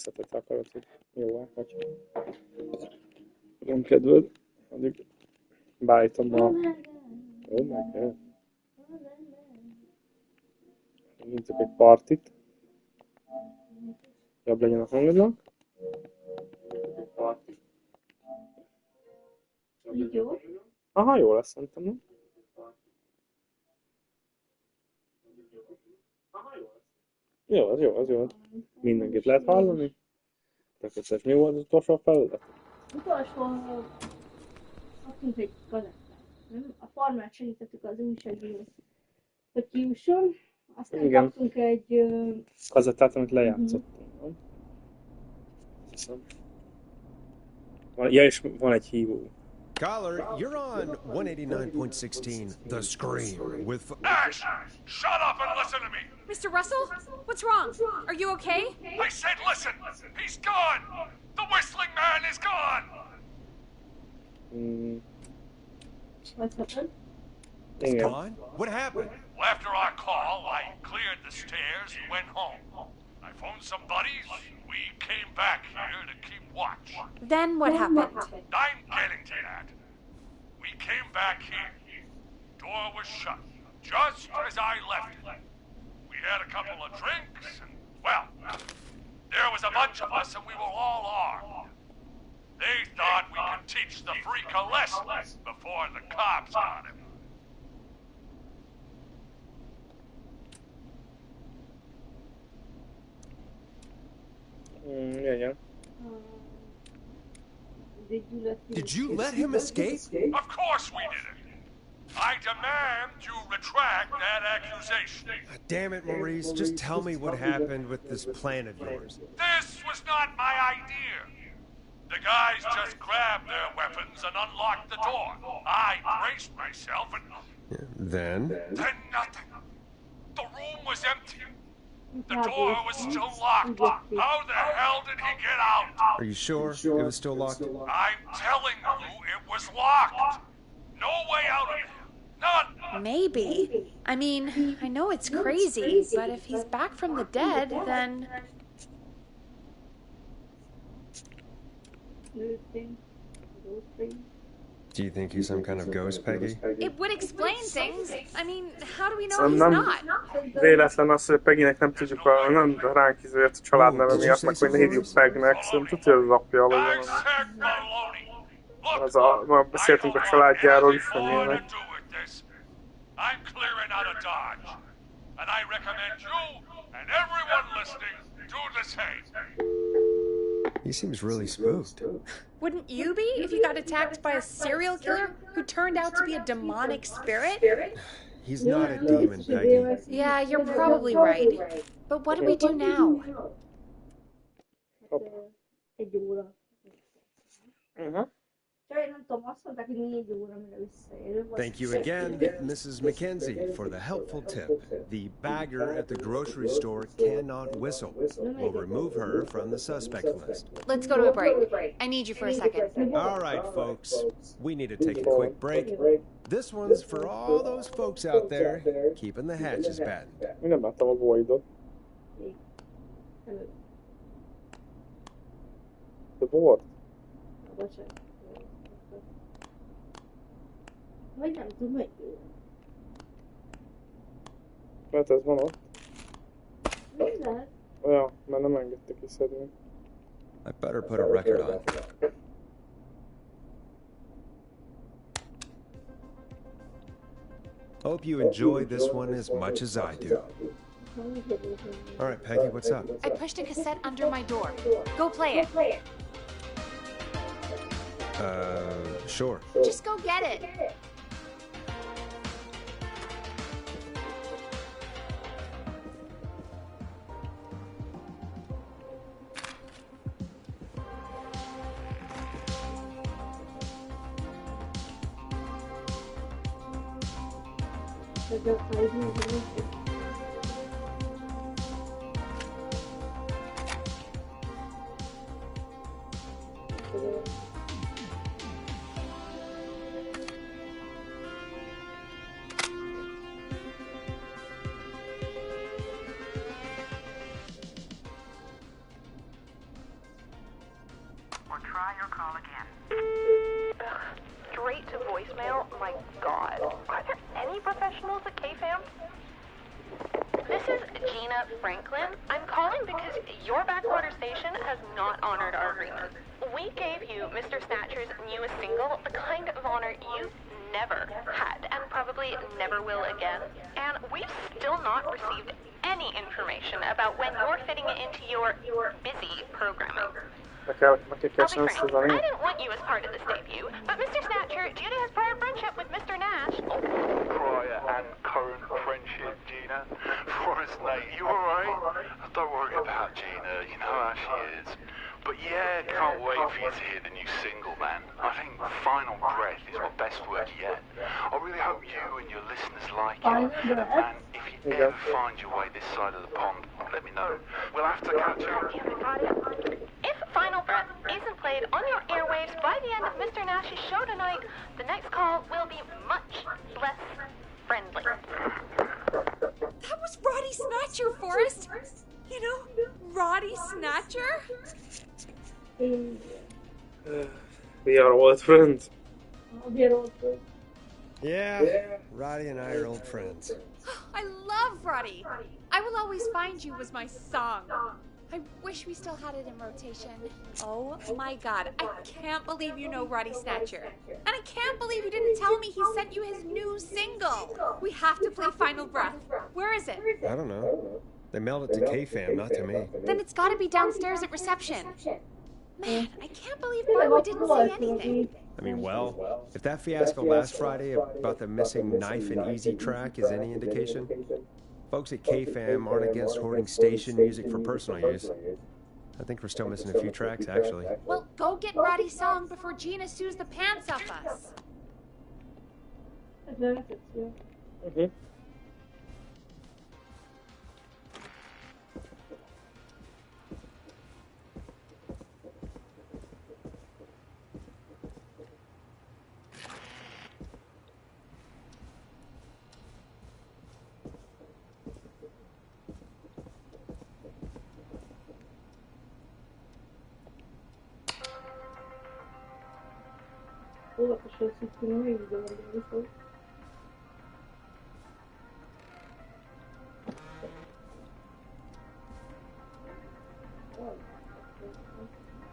Szetet akarod, hogy jó, vagy nem kedved, addig beállítom a... Ó, meg nyitjuk egy partit. Jobb legyen a hangodnak. Így jó? Aha, jó lesz szerintem, nem? Jó, az jó, az jó. Mindenkit lehet hallani. Tökéletes. Mi volt az utolsó feladat? Utolsó kaptunk egy kazettát. A farmát segítettük az újságíró, hogy kijusson. Aztán Igen. kaptunk egy... Kazettát, amit lejátszottunk, nem? Hiszem. Ja, és van egy hívó. Caller, you're on 189.16, The Scream, with... Ash! Shut up and listen to me! Mr. Russell? What's wrong? Are you okay? I said listen! He's gone! The whistling man is gone! What's happened? He's Igen. gone? What happened? Well, after our call, I cleared the stairs and went home. I phoned some buddies. We came back here to keep watch. Then what happened? I'm getting to that. We came back here. Door was shut, just as I left it. We had a couple of drinks, and, well, there was a bunch of us, and we were all armed. They thought we could teach the freak a lesson before the cops got him. Igen. Did you let him escape? Of course we did it. I demand you retract that accusation. Damn it, Maurice, just tell me what happened with this plan of yours. This was not my idea. The guys just grabbed their weapons and unlocked the door. I braced myself and... Then? Then nothing. The room was empty. The door was still locked. How the hell did he get out? Are you sure it was still locked? I'm telling you, it was locked. No way out of it. None. Maybe. I mean, I know it's crazy, but if he's back from the dead, then... Do you think he's some kind of ghost, Peggy? It would explain things. I mean, how do we know Szóval he's nem not? véletlen az, hogy Peggynek nem tudjuk nem ránk izért a családneve miatt, meg hogy ne hívjuk Pegnek, szerintem tudja, hogy az apja I legyen. said baloney. Look, Az a, ma beszéltünk a családjáról is, hogy I don't know milyenek. what to do with this. I'm clearing out of Dodge. And I recommend you and everyone listening do the same. He seems really spooked. Wouldn't you be if you got attacked by a serial killer who turned out to be a demonic spirit? He's not a demon, Peggy. Yeah, you're probably right. But what do we do now? Egy óra. Csak én nem tudom, azt mondták, hogy 4 óra, mire visszaérő. Thank you again, Mrs. McKenzie, for the helpful tip. The bagger at the grocery store cannot whistle. We'll remove her from the suspect list. Let's go to a break. I need you for a second. All right, folks. We need to take a quick break. This one's for all those folks out there keeping the hatches battened. Én nem láttam a Voidot. The Void? Bocsánat. Vagy nem tudom, hogy... Mert ez van ott. Minden? Ja, mert nem engedte kiszedni. I better put a record on. Hope you enjoy this one as much as I do. All right, Peggy, what's up? I pushed a cassette under my door. Go play it. Sure. Just go get it. or try your call again. Straight to voicemail? My God. Are there any professionals at KFAM? This is Gina Franklin. I'm calling because your backwater station has not honored our agreement. We gave you Mr. Snatcher's newest single, the kind of honor you never had and probably never will again. And we've still not received any information about when you're fitting it into your busy programming. I'll be frank, I didn't want you as part of this debut, but Mr. Snatcher, due to his prior friendship with Mr. Nash... Prior and current friendship, Gina. Forrest, mate, you alright? Don't worry about Gina, you know how she is. But yeah, can't wait for you to hear the new single, man. I think Final Breath is my best work yet. I really hope you and your listeners like it. And man, if you ever find your way this side of the pond, let me know. We'll have to catch up. If Final Breath isn't played on your airwaves by the end of Mr. Nash's show tonight, the next call will be much less friendly. That was Roddy Snatcher, Forrest. You know, Roddy Snatcher? We are old friends. We are old friends. Yeah, Roddy and I are old friends. I love Roddy. I Will Always Find You was my song. I wish we still had it in rotation. Oh my God, I can't believe you know Roddy Snatcher. And I can't believe you didn't tell me he sent you his new single. We have to play Final Breath. Where is it? I don't know. They mailed it to KFAM, not to me. Then it's gotta be downstairs at reception. Man, I can't believe Barbara didn't say anything. I mean, well, if that fiasco last Friday about the missing knife and easy track is any indication, folks at KFAM aren't against hoarding station music for personal use. I think we're still missing a few tracks, actually. Well, go get Roddy's song before Gina sues the pants off us. Mm-hmm.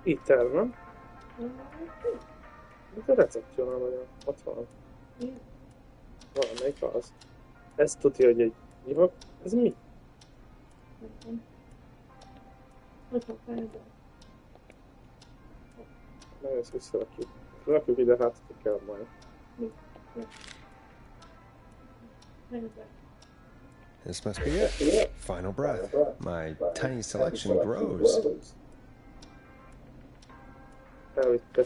Itt el, nem? Ez a recepciónál vagyok. Ott van. Valamelyik az. Ez tudja, hogy egy hívok. Ez mi? Na, ezt visszarakjuk. Rakjuk ide, hát ki kell majd. This must be it. Final breath. My tiny selection grows. Elvitte.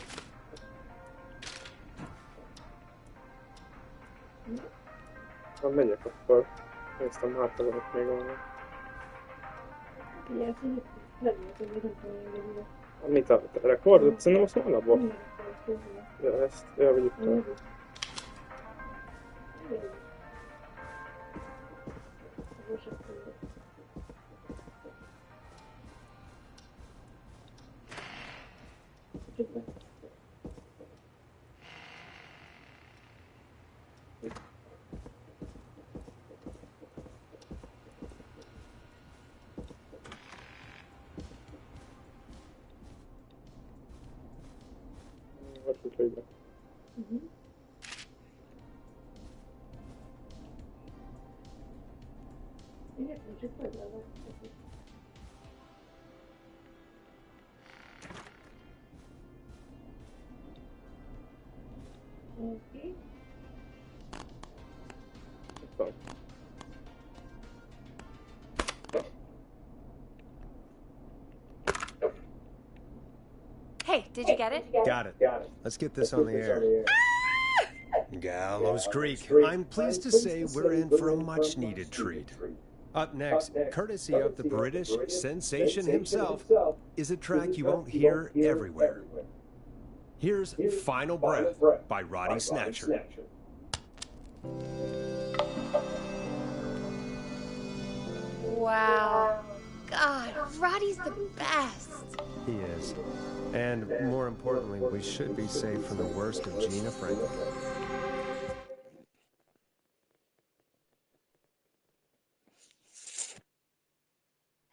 Ha megyek, akkor néztem hátra, hogy még valami. Mit a rekordot? Szerintem most már labba. Ja, ezt elvigyük el. Hey, did you get it? Got it. Let's get this on the air. Gallows Creek. I'm pleased to say we're in for a much-needed treat. Up next, courtesy of the British sensation himself, is a track you won't hear everywhere. Here's Final Breath by Roddy Snatcher. Wow. God, Roddy's the best. He is. And more importantly, we should be safe from the worst of Gina Franklin.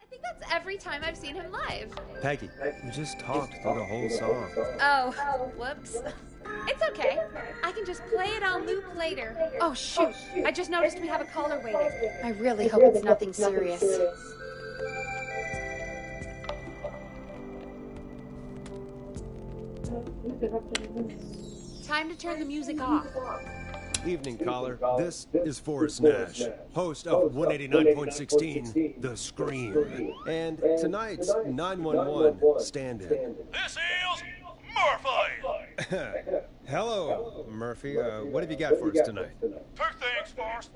I think that's every time I've seen him live. Peggy, you just talked through the whole song. Oh, whoops. It's okay. I can just play it on loop later. Oh, shoot. I just noticed we have a caller waiting. I really hope it's nothing serious. Time to turn the music off. Evening, caller. This is Forrest Nash, host of 189.16, The Scream. And tonight's 911 stand-in. This is Murphy! Hello, Murphy. What have you got for us tonight? Two things, Forrest.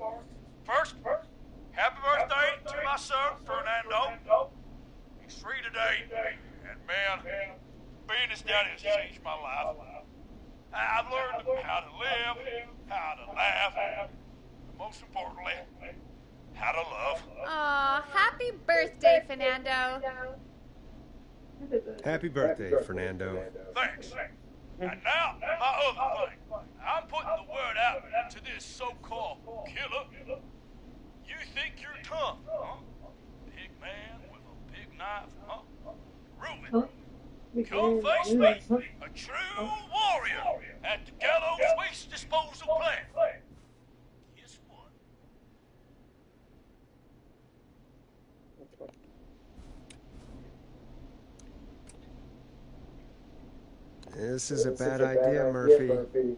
First, happy birthday to my son, Fernando. He's 3 today, and man, being his daddy has changed my life. I've learned how to live, how to laugh, and most importantly, how to love. Aw, happy birthday, Fernando. Happy birthday, Fernando. Thanks. And now, my other thing. I'm putting the word out to this so-called killer. You think you're tough, huh? Big man with a big knife, huh? Ruben. Come face me, a true warrior at the Gallows Waste Disposal Plant. Guess what? This is a bad idea, Murphy.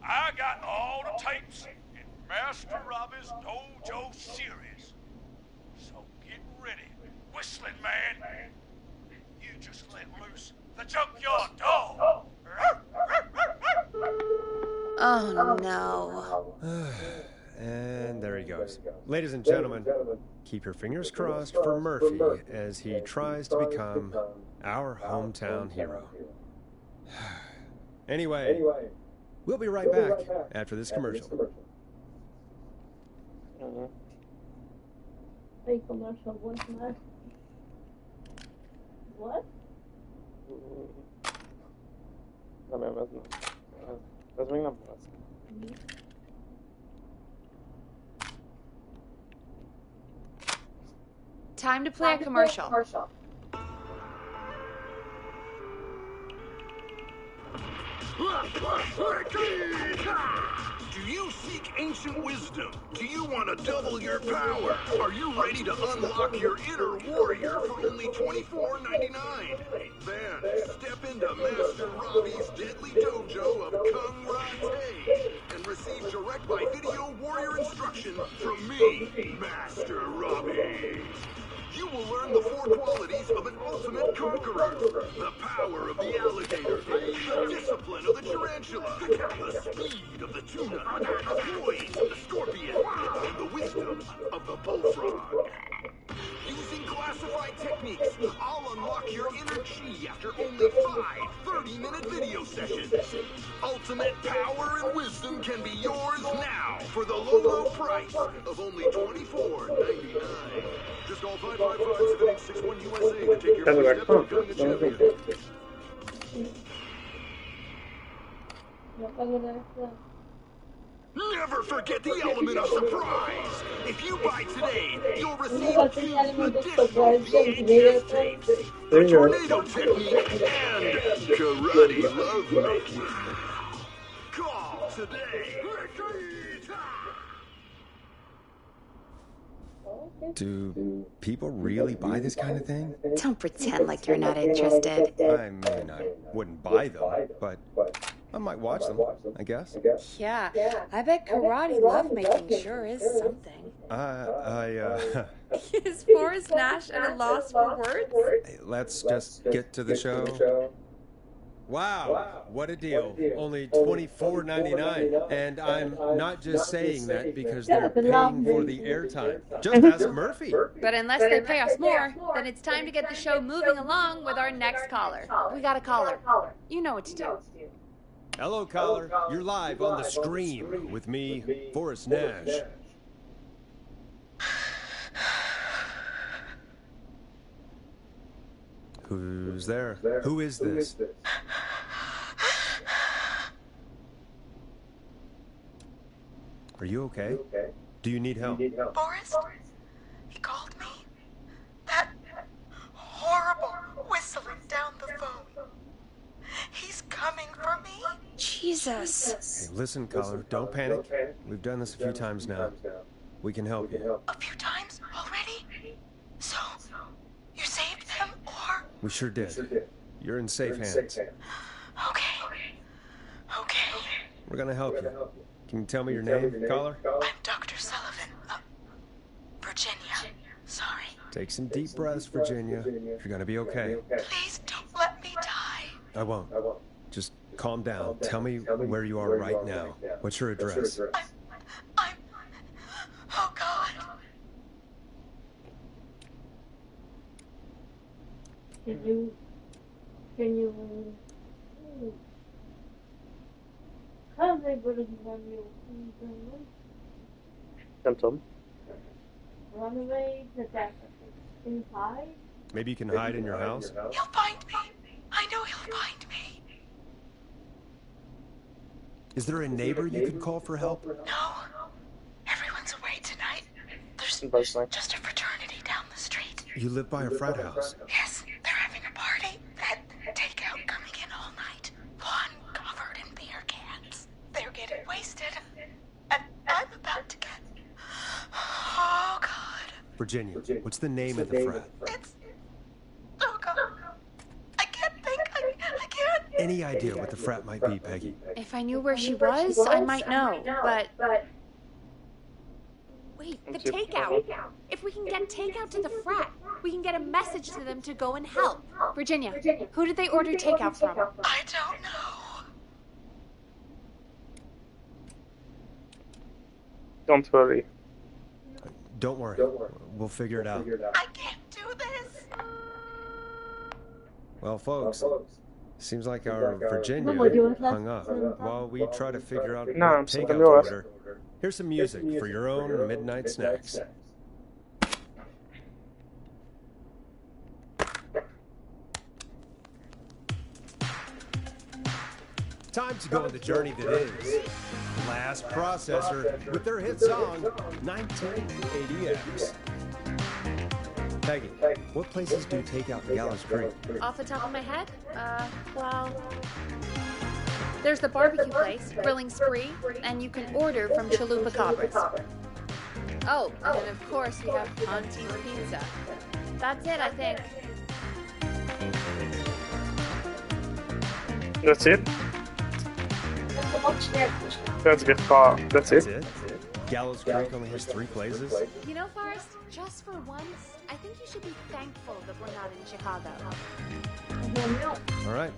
I got all the tapes in Master Robbie's Dojo series. So get ready, whistling man. You just let loose the junkyard dog. Oh, no. And there he goes. Ladies and gentlemen, keep your fingers crossed for Murphy as he tries to become our hometown hero. Anyway, we'll be right back after this commercial. Hey, commercial, what's that? What? Nem élvezem. Ez még nem lesz. Time to play a commercial. Do you seek ancient wisdom? Do you want to double your power? Are you ready to unlock your inner warrior for only $24.99? Then step into Master Robbie's deadly dojo of Kung Rate and receive direct by video warrior instruction from me, Master Robbie. You will learn the 4 qualities of an ultimate conqueror. The power of the alligator, the discipline of the tarantula, the speed of the tuna, the poise of the scorpion, and the wisdom of the bullfrog. Using classified techniques, I'll unlock your inner chi after only 5 30-minute video sessions. Ultimate power and wisdom can be yours now for the low price of only $24.99. Just call 555-7861 USA to take your first step to becoming a champion. Never forget the element of surprise! If you buy today, you'll receive 2 additional VHS tapes, the tornado technique, and karate lovemaking. Call today! Do people really buy this kind of thing? Don't pretend like you're not interested. I mean, I wouldn't buy them, but I might watch them, I guess. Yeah, I bet karate lovemaking sure is something. Is Forrest Nash at a loss for words? Let's just get to the show. Wow, what a deal. Only $24.99. And I'm not just saying that because they're paying for the airtime. Just ask Murphy. But unless they pay us more, then it's time to get the show moving along with our next caller. We got a caller. You know what to do. Hello, caller. You're live on The Scream with me, Forrest Nash. Who's there? Who is this? Are you okay? Do you need help? Boris? He called me. That horrible whistling down the phone. He's coming for me. Jesus. Hey, listen, caller, don't panic. We've done this a few times now. We can help you. A few times already? So, you saved them, or? We sure did. You're in safe hands. Okay. Okay. We're gonna help you. Can you tell me your name, caller? I'm Dr. Sullivan. Virginia. Sorry. Take some deep breaths, Virginia. You're gonna be okay. Please don't let me die. I won't. Just calm down. Tell me where you are right now. What's your address? I'm... Oh, God. Can you how they put it on you? Nem tudom. Run away, protect inside? Maybe you can hide in your house? He'll find me. I know he'll find me. Is there a neighbor you could call for help? No. Everyone's away tonight. There's just a fraternity down the street. You live by a frat house. Yes, they're having a party. That takeout coming in all night. One covered in beer cans. They're getting wasted. And I'm about to get... Oh, God. Virginia, what's the name of the frat? It's... Oh, God. I can't think. I can't... Any idea what the frat might be, Peggy? If I knew where she was, I might know, but... Wait, the takeout. If we can get takeout to the frat, we can get a message to them to go and help. Virginia, who did they order takeout from? I don't know. Don't worry. Don't worry. We'll figure it out. I can't do this. Well, folks, seems like our Virginia hung up while we try to figure out what takeout to order. Here's some music for your own midnight snacks. Time to go on the journey that is Last Processor with their hit song 1980X. Peggy, what places do takeout in Gallows Creek? Off the top of my head? Well... There's the barbecue place, Grilling Spree, and you can order from Chalupa Cabras. Oh, and of course we have Auntie's Pizza. That's it, I think. That's it? That's good car. That's it? Gallows Creek only has 3 places? You know, Forrest, just for once, I think you should be thankful that we're not in Chicago. All right.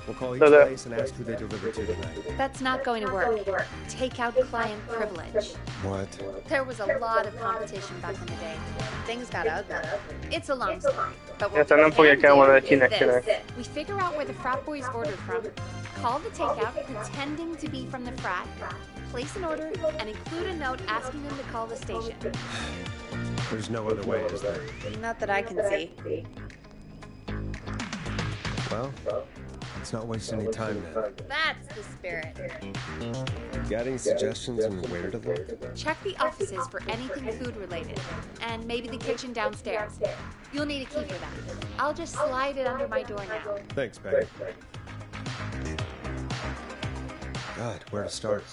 We'll call each place and ask who they deliver to tonight. That's not going to work. Takeout client privilege. What? There was a lot of competition back in the day. Things got ugly. It's a long story, but what we nem fogják elmondani, can do kinek is kinek. this. We figure out where the frat boys ordered from, call the takeout pretending to be from the frat, place an order, and include a note asking them to call the station. There's no other way, is there? Not that I can see. Well, let's not waste any time then. That's the spirit. Got any suggestions on where to look? Check the offices for anything food related, and maybe the kitchen downstairs. You'll need a key for that. I'll just slide it under my door now. Thanks, Peggy. God, where to start?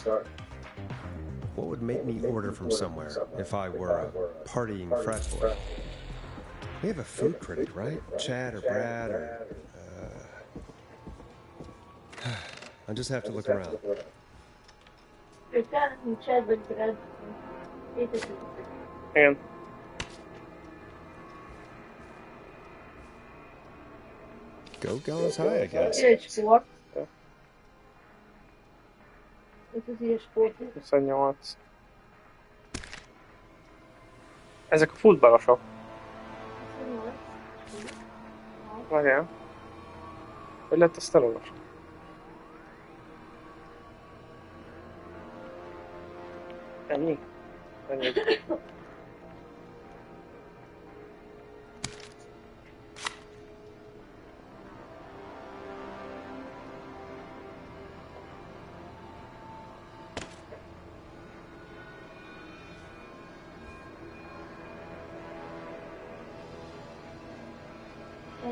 What would make me order from somewhere if I were a partying frat boy? We have a food critic, right? Chad or Brad or... I'll just have to look around. Igen. Go Gallows High, I guess. Sport. Ez az ilyen sport. 28. Ezek a futballosok. Várjál. Hogy lett ezt elolvasni? Ennyi? Ennyi.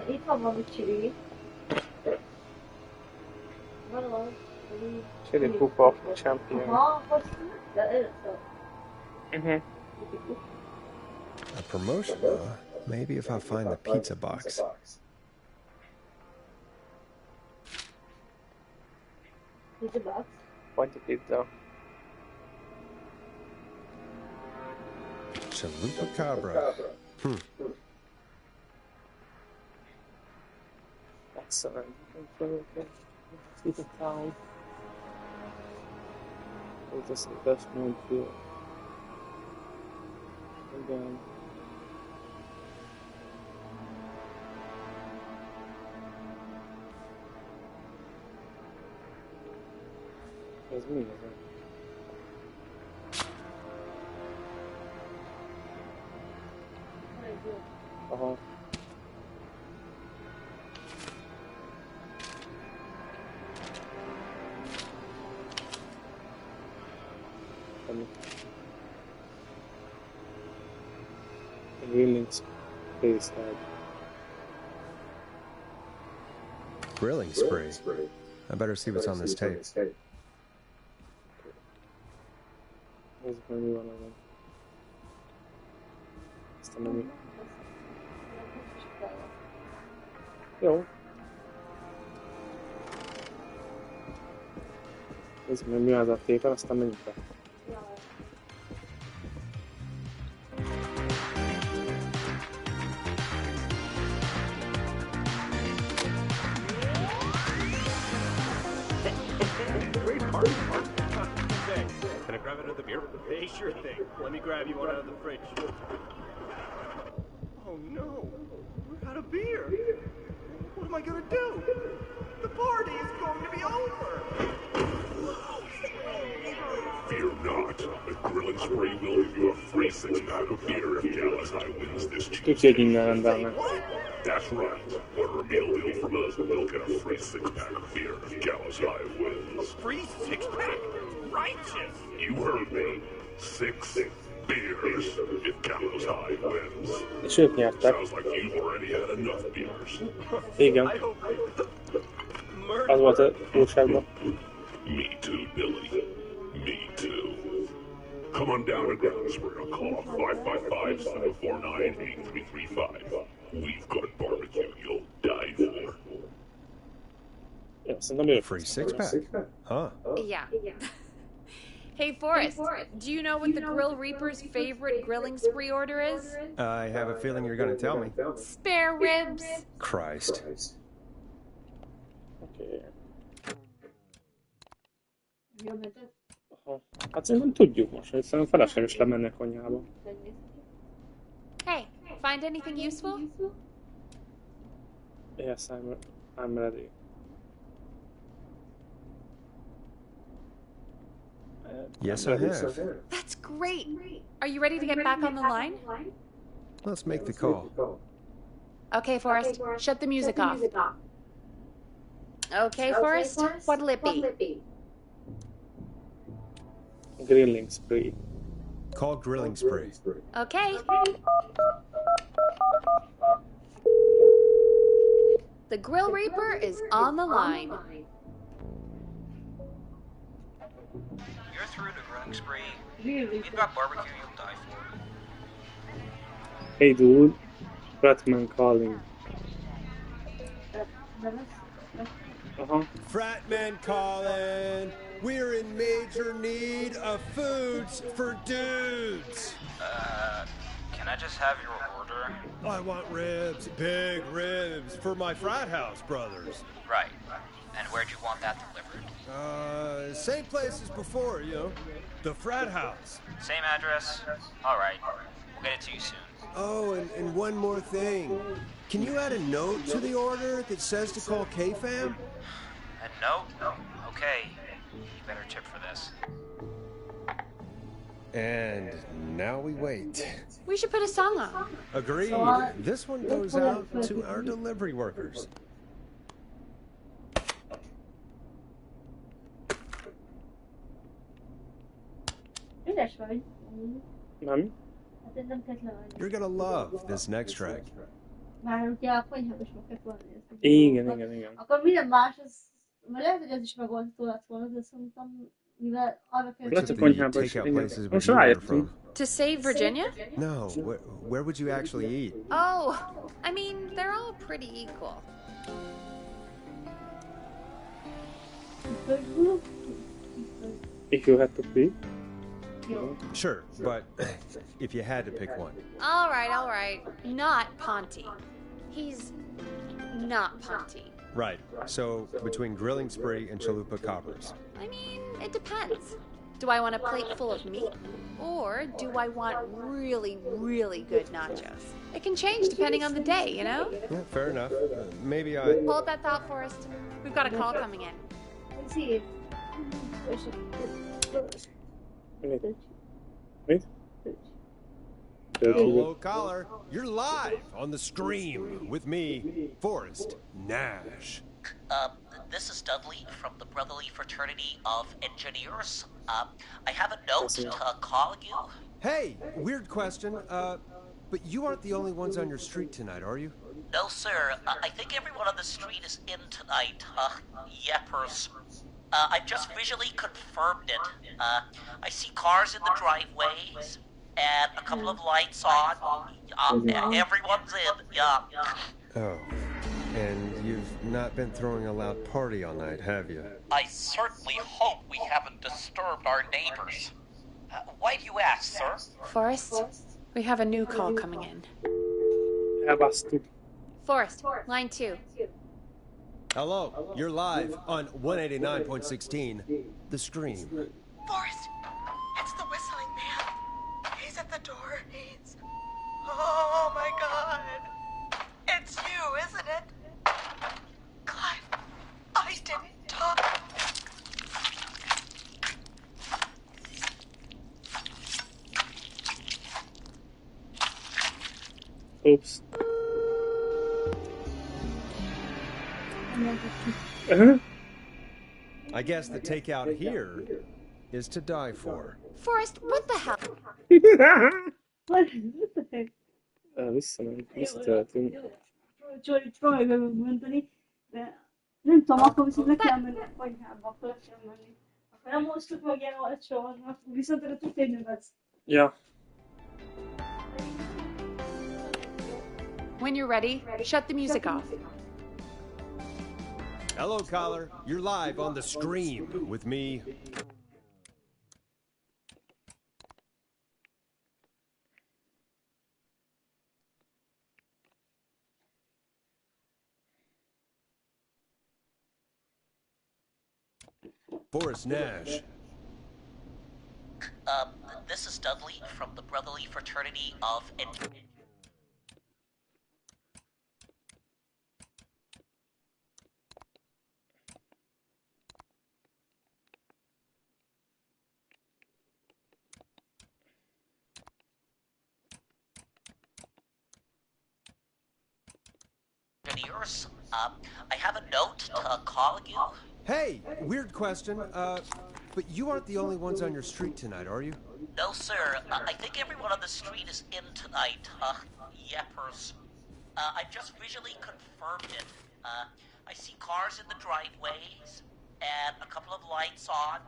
Itt van valami csili. Valahogy. Chili pupa champion. Aha, hosszú, de ez A promotion, huh? Maybe if I find the pizza box. Pizza box. Vagy a pizza. Chalupa Cabra. Excellent. It's a town. It's just the best known field. Again. Ez mi ez? Aha. Grilling space head. Grilling spree. I better see what's on this tape. Ez mi van ezen? Aztán nem... Jó. Nézzük meg mi az a tétel, aztán menjünk be. Great party. Thanks. Can I grab another beer? Hey, sure thing. Let me grab you one out of the fridge. Oh no, we're out of beer. What am I gonna do? The party is going to be over. Fear not. The grilling spree will give you a free 6-pack of beer if Galahai wins this Úgyhogy innen rendelnek. That's right. Order a meal deal from us and we'll get a free 6-pack of beer if Galahai wins. Free 6-pack? Righteous! You heard me. 6 beers if Galahai wins. És ők nyertek. Sounds like you've already had enough beers. Igen. Az volt a újságban. Me too, Billy. Me too. Come on down to Groundsbury. I'll call 555-749-8335. We've got barbecue you'll die for. Ja, szerintem ő. Free 6-pack. Huh. Yeah. Hey, Forrest, do you know what the Grill Reaper's favorite grilling spree order is? I have a feeling you're gonna tell me. Spare ribs. Christ. Oké. Aha. Hát szerintem tudjuk most, hogy szerintem felesleges lemenni a konyhába. Hey, find anything useful? Yes, I'm ready. Yes, I have. That's great. Are you ready to get back on the line? Let's make the call. Okay, Forrest, shut the music off. Okay, Forrest, what'll it be? Grilling spree. Call grilling spree. Okay. The Grill Reaper is on the line. You're through to grilling spree. We've got barbecue you'll die for. Hey dude, Fratman calling. Fratman calling. We're in major need of foods for dudes. Can I just have your order? I want ribs, big ribs, for my frat house brothers. Right. And where'd you want that delivered? Same place as before, you know. The frat house. Same address? Alright. We'll get it to you soon. Oh, and one more thing. Can you add a note to the order that says to call K-Fam? A note? Okay. You better tip for this. And now we wait. We should put a song on. Agreed. This one goes out to our delivery workers. Ügyes vagy. Nem? Hát ez nem kezd levenni. You're gonna love this next track. Már ugye a konyhába is meg kellett volna nézni. Igen. Akkor minden más, lehet, hogy ez is megoldható lett volna, de szerintem, mivel arra kell... Lehet a konyhába is, igen. Most rájöttünk. To save Virginia? No, where would you actually eat? Oh, I mean, they're all pretty equal. If you had to pick. Sure, but if you had to pick one. All right. Not Ponty. He's not Ponty. Right, so between Grilling Spree and Chalupa Coppers. I mean, it depends. Do I want a plate full of meat? Or do I want really, really good nachos? It can change depending on the day, you know? Yeah, fair enough. Maybe I... Hold that thought, Forrest. We've got a call coming in. See. Hello, caller. You're live on the stream with me, Forrest Nash. This is Dudley from the Brotherly Fraternity of Engineers. I have a note to call you. Hey, weird question. But you aren't the only ones on your street tonight, are you? No, sir. I think everyone on the street is in tonight. Yeppers. I've just visually confirmed it. I see cars in the driveways, and a couple of lights on. Everyone's in, yeah. Oh, and you've not been throwing a loud party all night, have you? I certainly hope we haven't disturbed our neighbors. Why do you ask, sir? Forrest, we have a new call coming in. Elbasztuk. Forrest, line 2. Hello, you're live on 189.16, The Stream. Forrest, it's the whistling man. He's at the door. He's... Oh my God. It's you, isn't it? Clive, I didn't talk. Oops. I guess the takeout here is to die for. Forrest, what the hell? Visszatöltünk. Próbálj megmondani, de nem tudom, akkor viszont le kell menni a konyhába, akkor le kell menni. Akkor nem hoztuk meg ilyen olcsón, viszont erre tudsz egy nevetsz. Ja. When you're ready, shut the music off. Hello, caller. You're live on The Stream with me. Forrest Nash. This is Dudley from the Brotherly Fraternity of Engineers. I have a note to call you. Hey, weird question. But you aren't the only ones on your street tonight, are you? No, sir. I think everyone on the street is in tonight. Yeppers. I've just visually confirmed it. I see cars in the driveways, and a couple of lights on.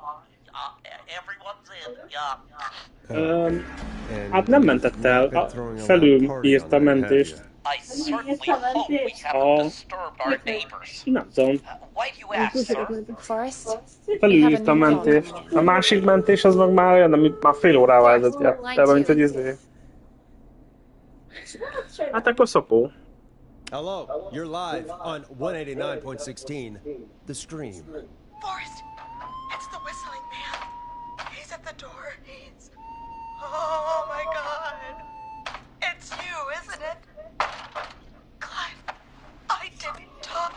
Everyone's in, yeah. Hát nem mentett el, felül írt a mentést. I certainly hope we haven't disturbed our neighbors. Nem tudom. Why do you ask, sir? Forrest? Felülírta a mentést. A másik mentés az meg már olyan, amit már fél órával ezelőtt, mint hogy izé. Hát akkor szopó. Hello, you're live on 189.16, The Stream. Forrest, it's the whistling man. He's at the door. He's... Oh my God. It's you, isn't it? Clive, I didn't talk.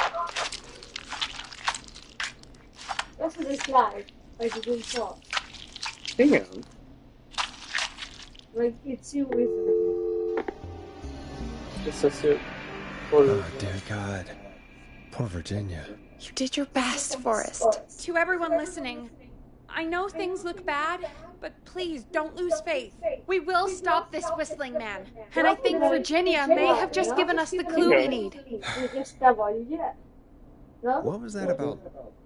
That's what it's like you didn't talk. Igen. Like, it's you, isn't it? This is it. Oh, dear God. Poor Virginia. You did your best, Forrest. To everyone listening, I know things look bad, But please, don't lose faith. We will stop this whistling man. And I think Virginia may have just given us the clue we need. What was that about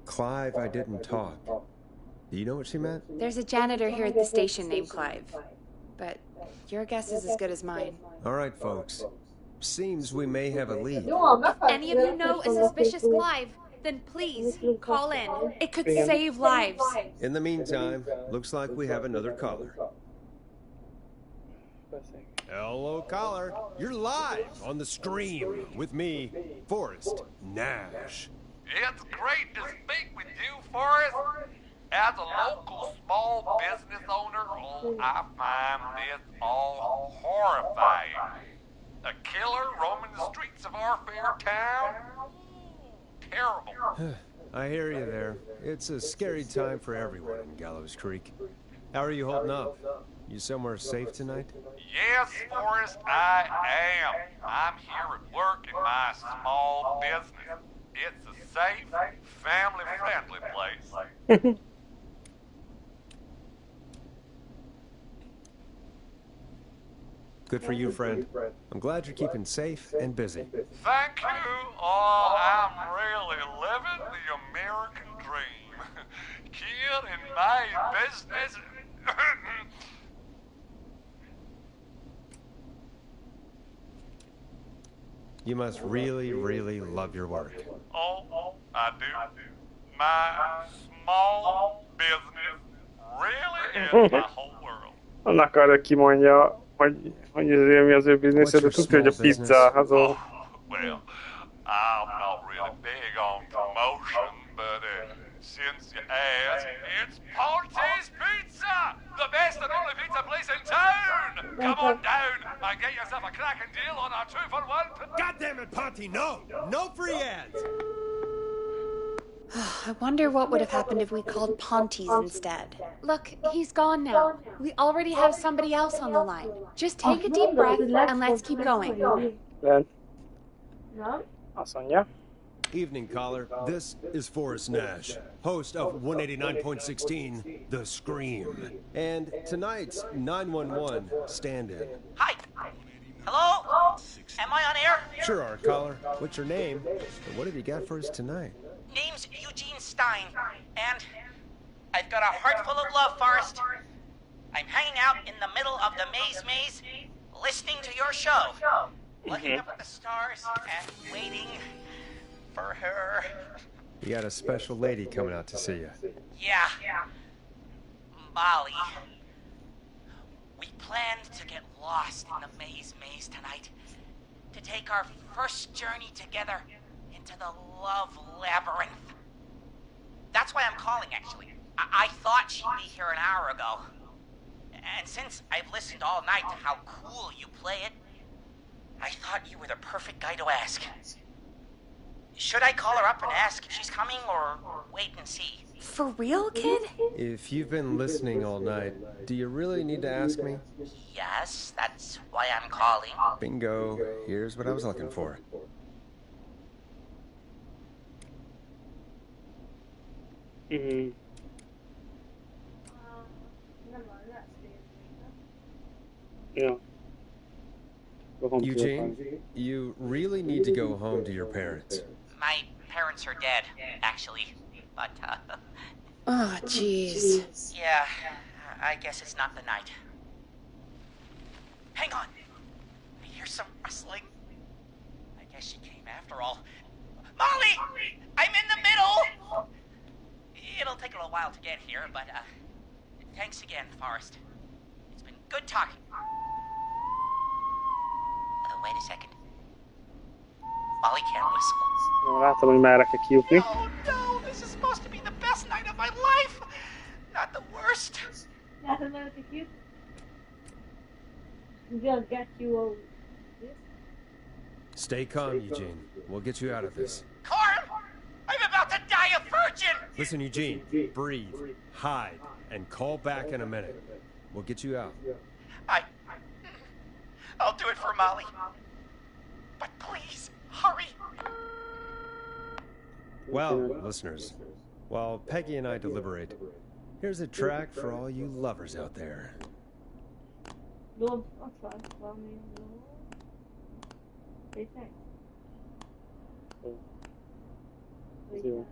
Clive I didn't talk? Do you know what she meant? There's a janitor here at the station named Clive. But your guess is as good as mine. All right, folks. Seems we may have a lead. If any of you know a suspicious Clive, then please call in. It could save lives. In the meantime, looks like we have another caller. Hello, caller. You're live on the Scream with me, Forrest Nash. It's great to speak with you, Forrest. As a local small business owner, I find this all horrifying. A killer roaming the streets of our fair town? Terrible. I hear you there. It's a scary time for everyone in Gallows Creek. How are you holding up? You somewhere safe tonight? Yes, Forrest, I am. I'm here at work in my small business. It's a safe, family-friendly place. Good for you, friend. I'm glad you're keeping safe and busy. Thank you. Oh, I'm really living the American dream. Kid in my business. You must really, really love your work. Oh, I do. My small business really is my whole world. Annak arra kimondja, hogy azért mi az ő biznisze, de tudja, hogy a pizzához a... Well, I'm not really big on promotion, but since you asked, it's Ponte's Pizza! The best and only pizza place in town! Come on down and get yourself a cracking deal on our 2-for-1... God damn it, Ponte, no! No free ads! I wonder what would have happened if we called Ponte's instead. Look, he's gone now. We already have somebody else on the line. Just take a deep breath and let's keep going. Len. Azt mondja. Evening, caller. This is Forrest Nash, host of 189.16, The Scream. And tonight's 911 stand-in. Hi. Hello? Am I on air? Sure are, caller. What's your name? And what have you got for us tonight? Name's Eugene Stein, and I've got a heart full of love, Forrest. I'm hanging out in the middle of the maze, listening to your show, looking up at the stars and waiting for her. You got a special lady coming out to see you. Yeah. Molly. We planned to get lost in the maze tonight, to take our first journey together into the love labyrinth. That's why I'm calling, actually. I thought she'd be here an hour ago. And since I've listened all night to how cool you play it, I thought you were the perfect guy to ask. Should I call her up and ask if she's coming, or wait and see? For real, kid? If you've been listening all night, do you really need to ask me? Yes, that's why I'm calling. Bingo. Here's what I was looking for. Ja. Eugene, you really need to go home to your parents. My parents are dead, actually, but, Oh, jeez. yeah, I guess it's not the night. Hang on. I hear some rustling. I guess she came after all. Molly! I'm in the middle! It'll take a little while to get here, but, thanks again, Forrest. It's been good talking. Wait a second. Molly can't whistle. No, látom, hogy merre kell kijutni. Oh no, this is supposed to be the best night of my life! Not the worst. Látod, merre kell kijutni? We'll get you over this. Stay calm, Eugene. We'll get you out of this. Carm! I'm about to die a virgin! Listen, Eugene, breathe, hide, and call back in a minute. We'll get you out. I'll do it for Molly. But please, hurry. Well, listeners, while Peggy and I deliberate, Here's a track for all you lovers out there. Dob, ott van valami jó. Tényleg? Jó.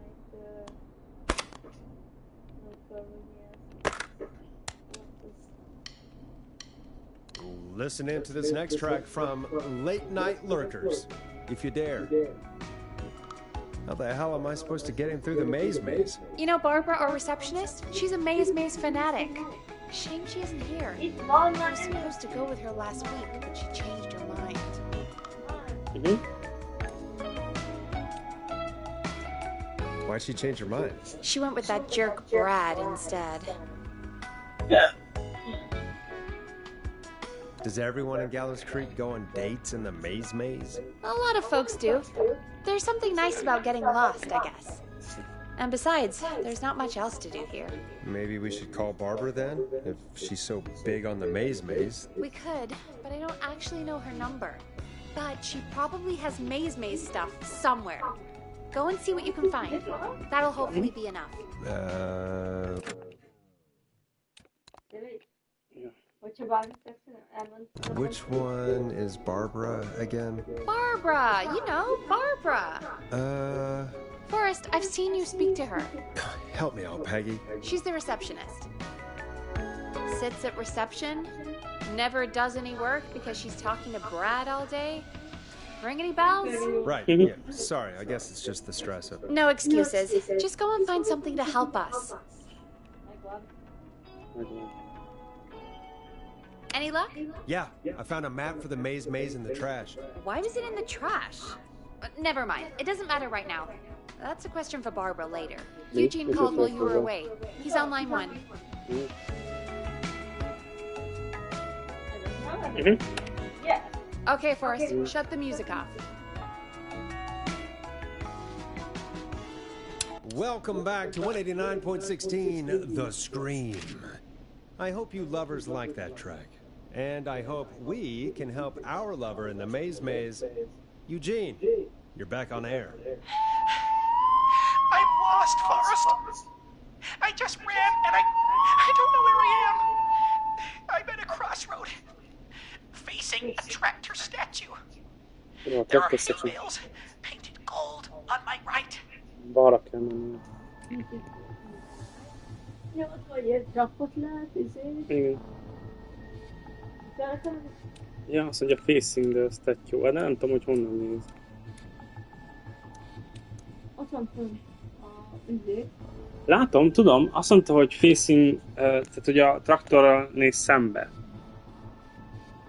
Listen in to this next track from Late Night Lurkers, if you dare. How the hell am I supposed to get him through the maze? You know Barbara, our receptionist? She's a maze fanatic. Shame she isn't here. I was supposed to go with her last week, but she changed her mind. Why'd she change her mind? She went with that jerk Brad instead. Does everyone in Gallows Creek go on dates in the maze? A lot of folks do. There's something nice about getting lost, I guess. And besides, there's not much else to do here. Maybe we should call Barbara then, if she's so big on the maze. We could, but I don't actually know her number. But she probably has maze stuff somewhere. Go and see what you can find. That'll hopefully be enough. Which one is Barbara again? Barbara! You know, Barbara! Forrest, I've seen you speak to her. Help me out, Peggy. She's the receptionist. Sits at reception, never does any work because she's talking to Brad all day. Ring any bells? Right, yeah. Sorry, I guess it's just the stress of it. No excuses. Just go and find something to help us. Any luck? Yeah, I found a map for the maze in the trash. Why was it in the trash? Never mind. It doesn't matter right now. That's a question for Barbara later. Eugene called while you were away. He's on line 1. Yeah. Okay, Forrest, shut the music off. Welcome back to 189.16, The Scream. I hope you lovers like that track. And I hope we can help our lover in the maze. Eugene, you're back on air. I'm lost, Forrest. I just ran and I don't know where I am. I'm at a crossroad, facing a tractor statue. There are hay bales painted gold on my right. Balra kell menni. Ja, ott vagy egy rakot lát, Igen. Ja, azt mondja facing the statue. De nem tudom, hogy honnan néz. Ott van pont a üzé. Látom, tudom, azt mondta, hogy facing, tehát hogy a traktorral néz szembe.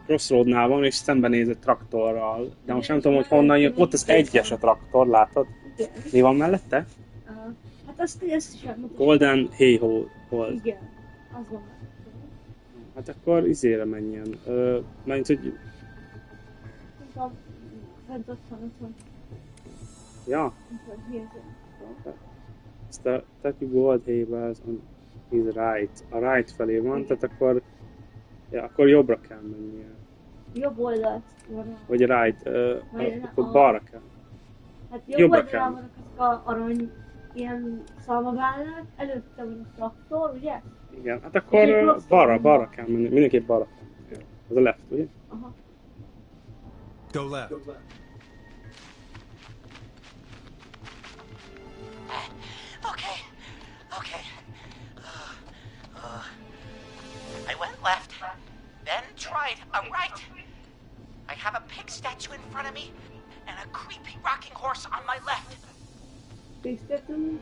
Crossroadnál van, és szembe néz a traktorral. De most nem tudom, hogy honnan jön. Ott az egyes a traktor, látod? Mi van mellette? Hát ezt is elmondom. Golden Hey-Ho volt. Igen, az van. Hát akkor izére menjen. Mert hogy... Nem tudom, fent ott van. Ja. Ezt a Taki Gold Hey-vel on his right. A right felé van, tehát akkor... Ja, akkor jobbra kell mennie. Jobb oldalt van. Vagy right, akkor balra kell. Hát jobb oldalán vannak azok a arany ilyen szalmavállák, előtte van a traktor, ugye? Igen, hát akkor balra kell menni, mindenképp balra kell menni. Ez a left, ugye? Aha. Go left. Okay. I went left, then tried a right. I have a pig statue in front of me and a creepy rocking horse on my left. Pig statue?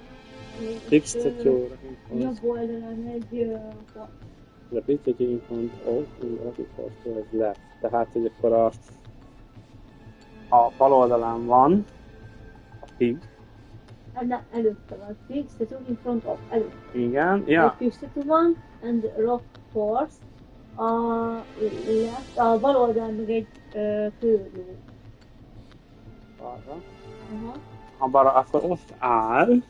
Pig statue. Jobb oldalán egy The pig statue in front of the rocking horse to his left. Tehát, hogy akkor a bal oldalán van a pig. Előtte van a pig statue in front of, előtte. Igen, ja. Egy pig statue van, and the rock horse. A bal oldalán meg egy főrő. Balra. Aha. Ha balra, akkor ott áll.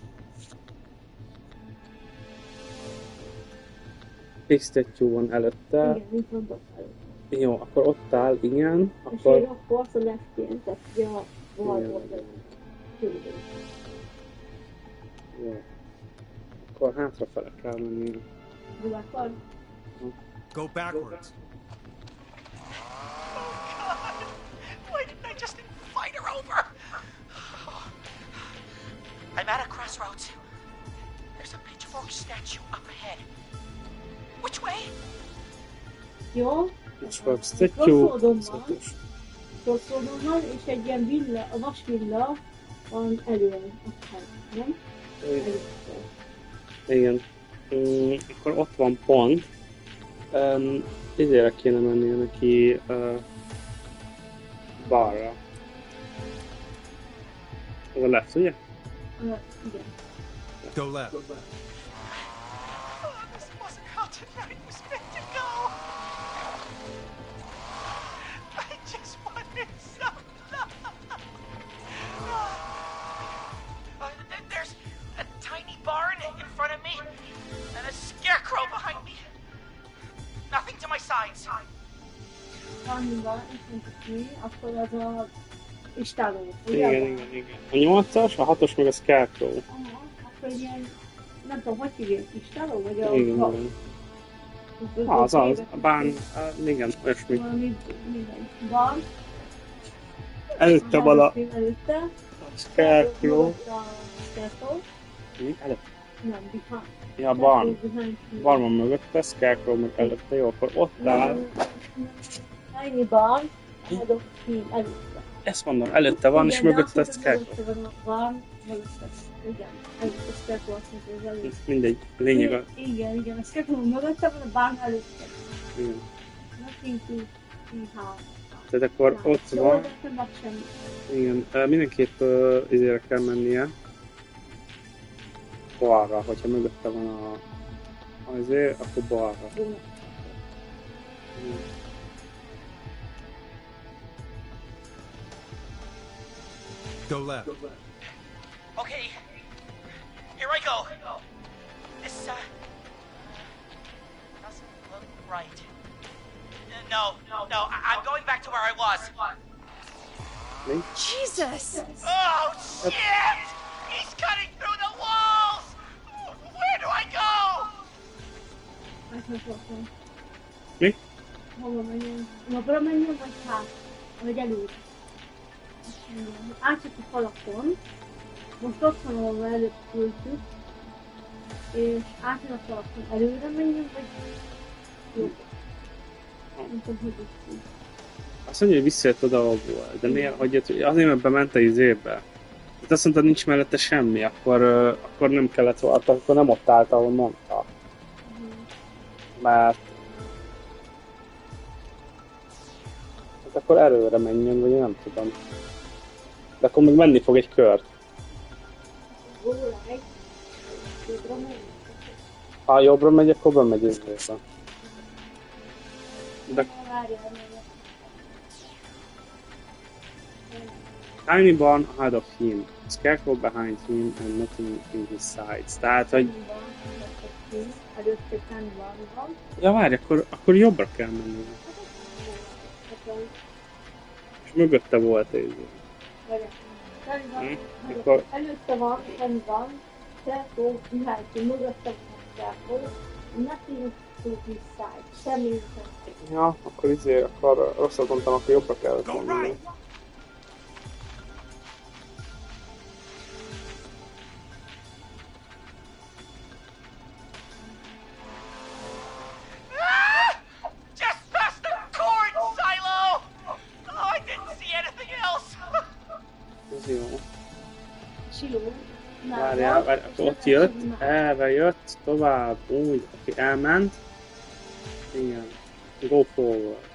Pig statue van előtte. Igen, in front of előtte. Jó, akkor ott áll, igen. És Akkor... egy rock horse a leftén, tehát ugye a bal oldalán. Főrő. Jó. Akkor hátrafele kell menni. Go backwards. Why didn't I just invite her over? I'm at a crossroads. There's a pitchfork statue up ahead. Which way? Jó. Pitchfork statue. Crossroadon van, és egy ilyen villa, a vasvilla van elől, nem? Igen. Akkor ott van pont. Izére kéne mennie neki balra. Az a left, ugye? Igen. Go left. Oh, this wasn't how tonight was meant to go. I just wanted some love. There's a tiny barn in front of me and a scarecrow behind me. Nothing to my sides. Valamiban itt akkor az a istáló. Igen. A 8-as, a 6-os meg a Scarecrow. Aha, akkor ilyen, nem tudom, hogy hívják, istáló, vagy a... Igen. Az, a bán, igen, olyasmi. Valami, mindegy. Van. Előtte van a Előtte. Scarecrow. A Scarecrow. Mi? Előtte? Nem, behind. Ja, van. Van mögötte, Scarecrow meg előtte, jó, akkor ott áll. Tiny barn, ahead of him, előtte. Ezt mondom, előtte van, és mögötte a Scarecrow. Van, mögötte. Igen, előtte a Scarecrow, azt mondja, az előtte. Mindegy, lényeg a... Igen, a Scarecrow mögötte van, a barn előtte. Igen. Nothing to behind. Tehát akkor ott van. Igen, mindenképp izére kell mennie. Balra, hogyha mögötte van azért, akkor balra. Go left. Okay, here I go. This, doesn't look right. No, I'm going back to where I was. Jesus! Oh, shit! He's cutting through the walls! Where do I go? Mi? Hova menjen? Jobbra menjen, vagy hátra? Vagy előre? Átjött a falakon. Most ott van, ahol előtt küldtük. És átjön a falakon. Előre menjen, vagy jobbra? Nem tudom, hogy így. Azt mondja, hogy visszajött oda, ahol volt. De miért, hogy azért, mert bemente izébe. Hát azt mondta, nincs mellette semmi, akkor nem kellett volna, akkor nem ott állt, ahol mondta. Mert... Hát akkor előre menjen, vagy nem tudom. De akkor még menni fog egy kört. Ha jobbra megy, akkor bemegy izébe. De... Tiny barn ahead of him, Scarecrow behind him, and nothing in his sides. Tehát, hogy... Ja, várj, akkor jobbra kell menni. És mögötte volt ez. Akkor... Előtte van, Scarecrow behind him, mögötte van Scarecrow, nothing to his side, semmi. Ja, akkor rosszat mondtam, akkor jobbra kellett menni. Várjál, ott jött, erre jött, tovább, úgy, aki elment. Igen, go forward.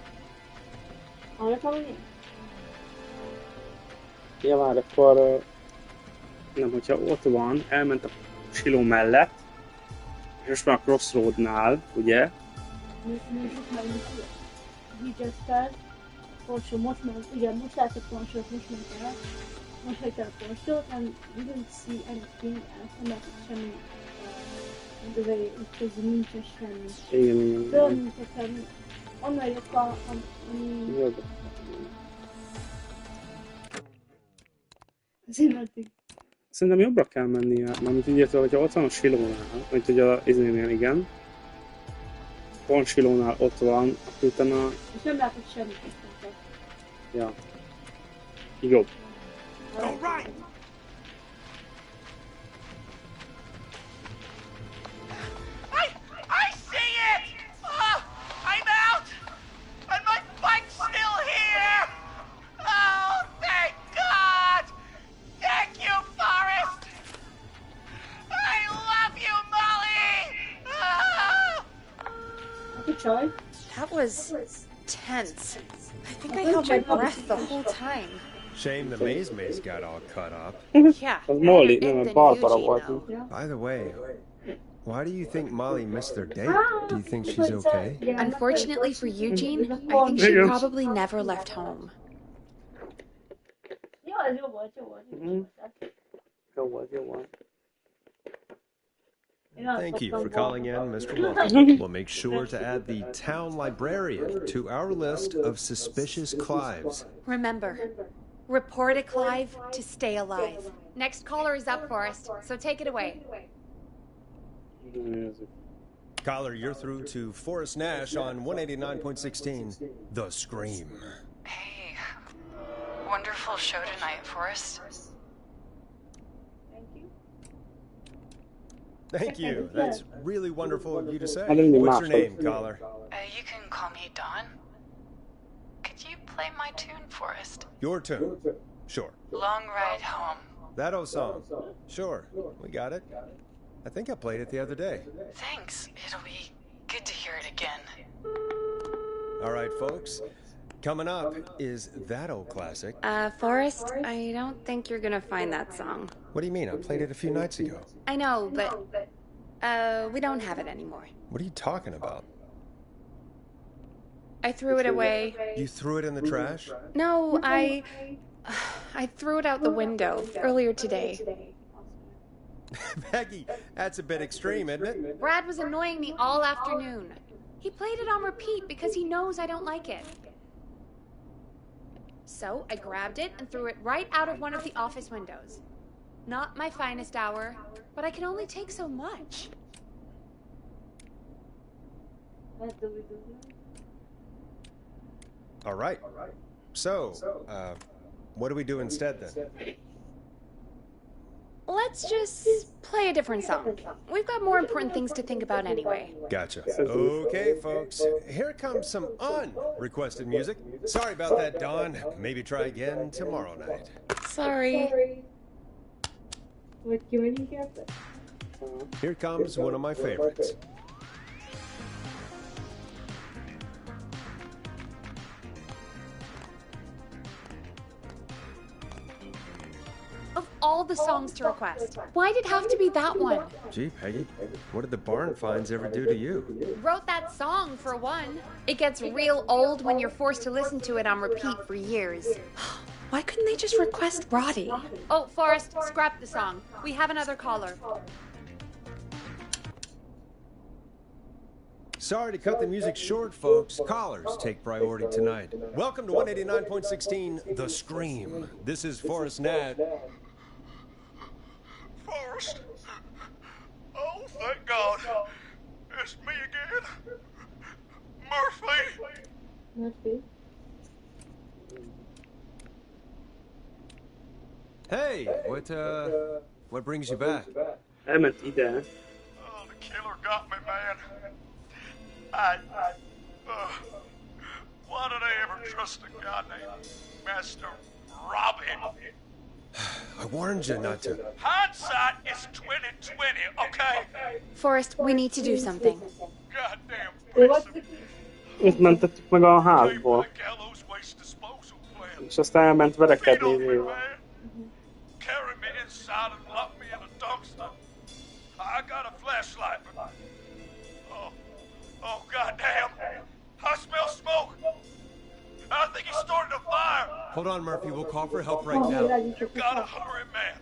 Ja, várj, akkor... Nem, hogyha ott van, elment a siló mellett, és most már a crossroadnál, ugye? Most látok konsolt, most ment el. Most hagyta a konsolt, and we didn't see anything else, nem látok semmi, itt közül nincsen semmi. Igen. Től, mint nekem, onnan jött Szerintem jobbra kell mennie, mármint így értve, hogyha ott van a silónál, mint hogy a izénél, igen. ponsilónál ott van, akkor utána... És nem látok semmit. Ja. Jobb. All right. I see it! I'm out! And my bike's still here! Oh, thank God! Thank you, Forrest! I love you, Molly! Good choice. That was tense. I think I held my breath the whole time. Shame the maze got all cut up. Yeah. Az Molly, and nem, then Barbara Eugene, volt. though. By the way, why do you think Molly missed their date? Do you think she's okay? Unfortunately for Eugene, I think she probably never left home. Jó, ez jó volt, jó volt. Jó volt, jó volt. Thank you for calling in, Mr. Mullen. We'll make sure to add the town librarian to our list of suspicious Clives. Remember, report a Clive to stay alive. Next caller is up, Forrest, so take it away. Caller, you're through to Forrest Nash on 189.16, The Scream. Hey, wonderful show tonight, Forrest. Thank you. That's really wonderful of you to say. I didn't What's your imagine. name, caller? You can call me Dawn. Could you play my tune, Forrest? Your tune. Sure. Long Ride Home. That old song. Sure. We got it. I think I played it the other day. Thanks. It'll be good to hear it again. All right, folks. Coming up is that old classic. Forrest, I don't think you're gonna find that song. What do you mean? I played it a few nights ago. I know, but, we don't have it anymore. What are you talking about? I threw it away. You threw it in the trash? No, I threw it out the window earlier today. Peggy, that's a bit extreme, isn't it? Brad was annoying me all afternoon. He played it on repeat because he knows I don't like it. So I grabbed it and threw it right out of one of the office windows. Not my finest hour, but I can only take so much. All right. So, what do we do instead then? Let's just play a different song. We've got more important things to think about anyway. Gotcha. Okay, folks. Here comes some unrequested music. Sorry about that, Dawn. Maybe try again tomorrow night. Sorry. Here comes one of my favorites. Of all the songs to request, why'd it have to be that one? Gee, Peggy, what did the barn finds ever do to you? Wrote that song, for one. It gets real old when you're forced to listen to it on repeat for years. Why couldn't they just request Roddy? Oh, Forrest, scrap the song. We have another caller. Sorry to cut the music short, folks. Callers take priority tonight. Welcome to 189.16, The Scream. This is Forrest Nash. Forrest? Oh, thank God. It's me again. Murphy. Hey, what brings you back? Elment ide. Oh, the killer got me, man. Why did I ever trust a guy named Master Robin? I warned you not to. Hindsight is 20/20, okay? Forrest, we need to do something. Goddamn. Őt mentettük meg a házból. És aztán elment verekedni izével. Carry me inside and lock me in a dumpster. I got a flashlight. Oh, goddamn. I smell smoke. I think he started a fire. Hold on, Murphy. We'll call for help right now. You gotta hurry, man.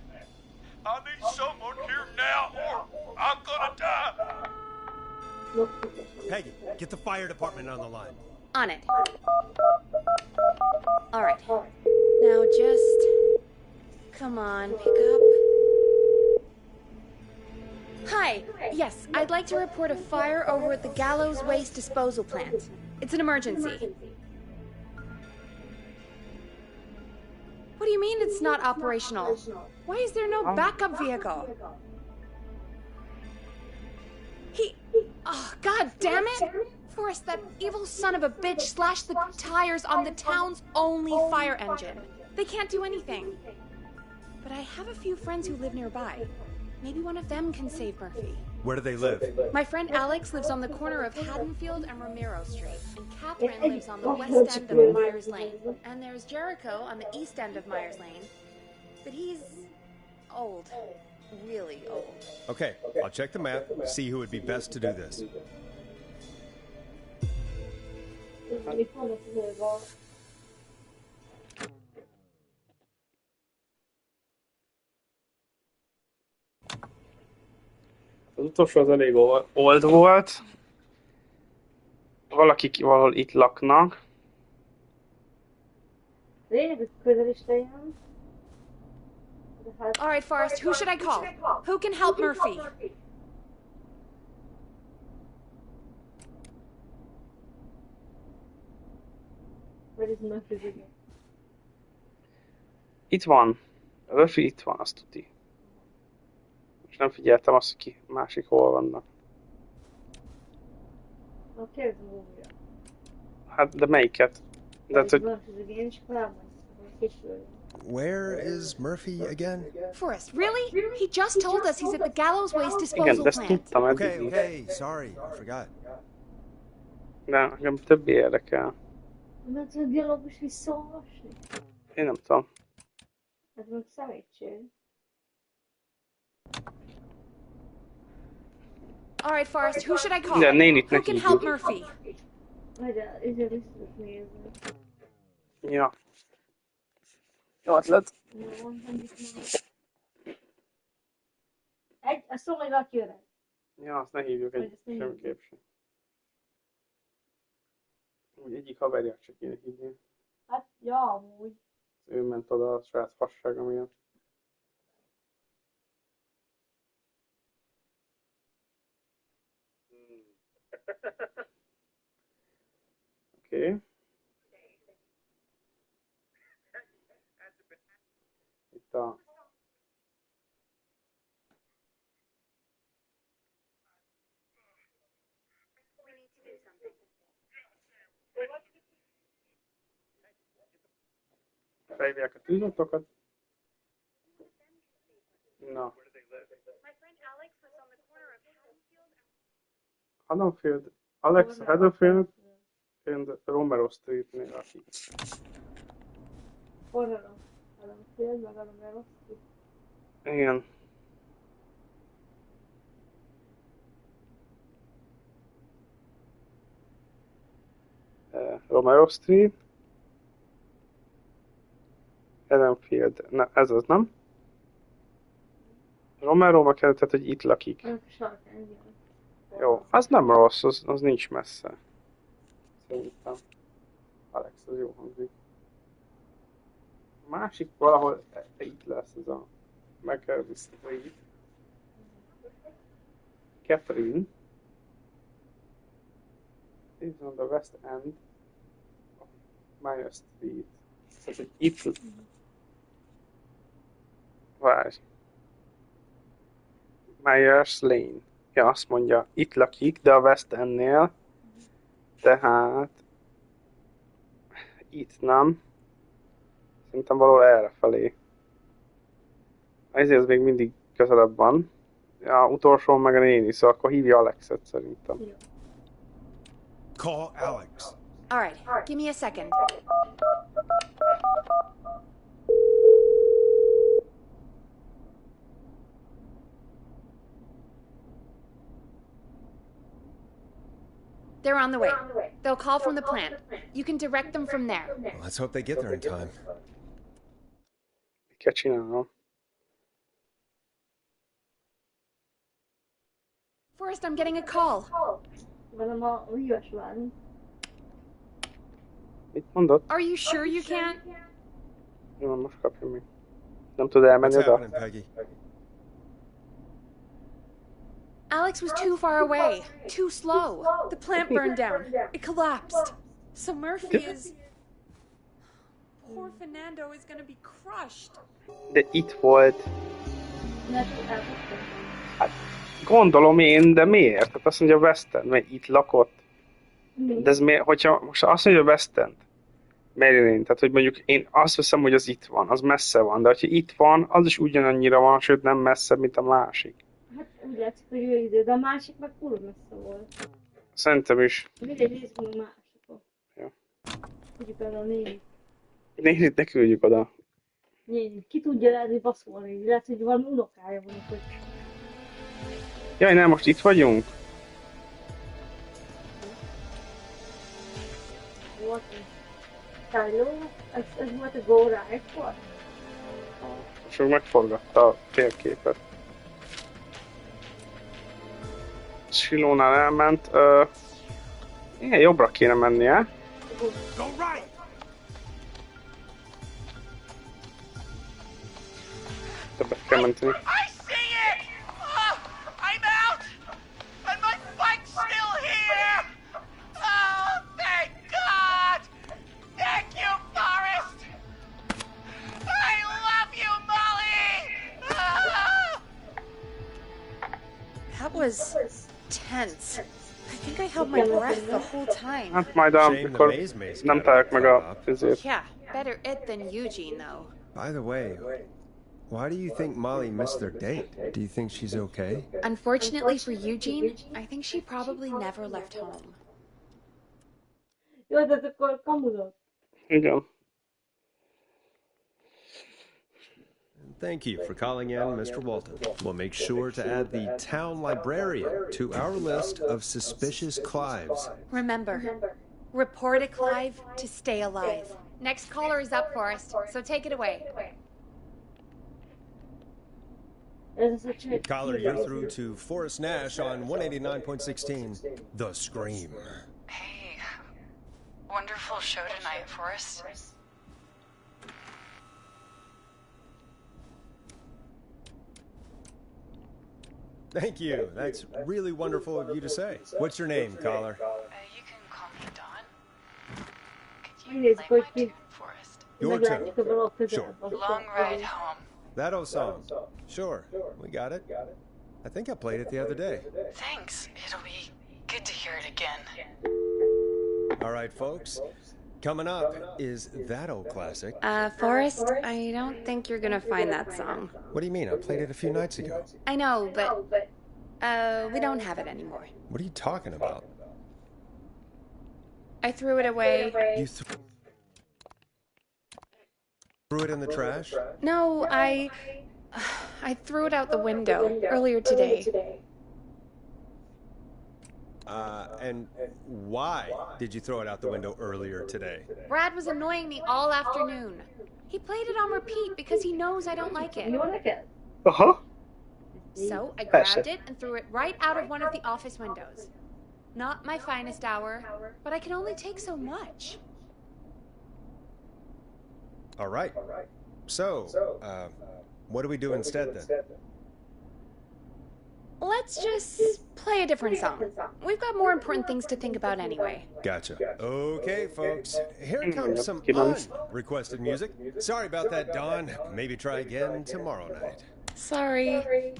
I need someone here now or I'm gonna die. Peggy, get the fire department on the line. On it. All right. Now just... Come on, pick up. Hi, way, yes, I'd like to report a fire over at the Gallows Waste Disposal Plant. It's an emergency. What do you mean it's not operational? Why is there no backup vehicle? Oh, god damn it! Forrest, that evil son of a bitch slashed the tires on the town's only fire engine. They can't do anything. But I have a few friends who live nearby. Maybe one of them can save Murphy. Where do they live? My friend Alex lives on the corner of Haddonfield and Romero Street. And Catherine lives on the west end of Myers Lane. And there's Jericho on the east end of Myers Lane. But he's old. Really old. Okay, I'll check the map, see who would be best to do this. Az utolsó az elég old volt. Valakik valahol itt laknak. Lényeg, hogy közel is legyen. All right, Forrest, who should I call? Who can help Murphy? Where is Murphy again? Itt van. Murphy itt van, azt tudni. Most nem figyeltem azt, ki másik hol vannak. Na, kérdezem újra. Hát, de melyiket? De hát, hogy... Murphy again, és akkor elmondom, hogy később. Where is Murphy again? Forrest, really? He just told us he's at the Gallows Waste Igen, Disposal de ezt Plant. tudtam eddig Okay, is. okay, sorry, I forgot. De engem többi érdekel. Nem tudom, dialógus visszaolvasni? Én nem tudom. Ez meg szemétség. All right, Forrest, who should I call? De nénit Who neki can help hívjuk. Murphy? Majd ezért vissza tudok nézni. Ja. Jó ötlet. A szó meg aki öreg. Ja, azt ne hívjuk Vagy ezt ne hívjuk. semmiképp sem. Úgy egyik haverját csak kéne hívni. Hát, ja, amúgy. Ő ment oda a saját fassága miatt. Oké. Itt a... Felhívják a tűzoltókat. Na. Haddonfield, Alex Haddonfield and Romero Street-nél lakik. Forralom. Haddonfield, meg Romero Street. Igen. Romero Street. Haddonfield. Na, ez az, nem? Romero-ba kellett, tehát, hogy itt lakik. Jó, az nem rossz, az nincs messze. Szerintem. Alex, az jó hangzik. A másik valahol itt lesz ez a McElvey Street. Catherine. It's on the west end of Myers Street. Tehát, hogy itt... Várj. Myers Lane. Ja, azt mondja, itt lakik, de a West Endnél. Tehát... Itt nem. Szerintem valahol errefelé. Ezért ez még mindig közelebb van. Ja, utolsó meg a néni, szóval akkor hívja Alexet szerintem. Call Alex. All right, give me a second. They're on the way. They'll call from the plant. You can direct them from there. Well, let's hope they get there in time. Mit kell csinálnom? Forrest, I'm getting a call. Velem a hívás várni. Mit mondott? Are you sure you can't? Jó, most kapja meg. Nem tud elmenni What's oda? happening, Peggy? Alex was too far away, too slow. The plant burned down. It collapsed. So Murphy is... Poor Fernando is gonna be crushed. De itt volt. Hát, gondolom én, de miért? Tehát azt mondja West End, mert itt lakott. De ez miért, hogyha most azt mondja West End, Maryland, tehát hogy mondjuk én azt veszem, hogy az itt van, az messze van, de hogyha itt van, az is ugyanannyira van, sőt nem messzebb, mint a másik. Hát úgy látszik, hogy ő ide, de a másik meg kurva messze volt. Szerintem is. Mindegy, nézzük meg a másikot. Ja. Tudjuk el a négy. Nézzük, ne küldjük oda. Négy. Ki tudja, lehet, hogy baszolni. Lehet, hogy valami unokája van, hogy... Jaj, nem, most itt vagyunk? Volt Kylo, ez volt a Go Right volt? És meg megforgatta a térképet. Silónál elment. Igen, jobbra kéne mennie. Go right! Többet kell menteni. I see it! I'm out! And my bike's still here! Oh, thank God! Thank you, Forrest! I love you, Molly! That was tense. I think I held my breath the whole time. Hát majd amikor nem találjuk meg a tüzét. Yeah, better it than Eugene, though. By the way, why do you think Molly missed their date? Do you think she's okay? Unfortunately for Eugene, I think she probably never left home. Jó, de akkor kamudott. Igen. Thank you for calling in, Mr. Walton. We'll make sure to add the town librarian to our list of suspicious Clives. Remember, report a Clive to stay alive. Next caller is up, Forrest, so take it away. Caller, you're through to Forrest Nash on 189.16, The Scream. Hey, wonderful show tonight, Forrest. Thank you. That's really wonderful of you to say. What's your name, caller? You can call me Dawn. Could you Nézzük, play hogy my ki. tune, Forrest? Your Meglátjuk a turn. dolog Sure. közelben. Long ride home. That old song. Sure. We got it. I think I played it the other day. Thanks. It'll be good to hear it again. All right, folks. Coming up is that old classic. Forrest, I don't think you're gonna find that song. What do you mean? I played it a few nights ago. I know, but, we don't have it anymore. What are you talking about? I threw it away. You threw it in the trash? No, I threw it out the window earlier today. And why did you throw it out the window earlier today? Brad was annoying me all afternoon. He played it on repeat because he knows I don't like it. Aha. So I grabbed it and threw it right out of one of the office windows. Not my finest hour, but I can only take so much. All right. So, what do we do instead then? Let's just play a different song. We've got more important things to think about anyway. Gotcha. Okay, folks. Here comes some unrequested music. Sorry about that, Dawn. Maybe try again tomorrow night. Sorry.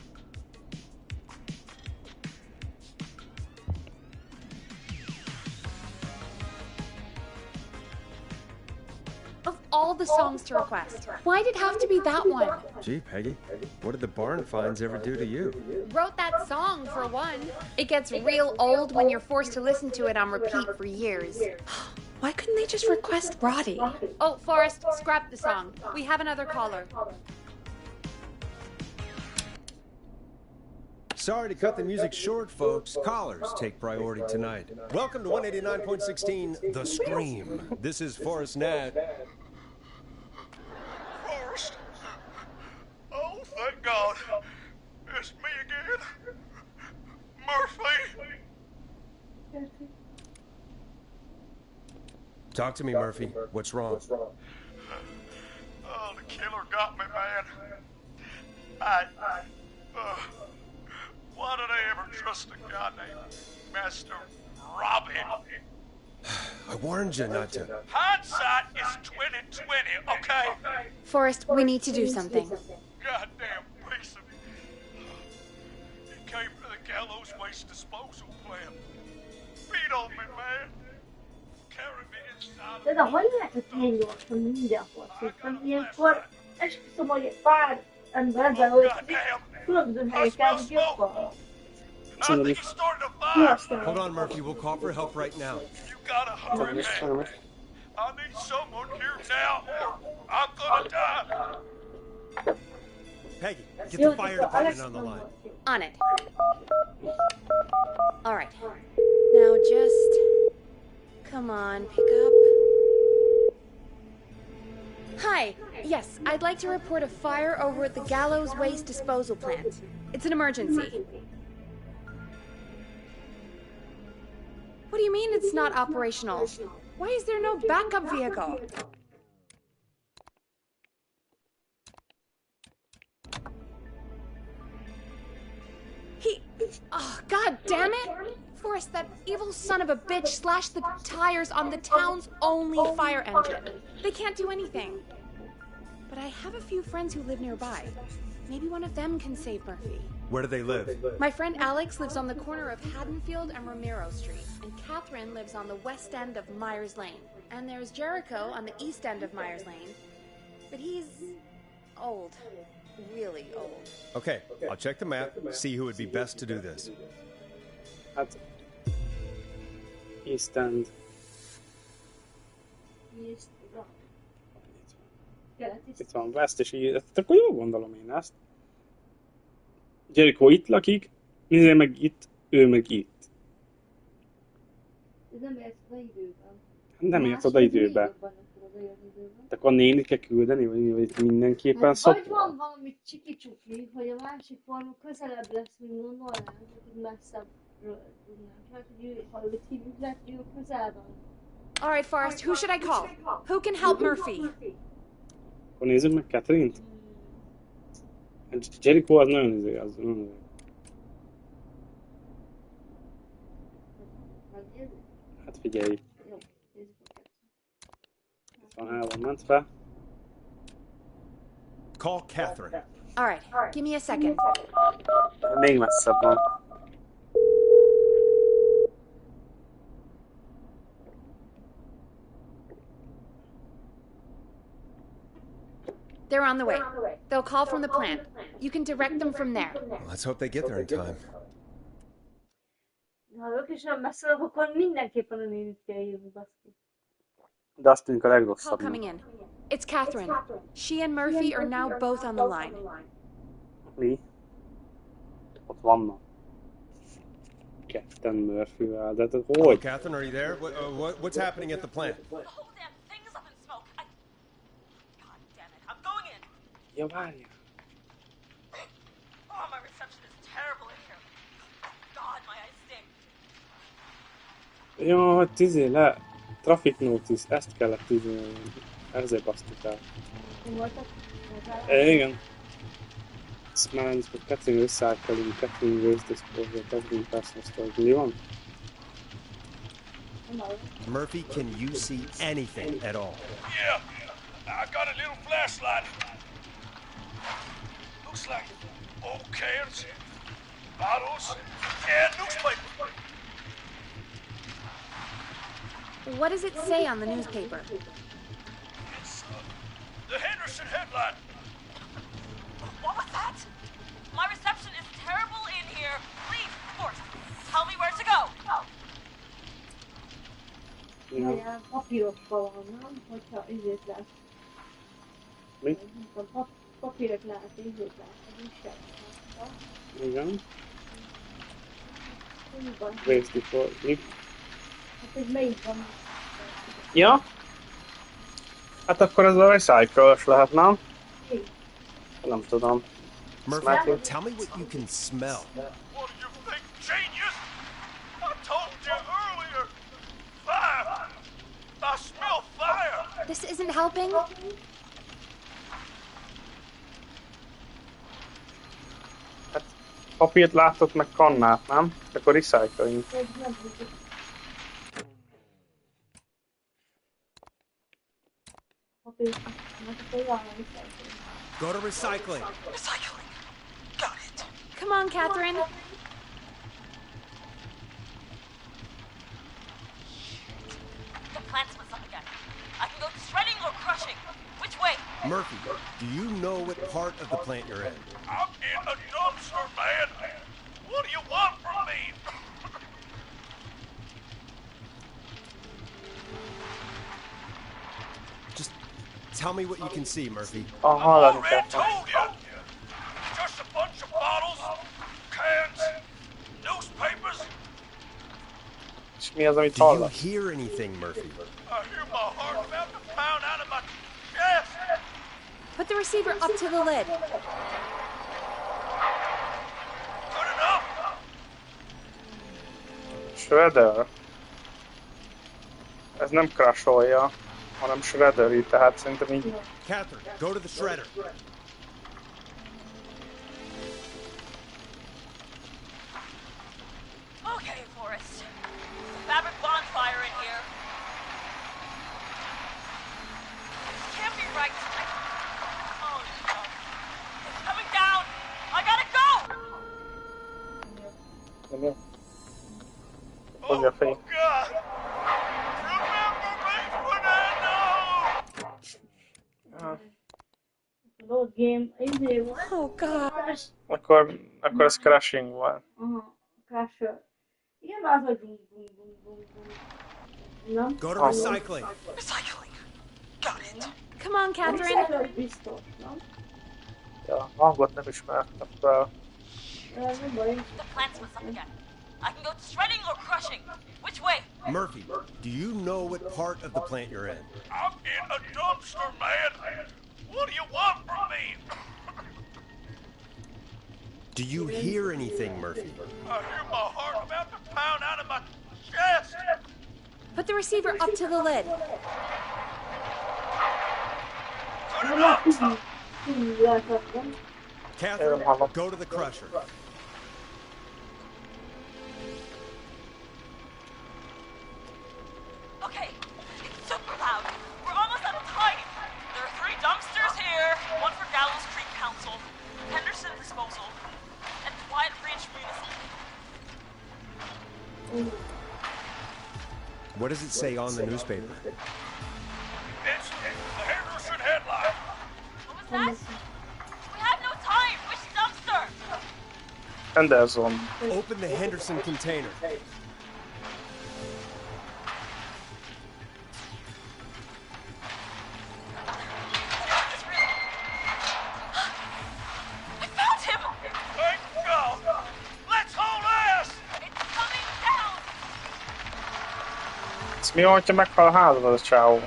Of all the songs to request, why'd it have to be that one? Gee, Peggy, what did the barn finds ever do to you? Wrote that song, for one. It gets real old when you're forced to listen to it on repeat for years. Why couldn't they just request Roddy? Oh, Forrest, scrap the song. We have another caller. Sorry to cut the music short, folks. Callers take priority tonight. Welcome to 189.16, The Scream. This is Forrest Nash. Forrest? Oh, thank God. It's me again. Murphy. Talk to me, Murphy. What's wrong? Oh, the killer got me, man. What did ever trust a guy named Master Robin? I warned you not to. Hindsight is 20/20, okay? Forrest, we need to do something. Goddamn piece of... He came to the gallows waste disposal plant. Beat on me, man. Carry me inside. De hogy lehet, hogy ilyen gyorsan mindenhol szépen? Ilyenkor esküszöm, hogy pár ember ebben, hogy különböző helyeken jobban. Hold on, Murphy. We'll call for help right now. You gotta hurry, man. I need someone here now, or I'm gonna die. Peggy, get the fire department on the line. On it. All right. Now just... Come on, pick up. Hi. Yes, I'd like to report a fire over at the Gallows Waste Disposal Plant. It's an emergency. What do you mean it's not operational? Why is there no backup vehicle? Oh, god damn it! Forrest, that evil son of a bitch slashed the tires on the town's only fire engine. They can't do anything. But I have a few friends who live nearby. Maybe one of them can save Murphy. Where do they live? My friend Alex lives on the corner of Haddonfield and Romero Street, and Catherine lives on the west end of Myers Lane. And there's Jericho on the east end of Myers Lane. But he's old. Really old. Okay, I'll check the map, see who would be best to do this. Hát... East End. Itt van West, és így... Hát akkor jól gondolom én ezt. Jericho itt lakik, Izé meg itt, ő meg itt. Ez nem ért oda időben. Nem ért oda időben. De akkor nénit kell küldeni, vagy mindenképpen hát, szokva? vagy van valami csiki-csuki, hogy a másik forma közelebb lesz, mint gondolnánk, hogy messzebbről tudnánk. Hát, hogy őt hívjuk le, hogy ő közel van. All right, Forrest, who should I call? Who can help Murphy? Akkor nézzük meg Catherine-t. Jericho az nagyon izé, az nagyon izé. Hát figyelj. Itt van, el van mentve. Call Catherine. All right, give me a second. Még messzebb van. They're on the way. They'll call from the plant. You can direct them from there. Let's hope they get there in time. Ha ők is nem beszélnek, akkor mindenképpen a nénit kell írni, baszki. De azt tűnik a Call legrosszabb. coming in. It's Catherine. She and Murphy are now both on the line. Mi? Ott vannak. Ketten Murphy-vel, de hogy? Hello, Catherine, are you there? What's happening at the plant? Ja, várja. Oh, my reception is terrible in here. God, my eyes sting. Ja, hát le. Traffic notice, ezt kellett ezért basztuk el. Igen. Smells, but Catherine recycling, Catherine waste disposal, Catherine personal storage. Mi van? Murphy, can you see anything at all? Yeah, I got a little flashlight. Looks like old cans, bottles, and newspaper. What does it say on the newspaper? It's the Henderson headline. What was that? My reception is terrible in here. Please, Forrest, tell me where to go. Ilyen papírokkal van, nem? Hogyha izét lát. Mi? Papírok lát, izét lát, az újság. Igen. Mi van? Waste disposal. Mi? Hát ez melyik van? Ja? Hát akkor ez a recycle-ös lehet, nem? Nem tudom. Murphy, tell me what you can smell. What do you think, genius? I told you earlier. Fire! I smell fire! This isn't helping? Papírt látott meg kannát, nem? Akkor recycling. Go to recycling. Recycling. Got it. Come on, Catherine. The plant's with some again. I can go shredding or crushing. Which way? Murphy, do you know what part of the plant you're in? I'm in a dumpster, man. What do you want from me? Just tell me what you can see, Murphy. Hallani Already kell. told you. Just a bunch of bottles, cans, newspapers. És mi az, amit Do you hallasz? hear anything, Murphy? I hear my heart about to pound out of my chest. Put the receiver up to the lid. Good enough. Shredder. Ez nem crasholja, hanem shredderi, tehát szerintem így... Catherine, go to the shredder. Okay, Forrest. Fabric bonfire in here. This can't be right. Oh no. It's coming down. I gotta go. Nem jó? Fogja a fény. God. Remember me when I know. Load game, izé volt. Oh, God. Akkor ez crashing van. Aha, crasher. Igen, már az, hogy bum, bum, bum, bum, bum. Nem? Go to recycling. Recycling. Got it. Come on, Catherine. Ez biztos, nem? Ja, hangot nem ismertem fel. Nem baj. The plant's with some again. I can go shredding or crushing. Which way? Murphy, do you know what part of the plant you're in? I'm in a dumpster, man. What do you want from me? Do you hear anything, Murphy? I hear my heart about to pound out of my chest. Put the receiver up to the lid. Good enough. Láthattam. Catherine, go to the crusher. Okay, it's super loud. We're almost out of time. There are 3 dumpsters here, one for Gallows Creek Council, Henderson Disposal, and Quiet Ridge Municipal. What does it say on the newspaper? It's the Henderson headline. What was that? We have no time. Which dumpster? Henderson. Open the Henderson container. I found him. Thank God. Let's hold ass. It's coming down. Ez mi van, hogyha meghal a házban az a csávó? Oh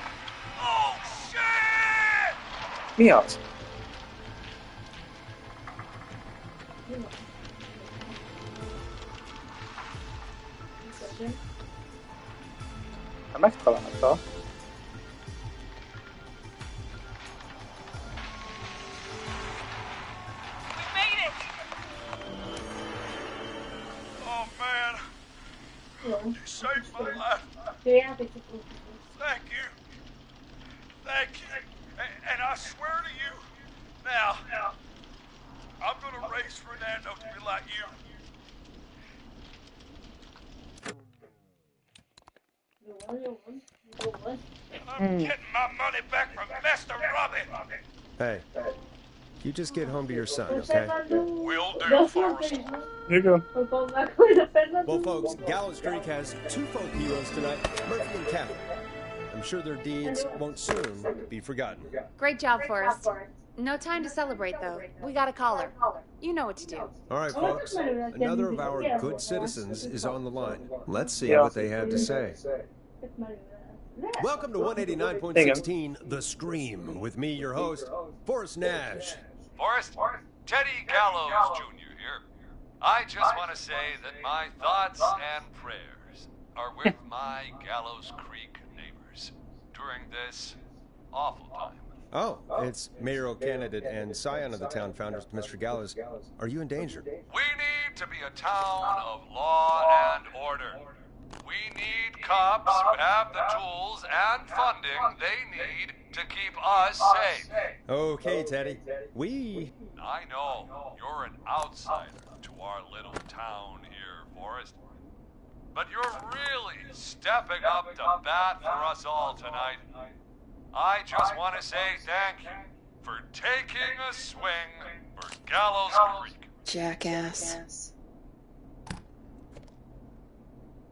shit! Mi az? Hát megtalálta. We made it. Oh man, you saved my life. Thank you. Thank you. And I swear to you, now, I'm gonna raise Fernando to be like you. I'm getting my money back from Mr. Robbie. Hey, you just get home to your son, okay? Will do, Forrest. You go. Well, folks, Gallows Creek has 2 folk heroes tonight, Murphy and Catherine. I'm sure their deeds won't soon be forgotten. Great job, Forrest. No time to celebrate, though. We got a caller. You know what to do. All right, folks, another of our good citizens is on the line. Let's see what they have to say. Welcome to 189.16, The Scream, with me, your host, Forrest Nash. Forrest, Teddy Gallows Jr. here. I just want to say that my thoughts and prayers are with my Gallows Creek neighbors during this awful time. Oh, it's mayoral candidate and scion of the town founders, Mr. Gallows. Are you in danger? We need to be a town of law and order. We need cops who have the tools and funding they need to keep us safe. Okay, Teddy. I know you're an outsider to our little town here, Forrest. But you're really stepping up to bat for us all tonight. I just want to say thank you for taking a swing for Gallows Creek. Jackass.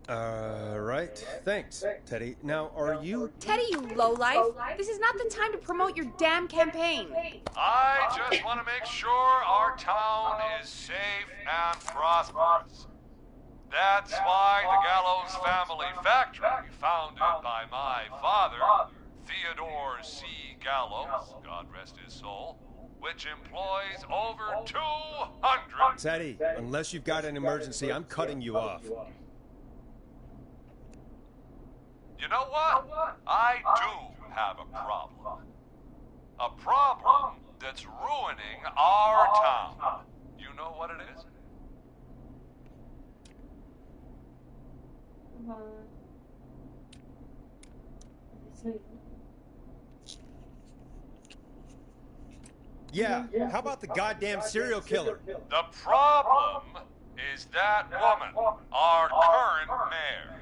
Right. Thanks, Teddy. Now, are you... Teddy, you lowlife. This is not the time to promote your damn campaign. I just want to make sure our town is safe and prosperous. That's why the Gallows Family Factory, founded by my father, Theodore C. Gallows, God rest his soul, which employs over 200... Teddy, unless you've got an emergency, I'm cutting you off. You know what? I do have a problem. A problem that's ruining our town. You know what it is? Yeah, how about the goddamn serial killer? The problem is that woman, our current mayor,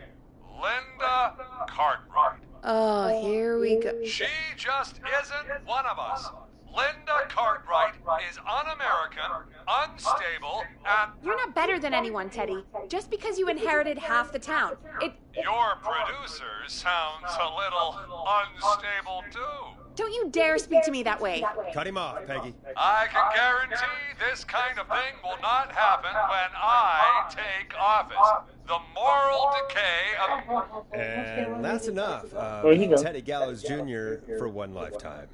Linda Cartwright. Oh, here we go. She just isn't one of us. Linda Cartwright is un-American, unstable, and... You're not better than anyone, Teddy. Just because you inherited half the town. Your producer sounds a little unstable, too. Don't you dare speak to me that way. Cut him off, Peggy. I can guarantee this kind of thing will not happen when I take office. The moral decay of... And that's enough. Teddy Gallows Jr. for one lifetime.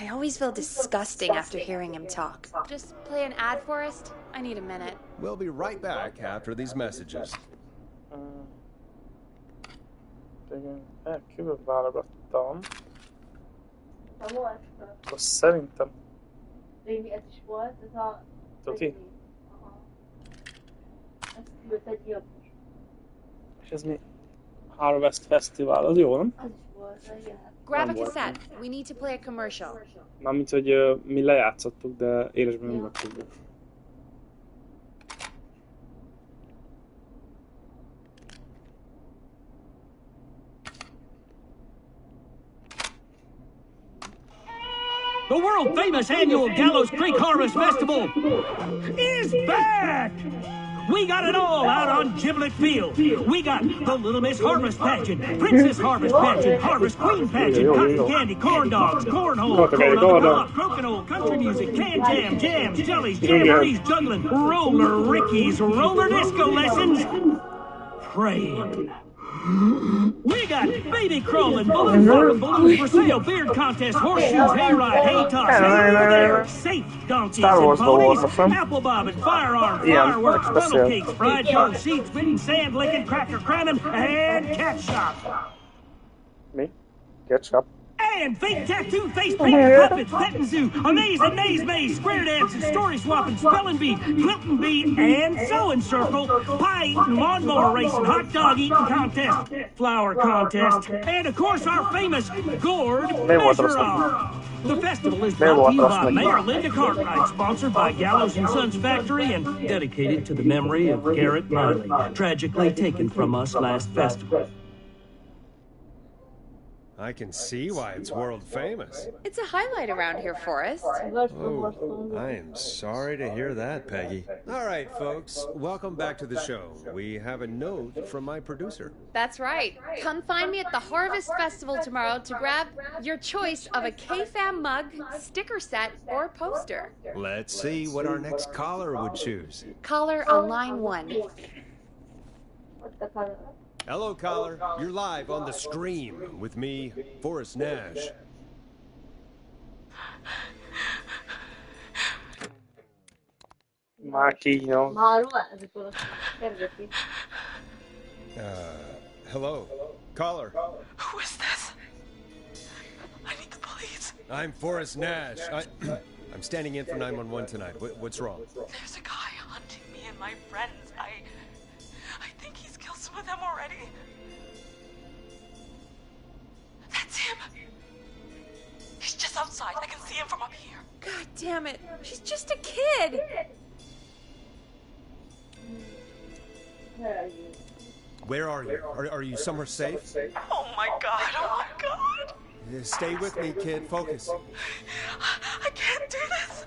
I always feel disgusting after hearing him talk. Just play an ad for us? I need a minute. We'll be right back after these messages. Kívül válogattam. Azt szerintem. Rémi, ez is volt, ez a... Tuti? Ez küldött egy Gyilkos. És ez mi? Harvest Festival, az jó, nem? Az is volt, igen. Grab a cassette. We need to play a commercial. Mármint, hogy mi lejátszottuk, de élesben nem megtudjuk. The world-famous annual Gallows Creek Harvest Festival is back! We got it all out on Giblet Field. We got the Little Miss Harvest Pageant, Princess Harvest Pageant, Harvest Queen Pageant, cotton candy, corn dogs, cornhole, corn on the cob, crokinole, country music, can jam, jams, jellies, jamborees, juggling, roller rickies, roller disco lessons, praying. We got baby crawling, balloon popping, balloons for sale, beard contest, horseshoes, hayride, hay toss, hey there, safe donkeys and ponies, apple bobbing, firearms, fireworks, funnel cakes, fried corn, seed spitting, sand licking, cracker cramming, and cat shop. Me? Cat shop? And fake tattoo, face paint, puppets, petting zoo, amazing maze, square dancing, story swapping, spelling bee, quilting bee, and sewing circle, pie eating, lawnmower racing, hot dog eating contest, flower contest, and of course our famous gourd measure off. The festival is brought to you by Mayor Linda Cartwright, sponsored by Gallows & Sons Factory, and dedicated to the memory of Garrett Miley, tragically taken from us last festival. I can see why it's world famous. It's a highlight around here for us. Oh, I am sorry to hear that, Peggy. All right, folks, welcome back to the show. We have a note from my producer. That's right. Come find me at the Harvest Festival tomorrow to grab your choice of a KFAM mug, sticker set, or poster. Let's see what our next caller would choose. Caller on line 1. Hello, caller. You're live on the stream with me, Forrest Nash. Hello, caller. Who is this? I need the police. I'm Forrest Nash. I'm standing in for 911 tonight. What's wrong? There's a guy hunting me and my friends. I think he's killed some of them already. That's him. He's just outside. I can see him from up here. God damn it. She's just a kid. Where are you? Are you somewhere safe? Oh my god. Oh my god. Stay with me, kid. Focus. I can't do this.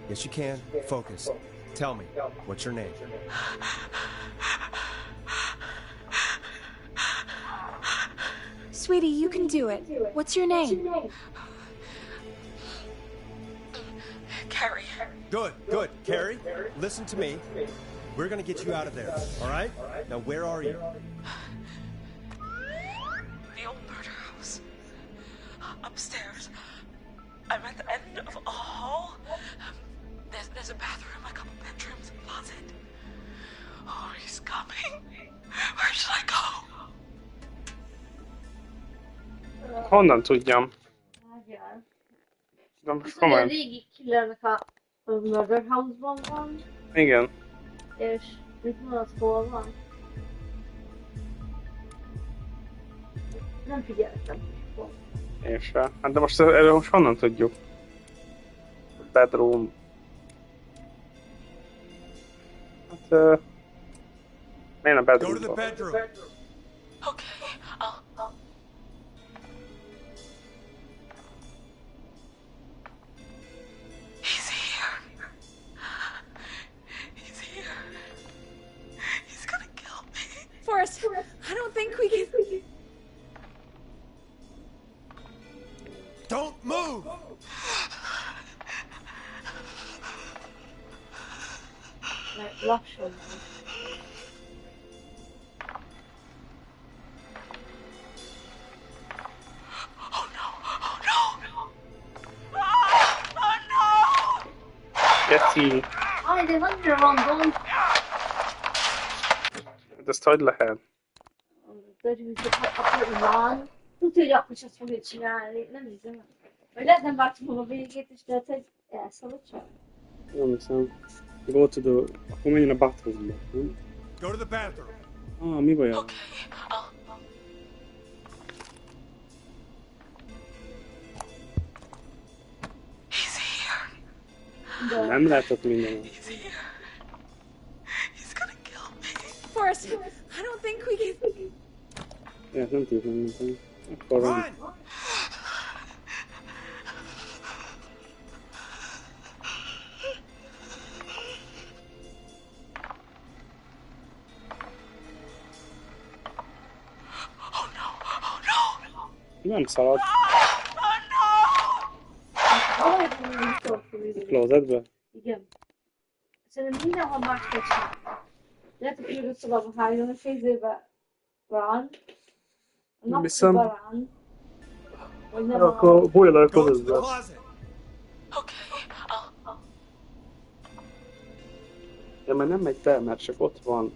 Yes, you can. Focus. Tell me, what's your name? Sweetie, you can do it. What's your name? Carrie. Good. Carrie, listen to me. We're gonna get you out of there, all right? Now, where are you? The old murder house. Upstairs. I'm at the end of a hall. There's a bathroom, a couple bedrooms, a closet. Oh, he's coming. Where should I go? Honnan tudjam? De most Ugye a komolyan. régi killernek a Murder House-ban van, Igen. és mit van, az hol van? Nem figyeltem. Én sem. Hát de most erről most honnan tudjuk? Bedroom. Hát... miért a bedroom? Go to the bedroom. Okay, I'll... He's here. He's here. He's gonna kill me. Forrest, I don't think we can... Don't move! Like, lassan. Oh no! Oh no! Oh no! Geci. Aj, de annyira random. De ezt hogy lehet? Van. Tudja, hogy akkor is azt fogja csinálni. Nem hiszem. Vagy lehet nem vártam meg a végét, és lehet, hogy elszalad csak. Nem hiszem. Go to the... Akkor menjen a bathroomba. Go to the bathroom. Mi baj? Okay, He's here. Nem látok minden. He's here. He's gonna kill me. Forrest, I don't think we can... Ja, nem tudjuk megmondani. Akkor van. Nem szalad. Closetbe? Igen. Szerintem mindenhol más kell csinálni. Lehet, hogy fürdő szobában hányom, és fészében van. A napokban van. Vagy nem Akkor a... boiler closetbe. Ja, mert nem megy be, mert csak ott van.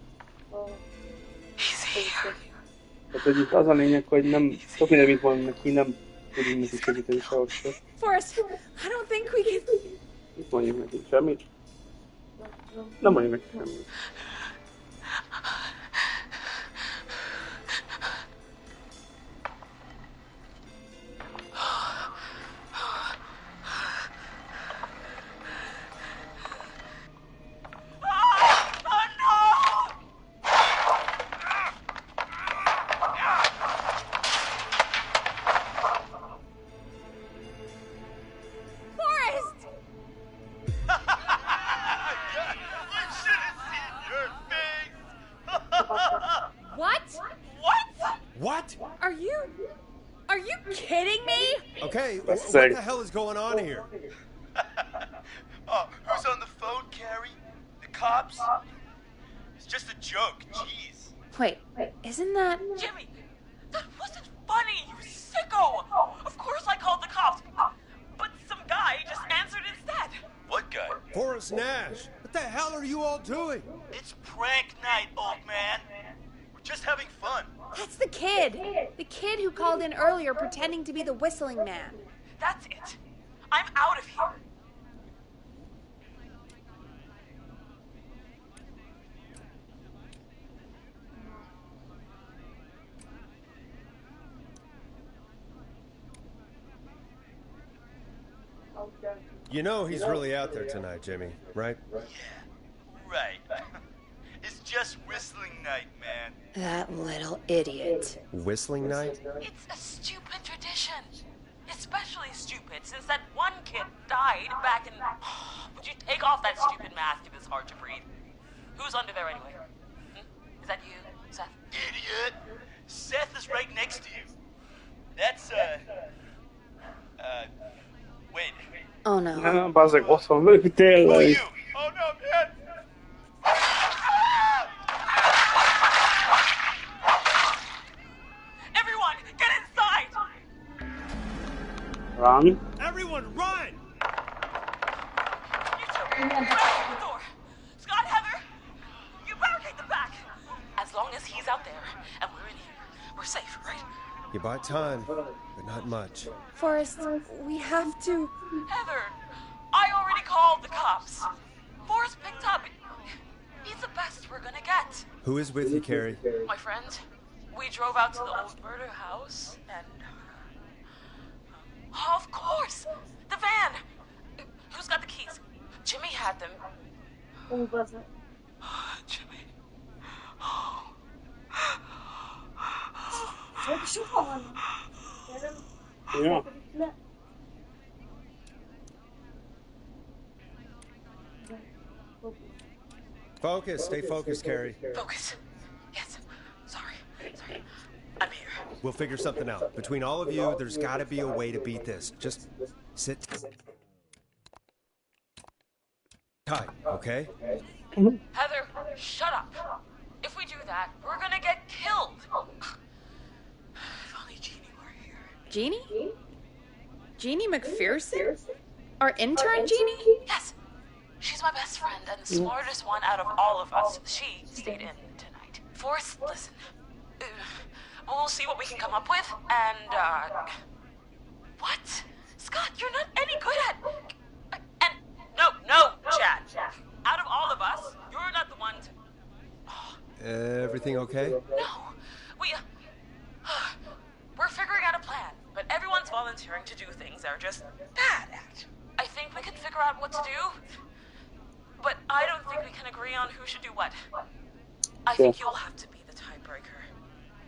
Tehát, hogy itt az a lényeg, hogy nem... Sok minden, mint van neki, nem tudunk neki segíteni sehol se. Forrest, I don't think we can... Mit mondjuk neki? Semmit? Nem mondjuk neki semmit. What the hell is going on here? Oh, who's on the phone, Carrie? The cops? It's just a joke, jeez. Wait, isn't that... Jimmy, that wasn't funny, you sicko! Of course I called the cops, but some guy just answered instead. What guy? Forrest Nash. What the hell are you all doing? It's prank night, old man. We're just having fun. That's the kid! The kid who called in earlier pretending to be the whistling man. That's it. I'm out of here. You know he's really out there tonight, Jimmy, right? Yeah, right. It's just whistling night, man. That little idiot. Whistling night? It's a stupid tradition. Especially stupid since that one kid died back in... Would you take off that stupid mask if it's hard to breathe? Who's under there anyway? Is that you, Seth? Idiot! Seth is right next to you. That's, wait. Oh no. Nem, bazzeg, ott van velük, tényleg. Oh no, man! Everyone, get inside! Run. Everyone, run! You two, barricade the door. Scott, Heather, you barricade the back. As long as he's out there and we're in here, we're safe, right? You bought time, but not much. Forrest, we have to... Heather, I already called the cops. Forrest picked up. He's the best we're gonna get. Who is with you, Carrie? My friend, we drove out to the old murder house and... Oh, of course! The van! Who's got the keys? Jimmy had them. Who was it? Jimmy. Wat is er van? Ja. Focus, stay focused, Carrie. Focus. Yes. Sorry. I'm here. We'll figure something out. Between all of you, there's gotta be a way to beat this. Just sit tight, okay? Heather, shut up. If we do that, we're gonna get killed. If only Jeannie were here. Jeannie? Jeannie McPherson? Our intern, Jeannie? Yes. She's my best friend and the smartest one out of all of us. She stayed in tonight. Forrest, listen. We'll see what we can come up with, and, What? Scott, you're not any good at... And... No, Chad. Out of all of us, you're not the one to... Everything okay? No. We're figuring out a plan, but everyone's volunteering to do things they're just bad at. I think we can figure out what to do, but I don't think we can agree on who should do what. I think you'll have to be the tiebreaker,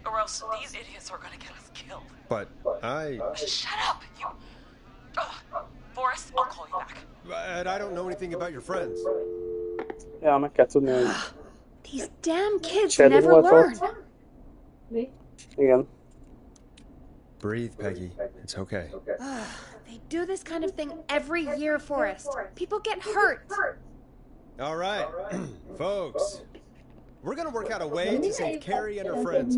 or else these idiots are gonna get us killed. But Shut up, you... Forrest, I'll call you back. But I don't know anything about your friends. Ja, meg kell tudni, hogy... These damn kids Chad never volt learn. ott. Igen. Breathe, Peggy. It's okay. They do this kind of thing every year, Forrest. People get hurt. All right, folks. We're gonna work out a way to save Carrie and her friends.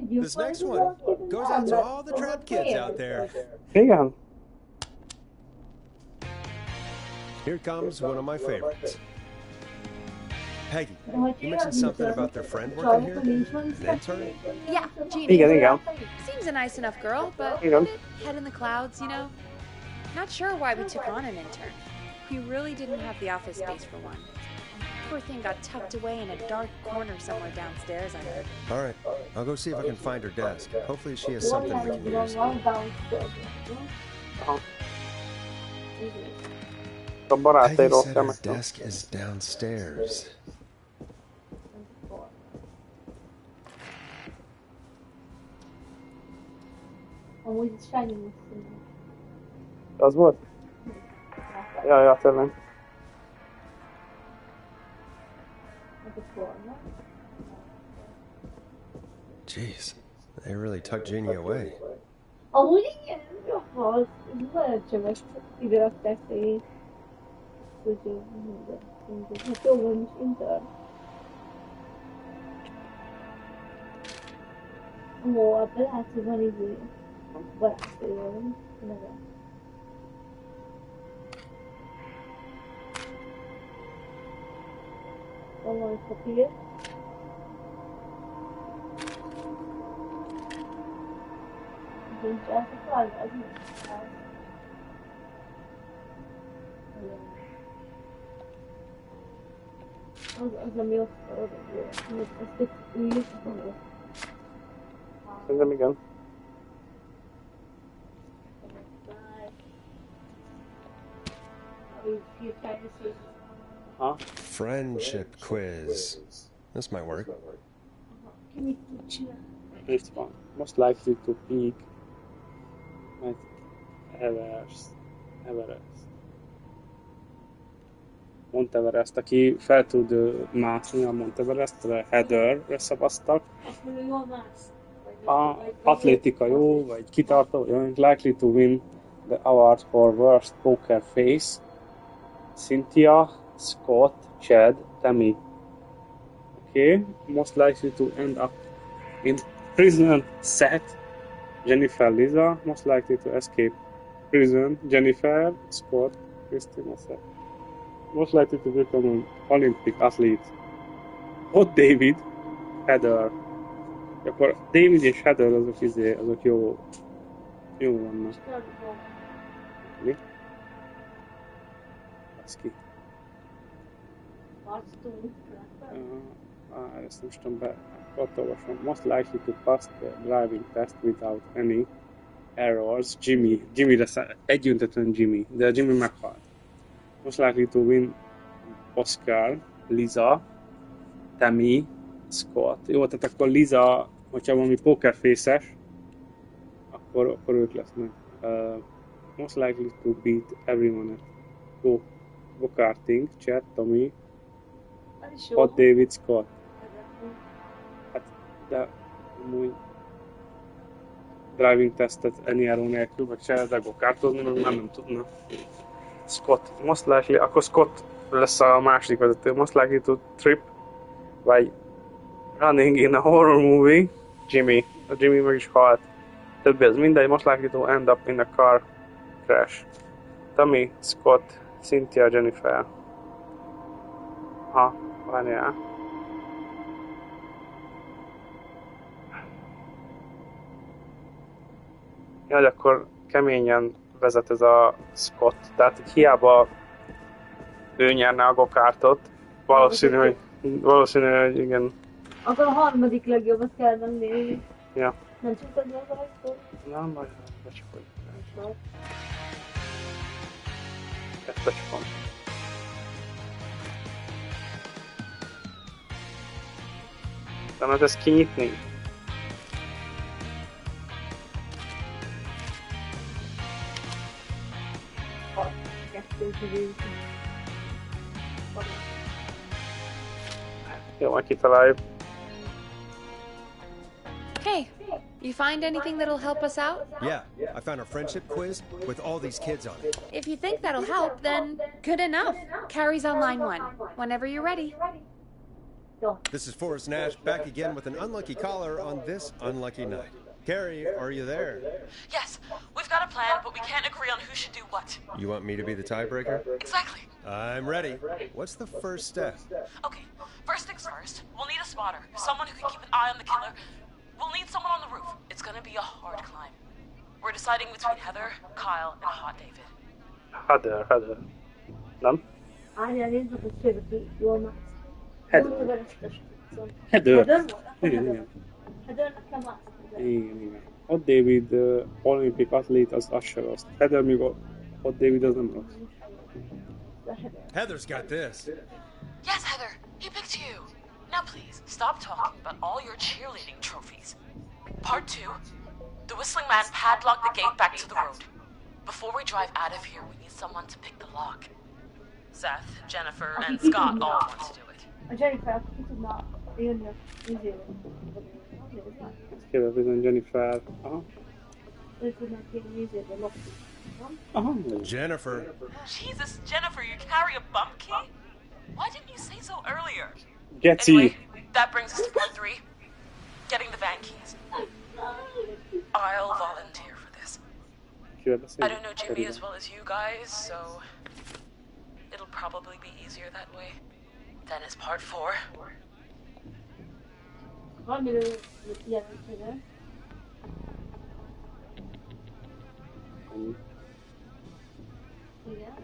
This next one goes out to all the trapped kids out there. Igen. Here comes one of my favorites. Peggy, you mentioned something about their friend working here? An intern? Yeah, Jeannie. Igen. Seems a nice enough girl, but Igen. head in the clouds, you know? Not sure why we took on an intern. We really didn't have the office space for one. Poor thing got tucked away in a dark corner somewhere downstairs, I heard. All right, I'll go see if I can find her desk. Hopefully she has something we can use. A barátairól Peggy said kell her meg. desk is downstairs. Amúgy ez semmi muszim. Az volt? Ja, tényleg. Jeez, they really tucked Jeannie away. Amúgy igen, jó volt. Nagyon csöves, ide rakták szegény. Úgyhogy mindegy. Hát jó volt is intern. Ó, abban látsz, hogy van izé. Barátója van. Neve. Van valami papír. Nincs át a falva, az nincs át. Az, ami ott oda. Ezt úgy Szerintem igen. Huh? Friendship quiz. This might work. Itt van. Most likely to peak at Everest. Mount Everest, aki fel tud mászni a Mount Everestre, Heatherre szavaztak. A atlétika jó, vagy kitartó, jó, likely to win the award for worst poker face. Cynthia, Scott, Chad, Tammy. Okay, most likely to end up in prison, Seth, Jennifer, Lisa. Most likely to escape prison, Jennifer, Scott, Christina, Seth. Most likely to become an Olympic athlete, Hot David, Heather. Akkor David és Heather azok jó vannak. Mi? Baszki. Ezt most tudom be. Ott olvasom. Most likely to pass the driving test without any errors. Jimmy lesz egyöntetlen Jimmy, de Jimmy meghalt. Most likely to win Oscar, Lisa, Tammy, Scott. Jó, tehát akkor Lisa, hogyha valami pokerface-es, akkor ők lesznek. Most likely to beat everyone at go-karting, Chad, Tommy, Hot David, Scott. Hát, de amúgy driving testet any nélkül, vagy se, de go-kartozni, meg nem tudna. Scott, most likely, akkor Scott lesz a második vezető. Most likely to trip, vagy running in a horror movie, Jimmy. A Jimmy meg is halt. Többi az mindegy, most likely to end up in a car crash. Tommy, Scott, Cynthia, Jennifer. Várjál. Ja, akkor keményen vezet ez a Scott, tehát hogy hiába ő nyerne a go-kartot, valószínű, hogy igen. Akkor a harmadik legjobbat kell venni. Ja. Nem csináltad meg a rajztól? Nem, majd becsapoljuk. Ezt becsapom. Nem lehet ezt kinyitni? Jó, majd kitaláljuk. Hey, you find anything that'll help us out? Yeah, I found a friendship quiz with all these kids on it. If you think that'll help, then good enough. Carrie's on line 1. Whenever you're ready. This is Forrest Nash back again with an unlucky caller on this unlucky night. Carrie, are you there? Yes, we've got a plan, but we can't agree on who should do what. You want me to be the tiebreaker? Exactly. I'm ready. What's the first step? Okay, first things first, we'll need a spotter, someone who can keep an eye on the killer. We'll need someone on the roof. It's gonna be a hard climb. We're deciding between Heather, Kyle, and Hot David. Heather. Nem? Heather. Igen. Igen. Hot David Olympic athlete, az se rossz. Heather még Hot David az nem rossz. Heather's got this. Yes, Heather, he picked you. Now please, stop talking about all your cheerleading trophies. Part 2. The Whistling Man padlocked the gate back to the road. Before we drive out of here, we need someone to pick the lock. Seth, Jennifer, and Scott all want to do it. Jennifer, ki tudna jönni a izéről? Ezt kérdezem Jennifer. Aha. Ő tudnak jönni izéről, lopni. Aha. Jennifer. Jesus, Jennifer, you carry a bump key? Why didn't you say so earlier? Getty. Anyway, that brings us to part 3. Getting the van keys. I'll volunteer for this. I don't know Jimmy as well as you guys, so it'll probably be easier that way. Then is part 4.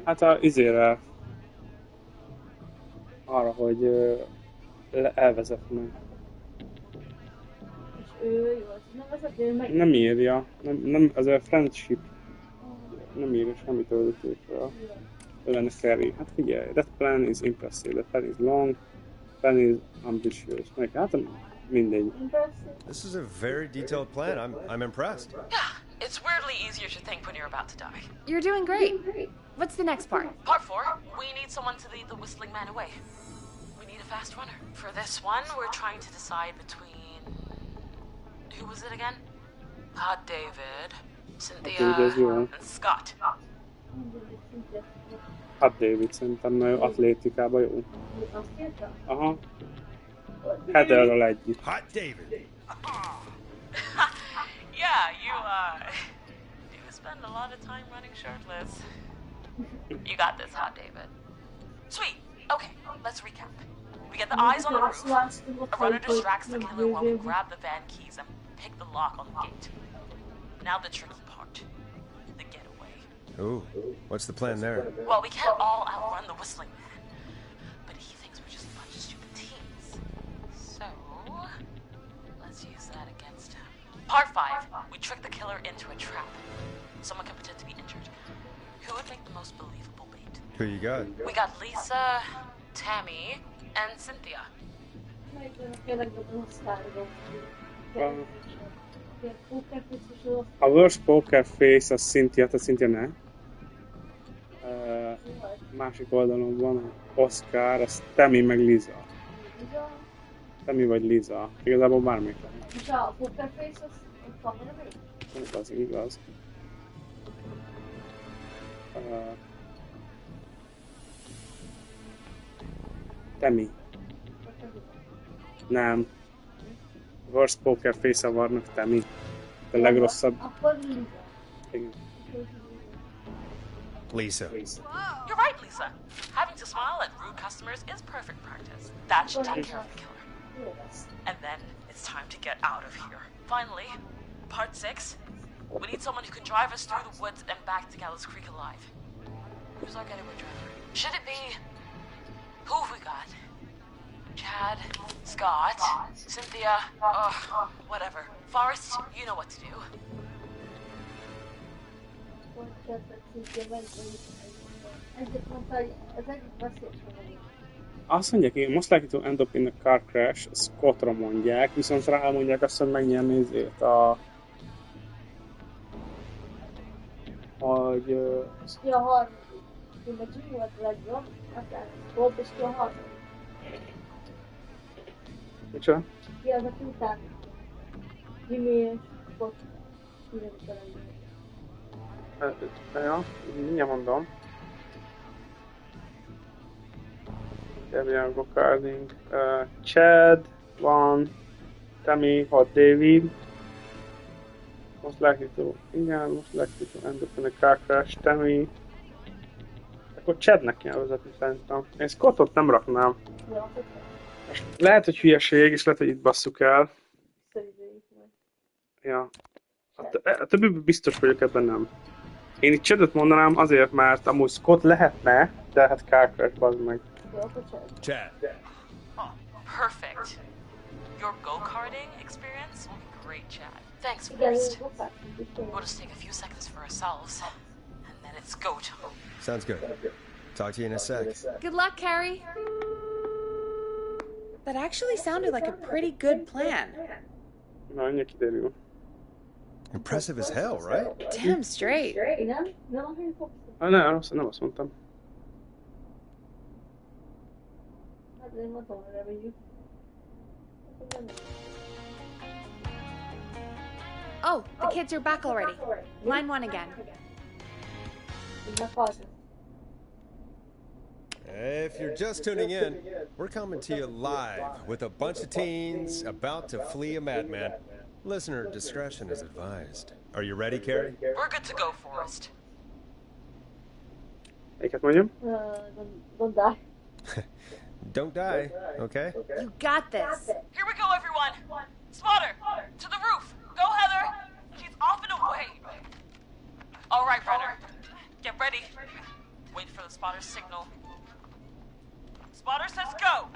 Hát a izére arra, hogy elvezetne. És ő jó, nem vezető meg... Nem írja. Nem, az a friendship. Nem írja semmit a vezetésről. lenne Ferry. Hát figyelj, that plan is impressive, that plan is long, plan is ambitious. Meg, hát mindegy. This is a very detailed plan. I'm impressed. Yeah, it's weirdly easier to think when you're about to die. You're doing great. What's the next part? Part 4, we need someone to lead the Whistling Man away. We need a fast runner. For this one, we're trying to decide between... Who was it again? David, Cynthia, and Scott. David szerintem atlétikában jó. Aha. Heatherrel együtt. Hot David. Yeah, you spend a lot of time running shirtless. You got this, Hot David. Sweet. Okay, let's recap. We get the eyes on the roof. A runner distracts the killer while we grab the van keys and pick the lock on the gate. Now the tricky part. The getaway. Ooh, what's the plan there? Well, we can't all outrun the Whistling Man. But he thinks we're just a bunch of stupid teens. So, let's use that against him. Part 5. We trick the killer into a trap. Someone can pretend to be injured. Who would make the most believable bait? Who you got? We got Lisa, Tammy, and Cynthia. A worst poker face az Cynthia, tehát Cynthia ne. Másik oldalon van Oscar, az Tammy meg Lisa. Tammy vagy Lisa. Igazából bármelyik lehet. És a poker face az kamera még? Az igaz. Tammy. Nem. Worst poker face avarnak Tammy. A legrosszabb. Akkor Lisa. Igen. Lisa. You're right, Lisa. Having to smile at rude customers is perfect practice. That should take care of the killer. And then it's time to get out of here. Finally, part 6. We need someone who can drive us through the woods and back to Gallows Creek alive. Who's our getaway driver? Should it be... Who have we got? Chad, Scott, Cynthia, whatever. Forrest, you know what to do. Azt mondják, hogy most likely to end up in a car crash, Scottra mondják, viszont rá mondják azt, hogy megnyerni ezért hogy... Ki a harmadik? Ki a Jimmy volt a legjobb, aztán Scott, és ki a harmadik? Micsoda? Ki az, aki után? Jimmy és Scott. Ki az a legjobb? Ja, mindjárt mondom. Kevin Go-Karting. Chad van, Tammy, Hot David. Most likely to end up in a car crash, Tammy. Akkor Chadnek kell vezetni szerintem. Én Scottot nem raknám. Lehet, hogy hülyeség, és lehet, hogy itt basszuk el. Ja. A többiben biztos vagyok, ebben nem. Én itt Chadot mondanám azért, mert amúgy Scott lehetne, de hát car crash, bazd meg. Chad. Oh, perfect. Your go-karting experience will be great, Chad. Thanks, Forrest. We'll just take a few seconds for ourselves, and then it's go time. Sounds good. Talk to you in a sec. Good luck, Carrie. That actually sounded like a pretty good plan. Na, ennyi kiderül. Impressive as hell, right? Damn straight. Nem azt mondtam. Oh, the kids are back already. Line 1 again. If you're just tuning in, we're coming to you live with a bunch of teens about to flee a madman. Listener discretion is advised. Are you ready, Carrie? We're good to go, Forrest. Melyiket mondjam? Don't die. Don't die, okay? You got this. Here we go, everyone. Spotter, to the roof. Go, Heather. She's off and away. All right, runner. Get ready. Wait for the spotter's signal. Spotter says go.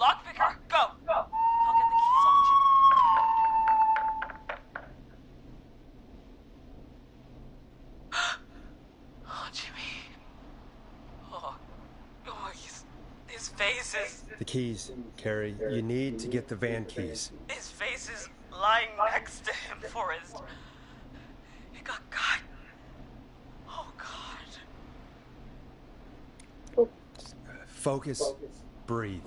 Lockpicker, go! I'll get the keys off Jimmy. face is... The keys, Carrie. You need to get the van keys. His face is lying next to him, Forrest. He got cut. Oh, God. Focus. Breathe.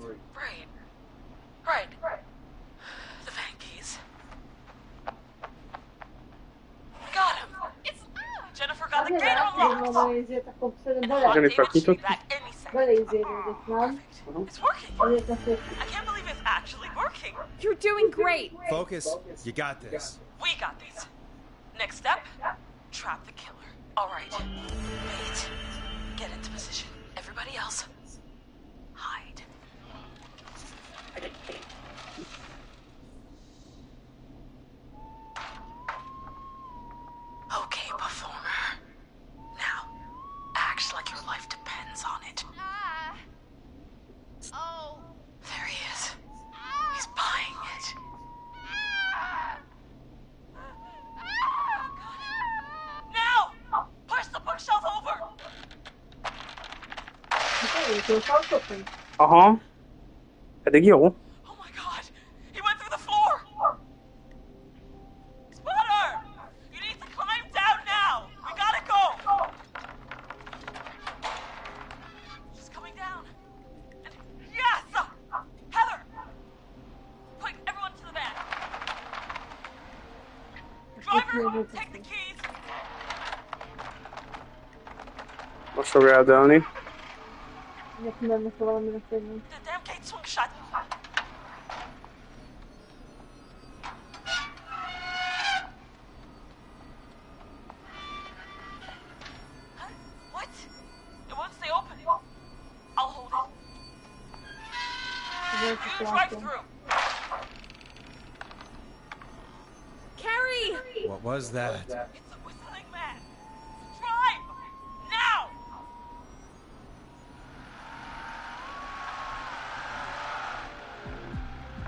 Right. The van keys. Got him. It's... Jennifer got the gate unlocked. Jennifer kitott. Belézélődött, nem? It's working. Azért a fő. I can't believe it's actually working. You're doing great. Focus. You got this. We got this. Next step, trap the killer. All right. Wait. Get into position. Everybody else, hide. Okay, performer. Now, act like your life depends on it. Oh. There he is. He's buying it. Now! Push the bookshelf over! Aha. Pedig jó. Oh my god! He went through the floor! Spotter! You need to climb down now! We gotta go! She's coming down. And yes! Heather! Quick, everyone to the van. Driver, take the keys. Most fog eldőlni. Neki benne kell valaminek tenni. The damn gate swung shut. What? It won't stay open. I'll hold it. You drive through. Carrie! What was that? It's a whistling man. Drive! Now!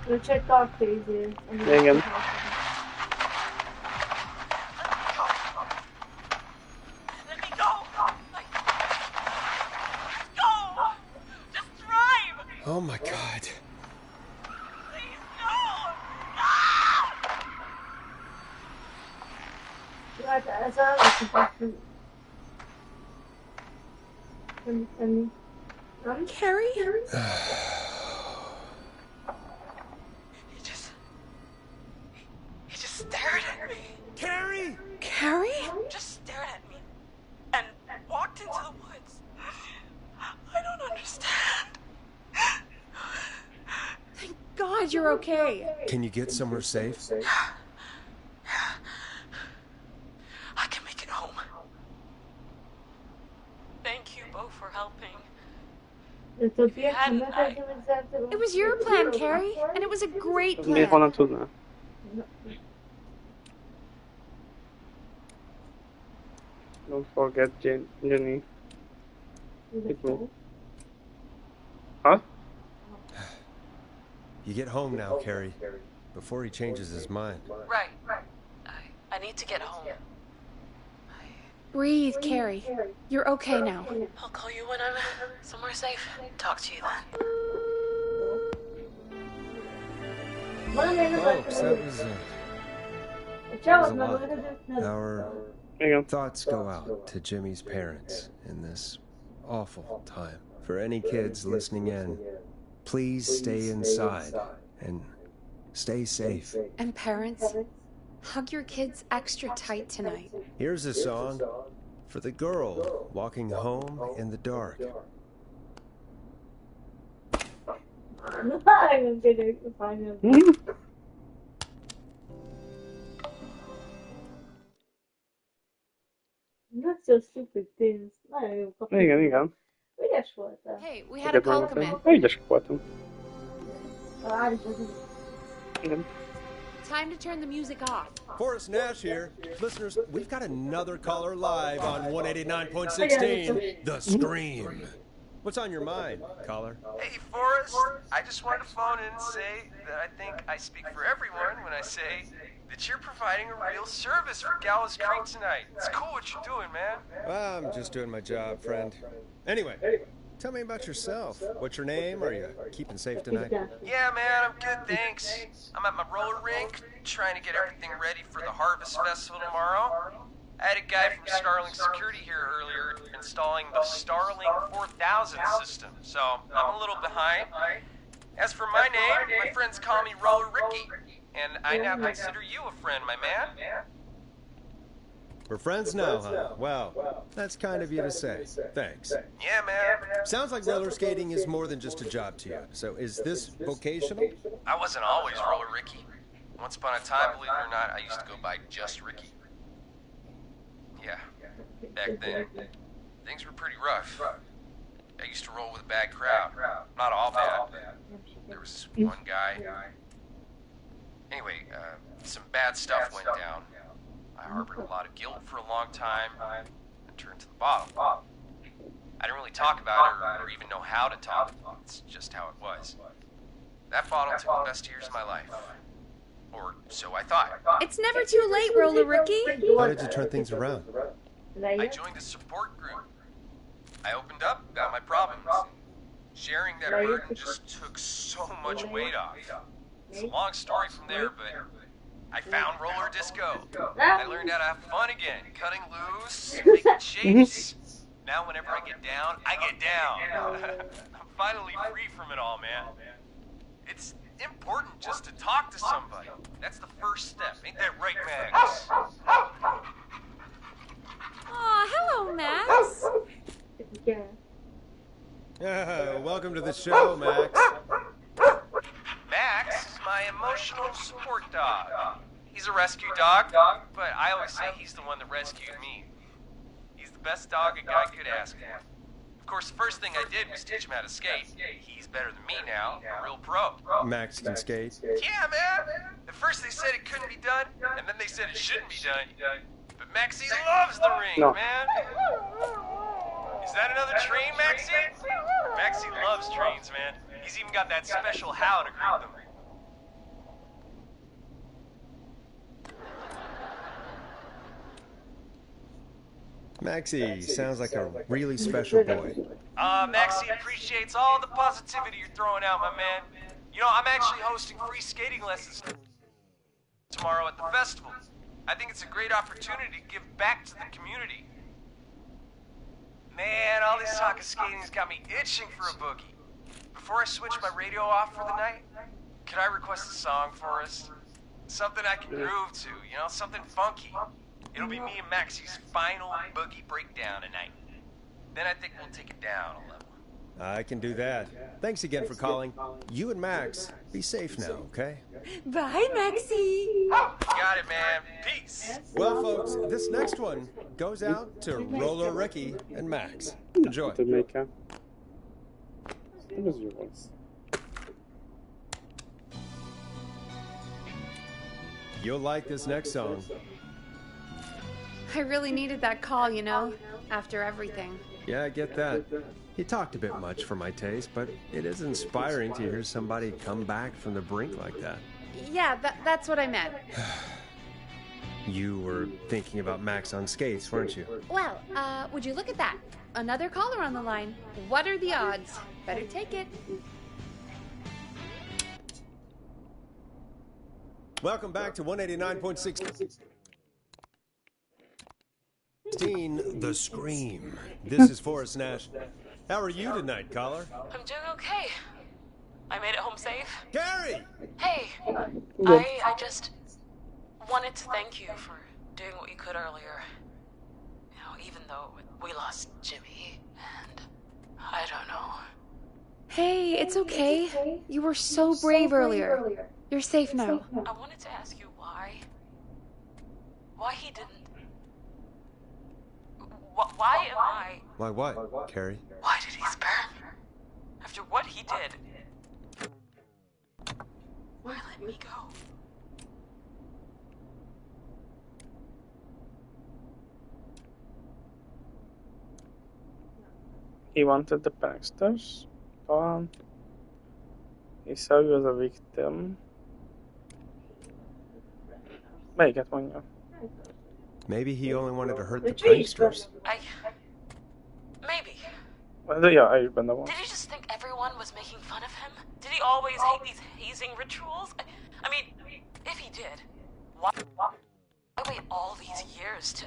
Ő csak tart izé. Igen. Let me go! Go! Just drive! Oh my god. Please, no! Hát ez a lehetőség. Nem tenni. Nem? Carrie? He just stared at me. Carrie! Carrie? Just stared at me. And walked into the woods. I don't understand. Thank God you're okay. Can you get somewhere safe? I can make it home. Thank you both for helping. It was your plan, Carrie, and it was a great Miért plan. honnan tudná? Don't forget Jenny. Hit me. Huh? You get home now, Carrie, before he changes his mind. Right. I need to get home. Breathe, Carrie. You're okay now. I'll call you when I'm somewhere safe. Talk to you then. Folks, that was a lot. Our thoughts go out to Jimmy's parents in this awful time. For any kids listening in, please stay inside and stay safe. And parents, hug your kids extra tight tonight. Here's a song for the girl walking home in the dark. I'm gonna find him. Not so stupid things. Nagyon jó kapcsolat. Igen. Ügyes voltál. Hey, we had a call come in. Ügyesek voltunk. Time to turn the music off. Forrest Nash here. Listeners, we've got another caller live on 189.16, The Scream. What's on your mind, caller? Hey, Forrest. I just wanted to phone in and say that I think I speak for everyone when I say that you're providing a real service for Gallows Creek tonight. It's cool what you're doing, man. Well, I'm just doing my job, friend. Anyway, Tell me about yourself. What's your name? Are you keeping safe tonight? Yeah, man, I'm good, thanks. I'm at my roller rink, trying to get everything ready for the Harvest Festival tomorrow. I had a guy from Starling Security here earlier installing the Starling 4000 system, so I'm a little behind. As for my name, my friends call me Roller Ricky, and I now consider you a friend, my man. We're friends now, huh? Well, that's kind of you to say. Thanks. Yeah, man. Sounds like roller skating is more than just a job to you. So is this vocational? I wasn't always Roller Ricky. Once upon a time, believe it or not, I used to go by just Ricky. Yeah, back then, things were pretty rough. I used to roll with a bad crowd. Not all bad, but there was one guy. Anyway, some bad stuff went down. I harbored a lot of guilt for a long time and turned to the bottle. I didn't really talk about it or even know how to talk. It's just how it was. That bottle took the best years of my life. Or so I thought. It's never too late, Roller Ricky. How did you turn things around? I joined a support group. I opened up about my problems. Sharing that burden just took so much weight off. It's a long story from there, but I found roller disco. I learned how to have fun again, cutting loose, making shapes. Now whenever I get down, I get down. I'm finally free from it all, man. It's important just to talk to somebody. That's the first step. Ain't that right, Max? Aw, hello, Max. Welcome to the show, Max. Max is my emotional support dog. He's a rescue dog, but I always say he's the one that rescued me. He's the best dog a guy could ask for. Of course, the first thing I did was teach him how to skate. He's better than me now, a real pro. Max can skate? Yeah, man! At first they said it couldn't be done, and then they said it shouldn't be done. But Maxie loves the ring, man! Is that another train, Maxie? Maxie loves trains, man. He's even got that special how to greet them. Maxie sounds like a really special boy. Maxie appreciates all the positivity you're throwing out, my man. You know, I'm actually hosting free skating lessons tomorrow at the festival. I think it's a great opportunity to give back to the community. Man, all this talk of skating's got me itching for a boogie. Before I switch my radio off for the night, could I request a song for us? Something I can groove to, you know, something funky. It'll be me and Maxie's final boogie breakdown tonight. Then I think we'll take it down a level. I can do that. Thanks again for calling. You and Max, be safe now, okay? Bye, Maxie. Got it, man. Peace. Well, folks, this next one goes out to Roller Ricky and Max. Enjoy. You'll like this next song. I really needed that call, you know, after everything. Yeah, I get that. He talked a bit much for my taste, but it is inspiring to hear somebody come back from the brink like that. Yeah, that's what I meant. You were thinking about Max on skates, weren't you? Well, would you look at that? Another caller on the line. What are the odds? Better take it. Welcome back to 189.6. The Scream. This is Forrest Nash. How are you tonight, caller? I'm doing okay. I made it home safe. Gary! Hey, I just wanted to thank you for doing what you could earlier. You know, even though we lost Jimmy, and I don't know. Hey, it's okay. You were so brave earlier. You're safe now. I wanted to ask you why he didn't. Why am I... Why what, Carrie? Why did he spare me? After what he did. Why let me go? He wanted the Baxters. He saw you as a victim. Melyiket mondja? Maybe he only wanted to hurt the pranksters. Maybe. De ja, is benne van. Did he just think everyone was making fun of him? Did he always hate these hazing rituals? I mean, if he did, why wait all these years to...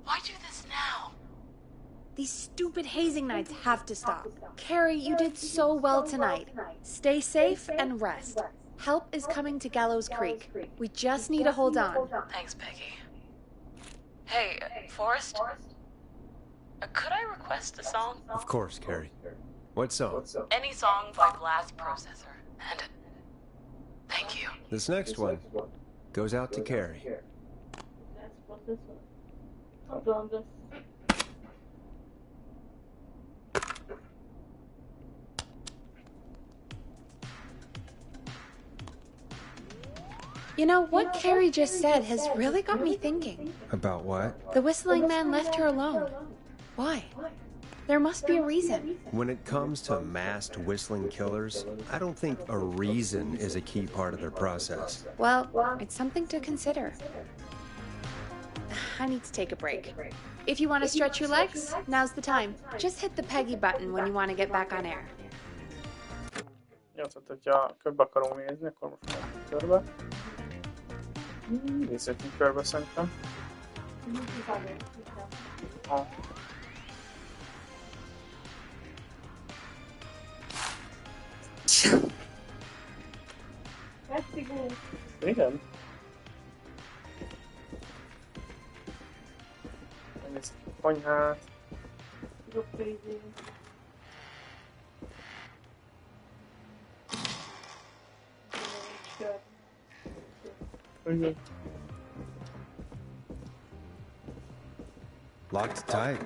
Why do this now? These stupid hazing nights have to stop. Carrie, you did so well tonight. Stay safe and rest. Help is coming to Gallows Creek. We just need to hold on. Thanks, Peggy. Hey, Forrest? Could I request a song? Of course, Carrie. What song? Any song by Blast Processor. And thank you. This next one goes out to Carrie. You know, what Carrie just said has really got me thinking. About what? The whistling man left her alone. Why? There must be a reason. When it comes to masked whistling killers, I don't think a reason is a key part of their process. Well, it's something to consider. I need to take a break. If you want to stretch your legs, now's the time. Just hit the Peggy button when you want to get back on air. Jó, tehát hogyha körbe akarom nézni, akkor most már körbe. Nézzük körbe szerintem. Ha. Igen? Megnézzük a konyhát. Locked tight.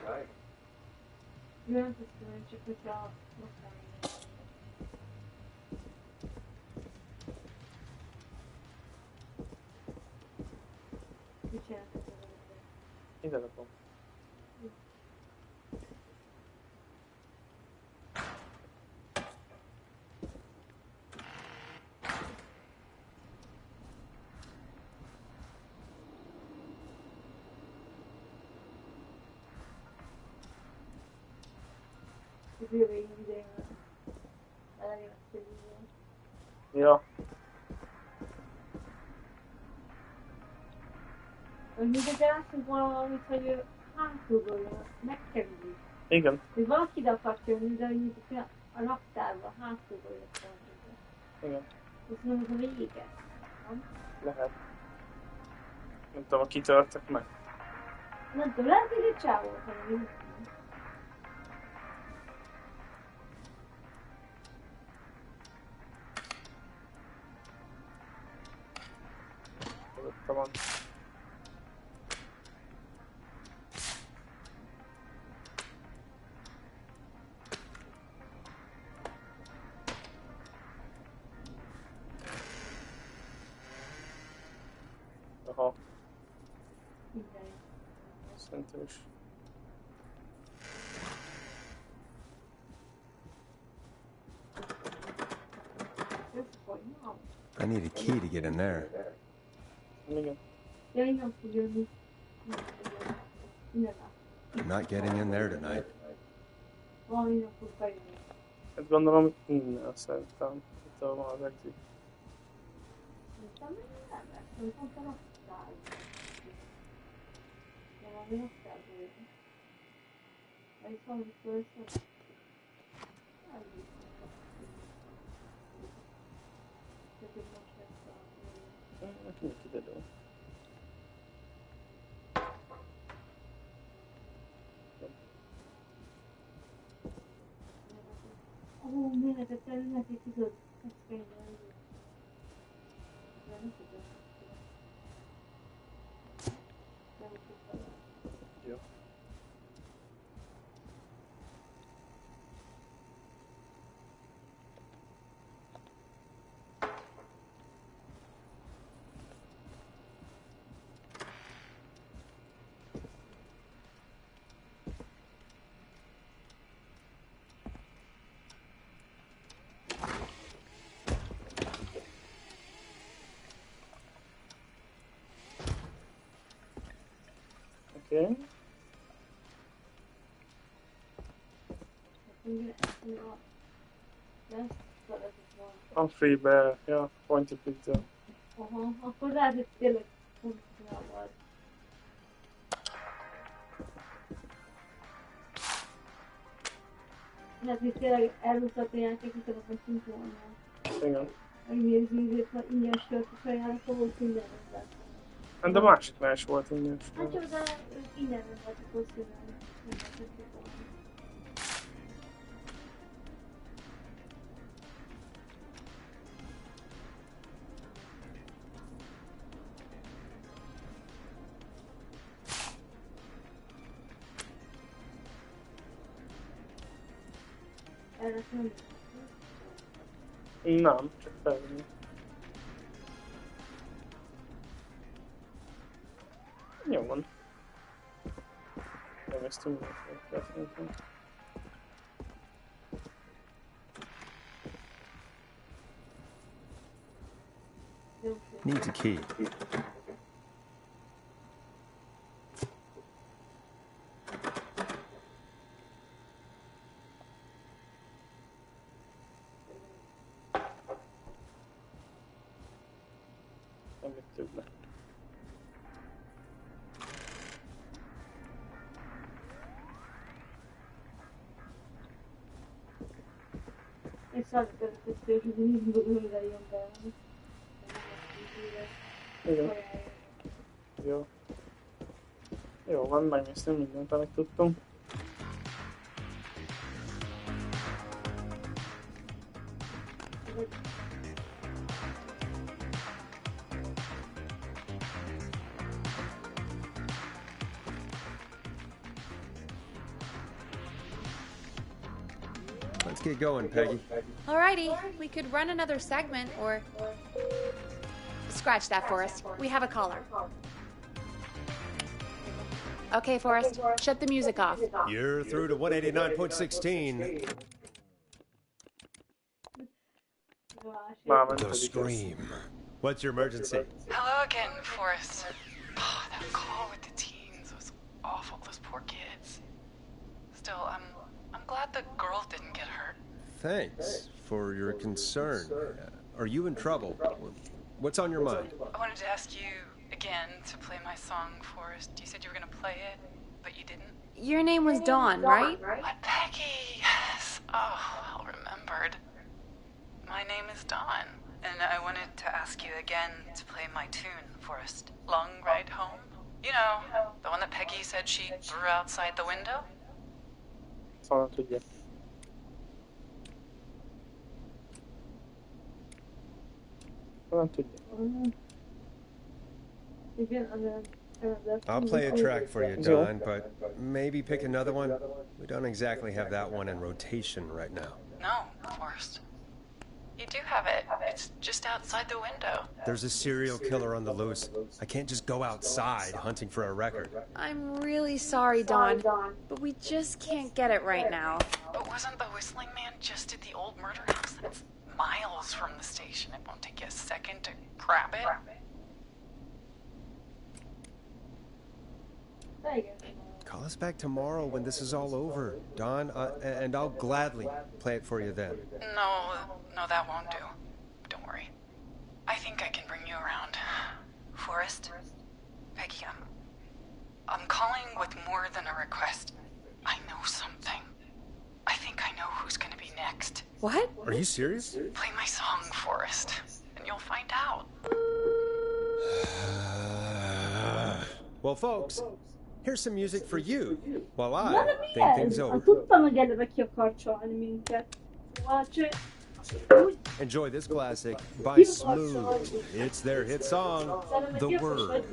Ide rakom. Ja. Még látunk valamit, hogy hátulról megkerüljük. Igen. Hogy valaki ide akart jönni, de hogy a raktárba hátulról jött volna. Igen. Köszönöm, ez a vége. Lehet. Nem tudom, kitörtek meg. Nem tudom, lehet, hogy egy csávó volt. Van. Aha. Szerintem is. I need a key to get in there. Igen. I'm not getting in there tonight. Hát gondolom innen szerintem. Itt van az exit. Kiderül. Ó, miért a területet tudod? Ezt kell Jó. Okay. A free-be, ja, pointy pizza. Aha, akkor lehet, hogy tényleg funkcionál. Lehet, hogy tényleg elmutatni játékokat, hogy funkcionál. Igen. Megnézni azért, ha ingyen sört is ajánlott, volt minden rendben. Hát de másiknál is volt ingyen. Hát jó, de ők ingyen rendeltek hozzá. Erre nem. Nem, csak felvenni. Jó van. Elvesztünk mindent. Needs a key. Amit több le. És szalagkövetkeztő, hogy mindig jön be. Igen. Jó. Jó van, megnéztünk mindent, amit tudtunk. Let's get going, Peggy. Alrighty, we could run another segment or... Scratch that, Forrest. We have a caller. Okay, Forrest, shut the music off. You're through to 189.16. The scream. What's your emergency? Hello again, Forrest. Oh, that call with the teens was awful. Those poor kids. Still, I'm glad the girl didn't get hurt. Thanks for your concern. Are you in trouble? What's on your mind? I wanted to ask you again to play my song, Forrest. You said you were going to play it, but you didn't. Your name was Dawn, right? What, Peggy? Yes. Oh, well remembered. My name is Dawn, and I wanted to ask you again to play my tune, Forrest. Long Ride Home. You know, the one that Peggy said she threw outside the window? Szóval tudja. Szóval tudja. I'll play a track for you, Don, but maybe pick another one. We don't exactly have that one in rotation right now. No, Forrest. You do have it. It's just outside the window. There's a serial killer on the loose. I can't just go outside hunting for a record. I'm really sorry, Dawn, but we just can't get it right now. But wasn't the whistling man just at the old murder house? That's miles from the station. It won't take you a second to grab it. Call us back tomorrow when this is all over, Don, and I'll gladly play it for you then. No, that won't do. Don't worry. I think I can bring you around. Forrest? Peggy, I'm calling with more than a request. I know something. I think I know who's gonna be next. What? Are you serious? Play my song, Forrest, and you'll find out. Well, folks, here's some music for you while I think things over. Tudtam, hogy eleve ki akar csalni minket. Enjoy this classic by Smooth. It's their hit song, The Word.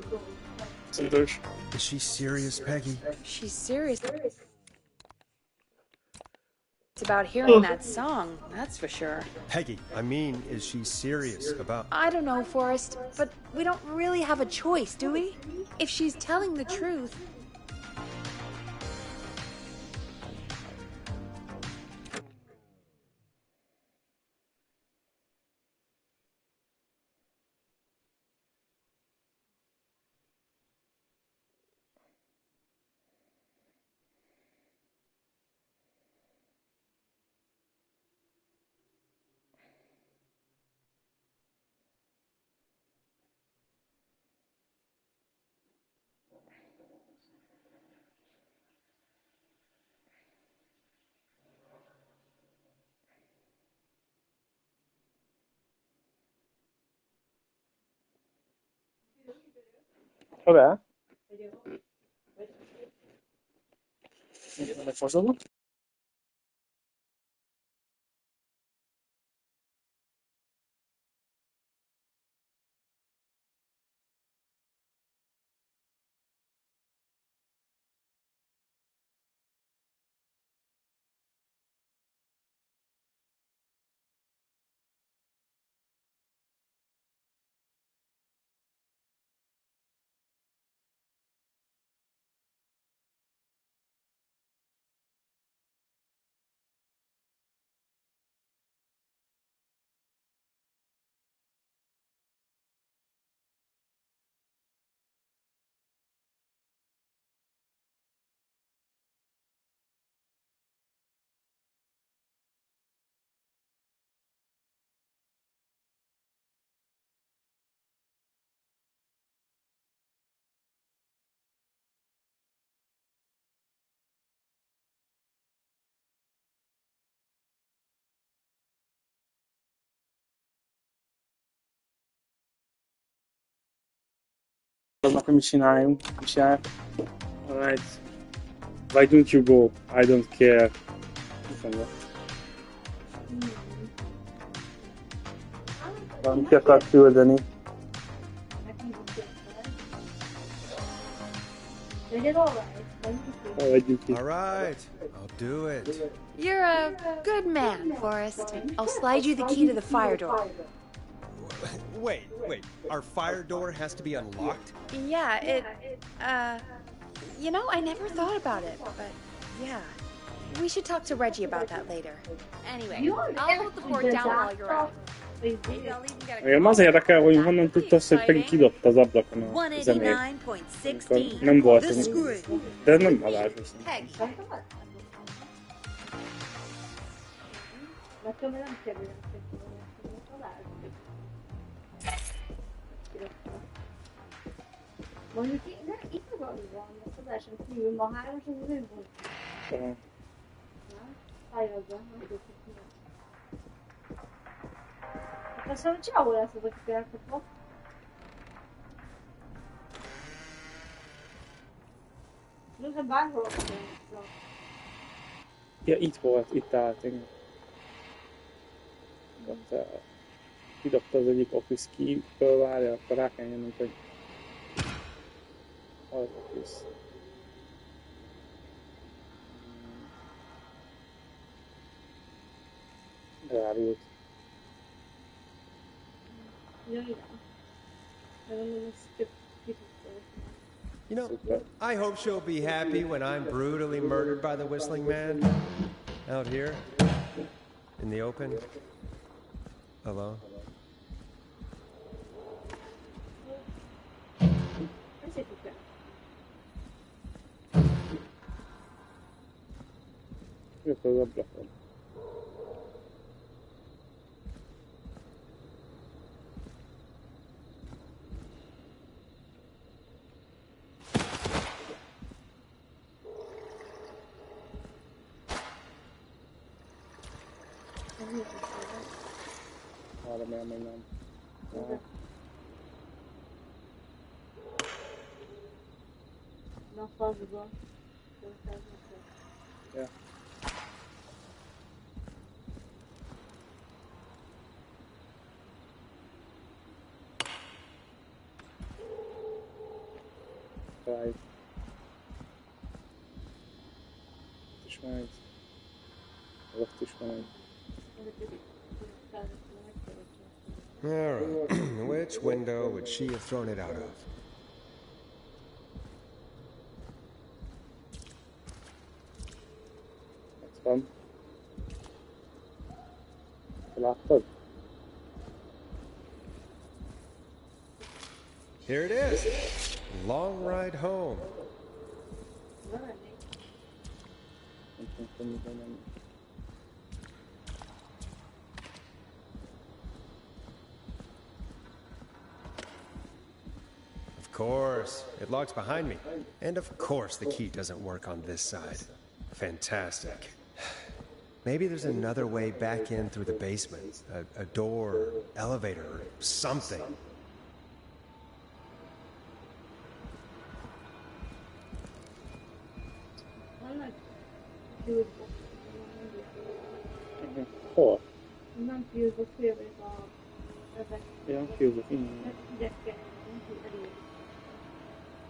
Is she serious, Peggy? She's serious. It's about hearing that song, that's for sure. Peggy, I mean, is she serious about... I don't know, Forrest, but we don't really have a choice, do we? If she's telling the truth... Dov'è? Dove poso? Alright. Why don't you go? I don't care. Valamit akar küldeni. Alright, I'll do it. You're a good man, Forrest. I'll slide you the key to the fire door. Wait. Our fire door has to be unlocked? Yeah, you know, I never thought about it, but yeah. We should talk to Reggie about that later. Anyway, I'll hold the fort down while you're out. Maybe I'll even get a Engem az érdekel, hogy honnan tudta azt, hogy pedig kidobta az ablakon a zenét. Amikor nem volt, de ez nem adásos. Mondjuk itt az van, az adáson kívül ma 3-as, az ő volt. Fájozza, nem tudjuk ki. Hát azt mondom, csávó lesz az, akik elkapott. Most bárhol van. Ja, itt volt, itt állt, igen. Kidobta az egyik office key, fölvárja, akkor rá kell jönnünk, hogy az office. Elárult. You know, I hope she'll be happy when I'm brutally murdered by the Whistling Man. Out here, in the open, alone. Jött az ablakon. Remélem, hogy nem. Na, fazba. Ja. Right. Is megy. Ott is megy. Alright, which window would she have thrown it out of? Ott van. Láttad? Here it is. Long ride home. Of course, it locks behind me. And of course the key doesn't work on this side. Fantastic. Maybe there's another way back in through the basement. A door, elevator, something. Hol? Nem Fuse-ba, félvék a... ezek. Ja, Fuse-ba, innen. Ide kell, nem tud elég.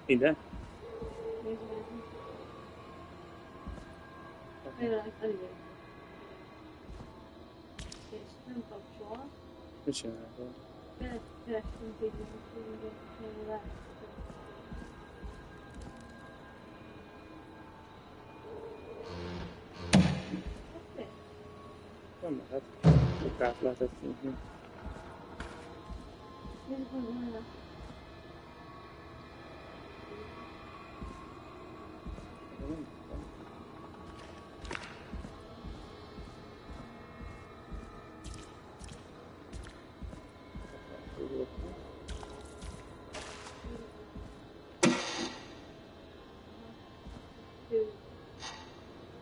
Ide? Nézd. Tényleg elég. És nem kapcsol. Mit csináltál? Kerestünk egy ilyen lehet. Nem lehet. Csak át lehetett nyitni.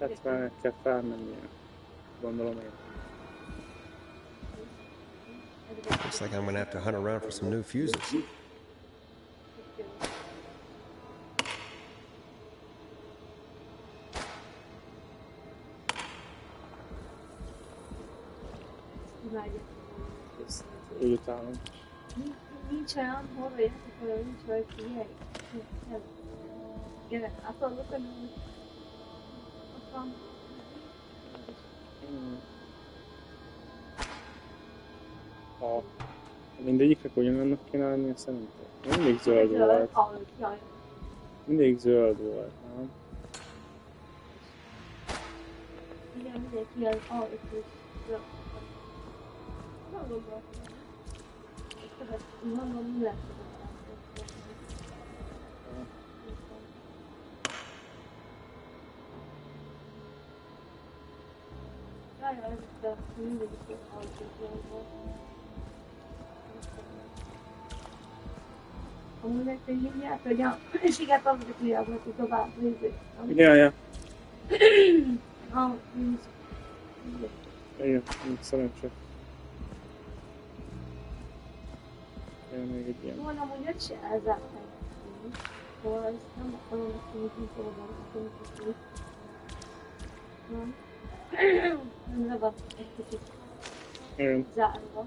Hát már kell felmennie. Gondolom én. Looks like I'm gonna have to hunt around for some new fuses. Úgy utálom. Nincs olyan, hol jöttek, hogy nincs olyan, figyelj. Gyere, átadok, hogy ott van. Ha mindegyiknek ugyanannak kéne lennie szerintem. Mindig zöld volt. Mindig zöld volt, nem? Igen, mindenki az alapos zöld. Nem gondoltam. Gondolom, mi lesz Jaj, de mindig is alapos zöld volt. Amúgy meg te hívják, hogy a siket azok hívják, hogy tovább nézzük. Ja. Nincs. Igen, nincs szerencsé. Én még egy ilyen. Volna amúgy egy se elzárt helyet. Hol ez nem akarom, hogy nincs oldalon, hogy nem le van egy kicsit zárva.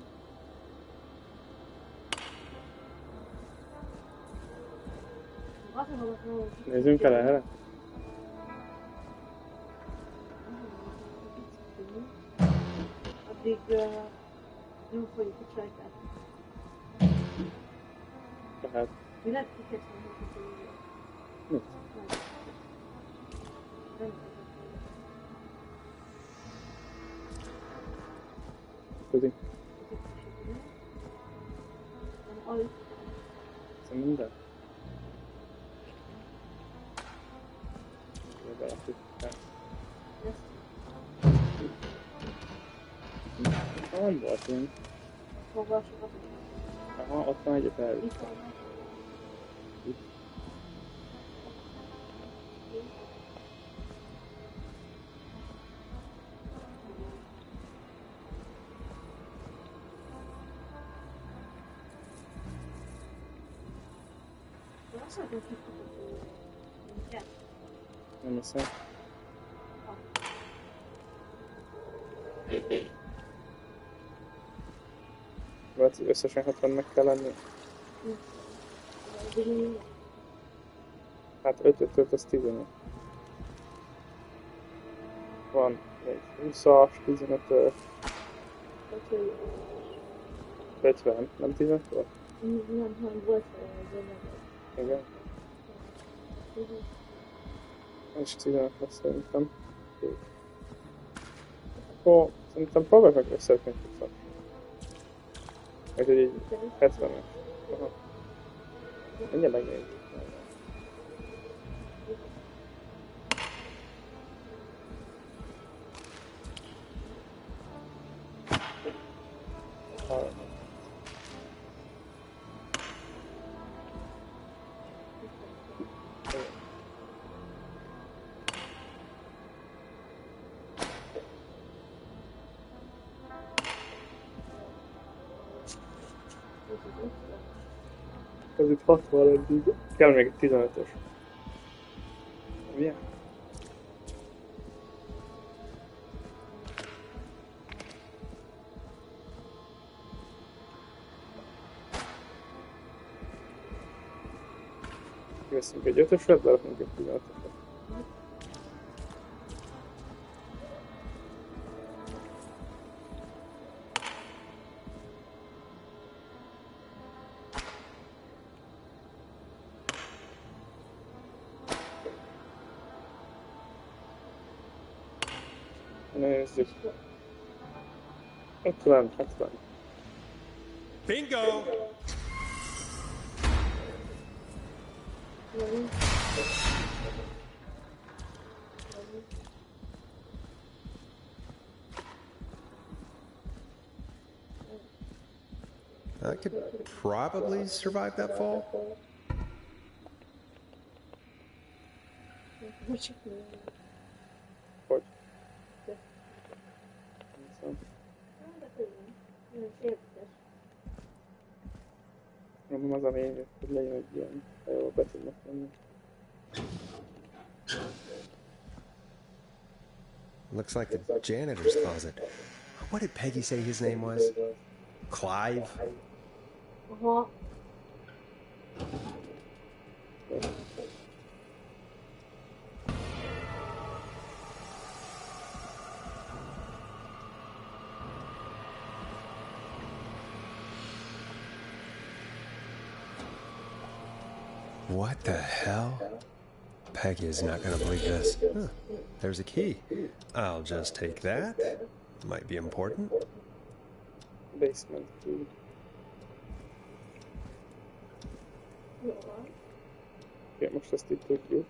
Nézzünk el erre? Addig nem folyik a csajtát. Tehát. Mi lehet kikeszni, hogy mit? Tudjuk. Szóval minden? Nem volt ilyen. Aha, ott van egyet elvittem. Itt. Nem hiszem. Vagy összesen 70-nek kell lenni? Hát 5-5-5 az 15. Van még 20-as, 15-ös. 50, nem 15 volt? Nem volt olyan. Igen. És 15 lesz szerintem. Akkor szerintem próbálj meg összevetni 20-at. Úgyhogy így 70-es. Aha. Mindjárt megnézzük. Ez itt 60 eddig. Kell még egy 15-ös. Ugye? Kiveszünk egy 5-ösöt, berakunk egy 15-öt. Nézzük. 50, 70. Bingo! I could probably survive that fall. Hogy? Nem az a lényeg, hogy legyen egy ilyen hely, ahol be tudnak menni. Looks like the janitor's closet. What did Peggy say his name was? Clive? Aha. What the hell? Peggy is not going to believe this. Huh. There's a key. I'll just take that. Might be important. Basement key. Oké, most ezt így tudjuk.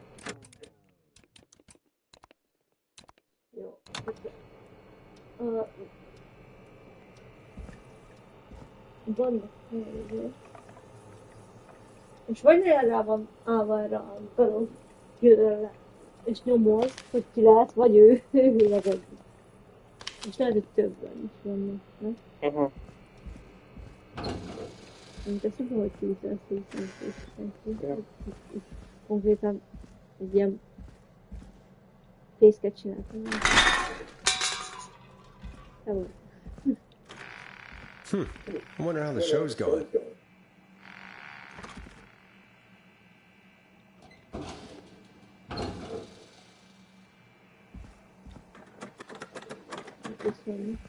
Jó. Vannak helyzet. És vagy nagyon rá van állva erre a dolog, és nyomod, hogy ki lehet, vagy ő legyen. És lehet, hogy többen is vannak, nem? Aha. Én teszem, hogy 220. Konkrétan egy ilyen fészket csináltam. Hello. I wonder how the show's going. Köszönöm.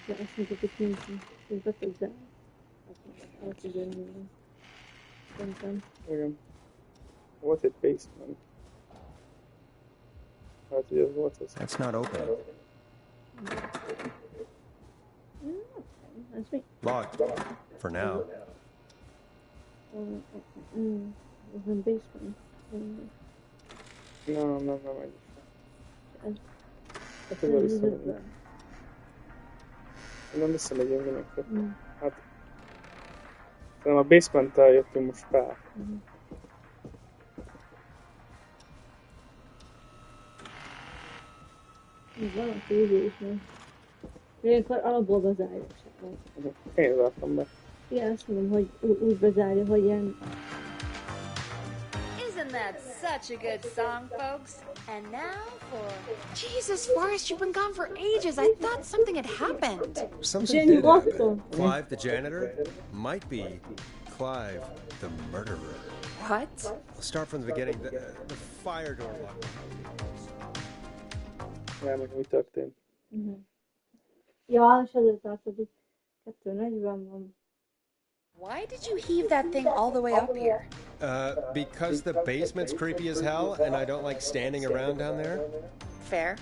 De azt mondjuk, hogy nincs. Ez betudza. Azt igen. Szerintem. Igen. Volt egy basement. Hát, hogy ez volt az. That's not open. Ez mi? Locked. For now. Ez nem basement. Nem, egyik. Hát ezzel visszamegyünk. Nem visszamegyünk mindenképp. Hát... Szerintem a basement-tel jöttünk most fel. Van a tévé is, nem? Ilyenkor alapból bezárja. Én zártam be. Igen, azt mondom, hogy úgy bezárja, hogy ilyen... Isn't that such a good song, folks? And now for... Jesus, Forrest, you've been gone for ages. I thought something had happened. Something did happen. Clive the janitor might be Clive the murderer. What? We'll start from the beginning. The fire door locked. Nem, mi történt? Ja, és azért tartodik. 240 van. Why did you heave that thing all the way up here? Because the basement's creepy as hell, and I don't like standing around down there. Fair.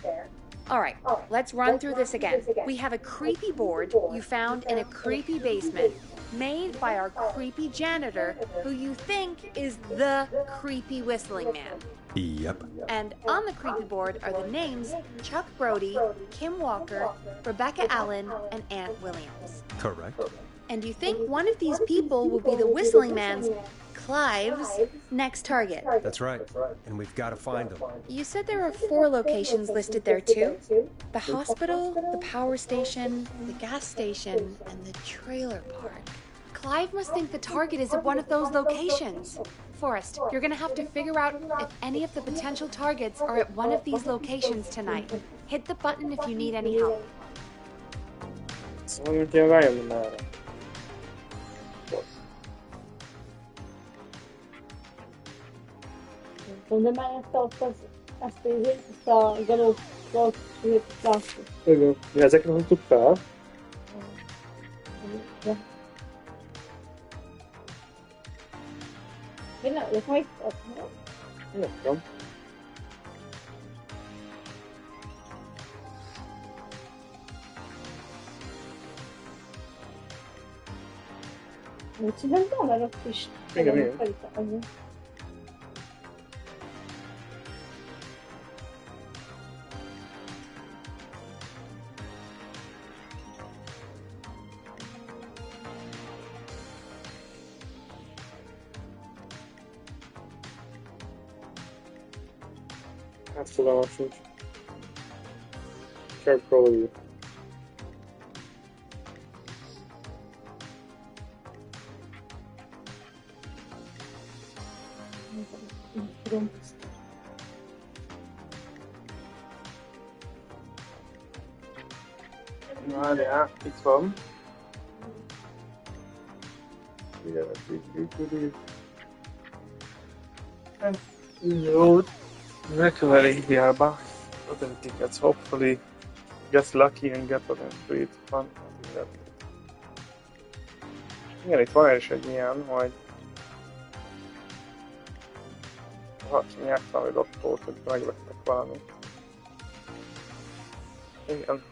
All right, let's run through this again. We have a creepy board you found in a creepy basement, made by our creepy janitor, who you think is the creepy whistling man. Yep. And on the creepy board are the names Chuck Brody, Kim Walker, Rebecca Allen, and Aunt Williams. Correct. And you think one of these people will be the whistling man's, Clive's, next target. That's right. And we've got to find them. You said there are 4 locations listed there too? The hospital, the power station, the gas station, and the trailer park. Clive must think the target is at one of those locations. Forrest, you're gonna have to figure out if any of the potential targets are at one of these locations tonight. Hit the button if you need any help. Mondjuk ilyen rájönni merre. De mellette ezt a galót láttuk. Igen. Ja, ezeket hoztuk fel. Ja. Én nem, ők majd Nem tudom. mit csináltam, mert ott is Igen. felítettem. Hát fogalmam sincs. Csak próbáljuk. Várjál, itt van. Jó, recovery hiába. Other tickets, hopefully gets lucky and get an entry. Van. Igen, itt van is egy ilyen, hogy valaki nyert valami lottót, hogy megvettek valamit. Igen.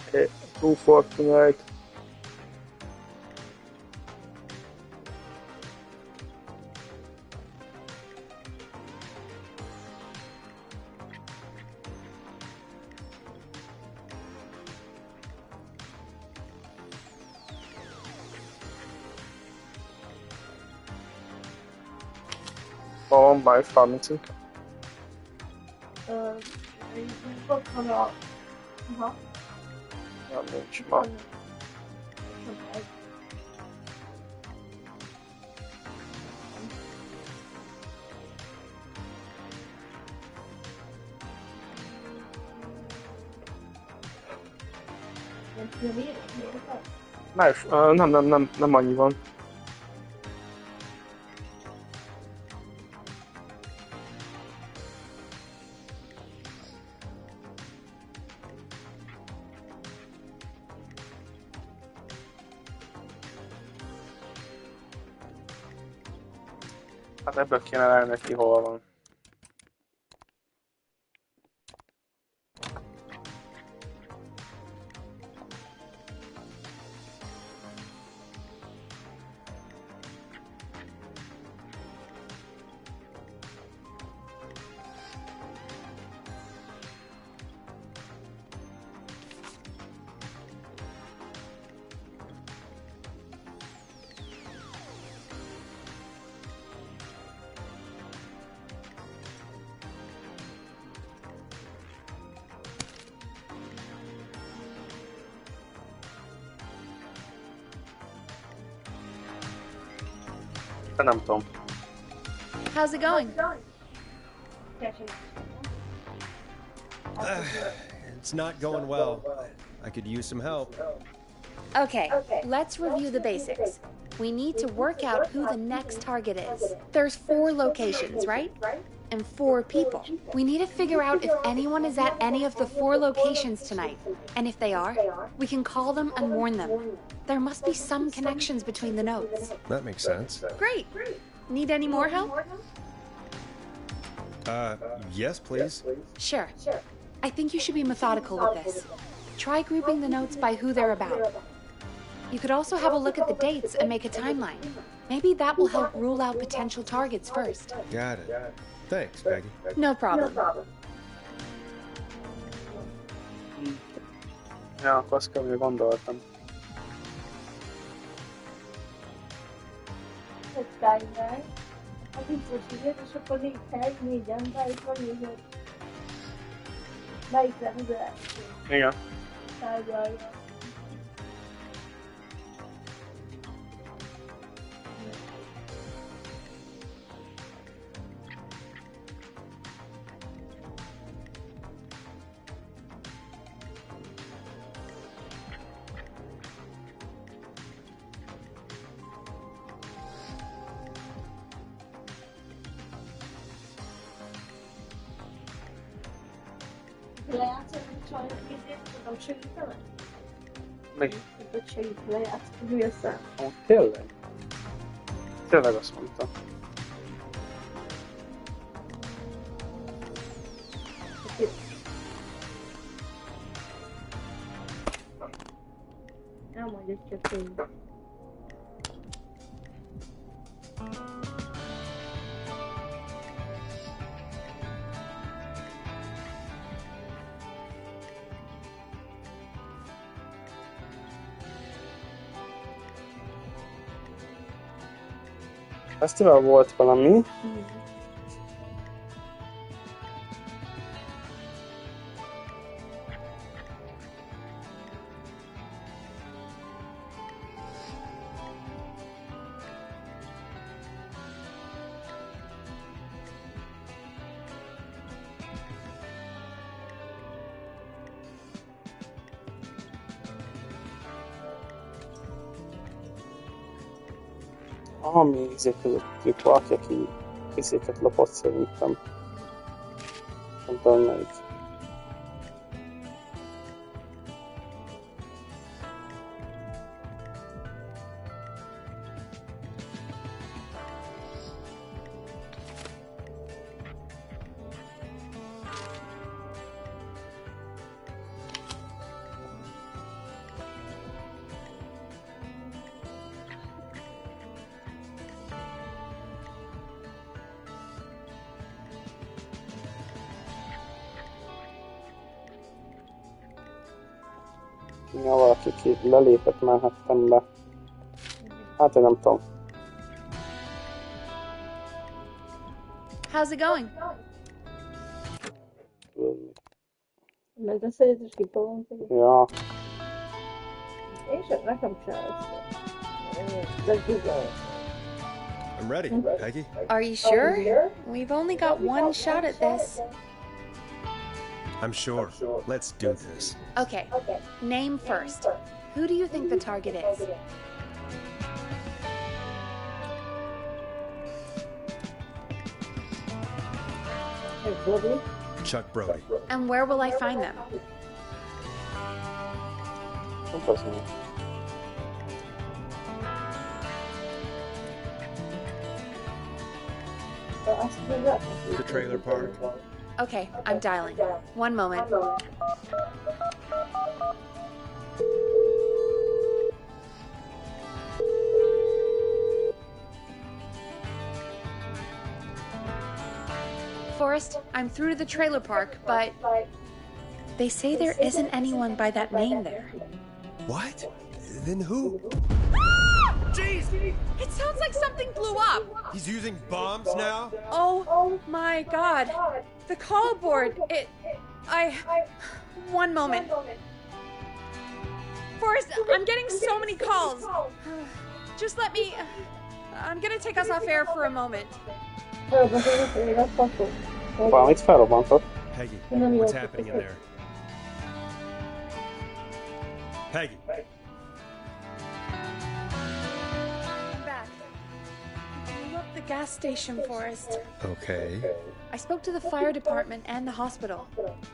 Okay, 2 for tonight. On by Farmington. Nem, nincs ma. Nem annyi van. Hát ebből kéne lenni neki, hol van. De nem tudom. How's it going? It's not going well. I could use some help. Okay, let's review the basics. We need to work out who the next target is. There's 4 locations, right? And 4 people. We need to figure out if anyone is at any of the 4 locations tonight. And if they are, we can call them and warn them. There must be some connections between the notes. That makes sense. Great. Need any more help? Yes, please. Sure. I think you should be methodical with this. Try grouping the notes by who they're about. You could also have a look at the dates and make a timeline. Maybe that will help rule out potential targets first. Got it. Thanks, Peggy. No problem. Ja, akkor azt kell, hogy gondoltam. Timer. A biztos időt, és akkor 4 hely, 4 ember, és van így, hogy melyik lesz az első. Igen. Tárgyalja. lejátszani a csajnak izét, nem segítenek? Még? Hogy segít lejátszani, mi a szám? Tényleg? Tényleg azt mondta. Elmondja csak tényleg. Fesztivál volt valami. Ami izé közöttük valaki, aki izéket lopott szerintem. Nem tudom melyik. Ja, valaki ki lelépett Manhattanbe. Hát én nem tudom. How's it going? Megbeszéljük és kipolunk. Ja. Én sem, nekem sem I'm ready, Peggy. Are you sure? We've only got one shot at this. I'm sure. Let's do this. Okay, name first. Who do you think the target is? Chuck Brody. And where will I find them? The trailer park. Okay, I'm dialing. One moment. Forrest, I'm through to the trailer park, but they say there isn't anyone by that name there. What? Then who? Jeez! It sounds like something blew up! He's using bombs now? Oh my god. The call board, One moment. Forrest, I'm getting so many calls. Just let me... I'm gonna take us off air for a moment. Valamit felrobbantott. Peggy, what's happening in there? Peggy. I'm back. Blew up the gas station, Forrest. Okay. I spoke to the fire department and the hospital.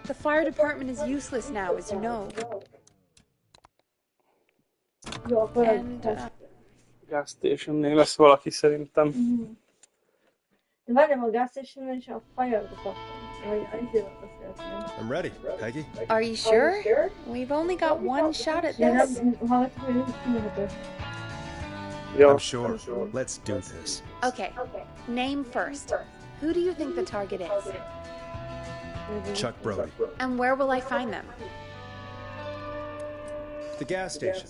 The fire department is useless now, as you know. And, Gas stationnél lesz valaki szerintem. De várjam a gas station és a fire department. I'm ready, Peggy. Are you sure? We've only got one shot at this. I'm sure. Let's do this. Okay, name first. Who do you think the target is? Chuck Brody. And where will I find them? The gas station.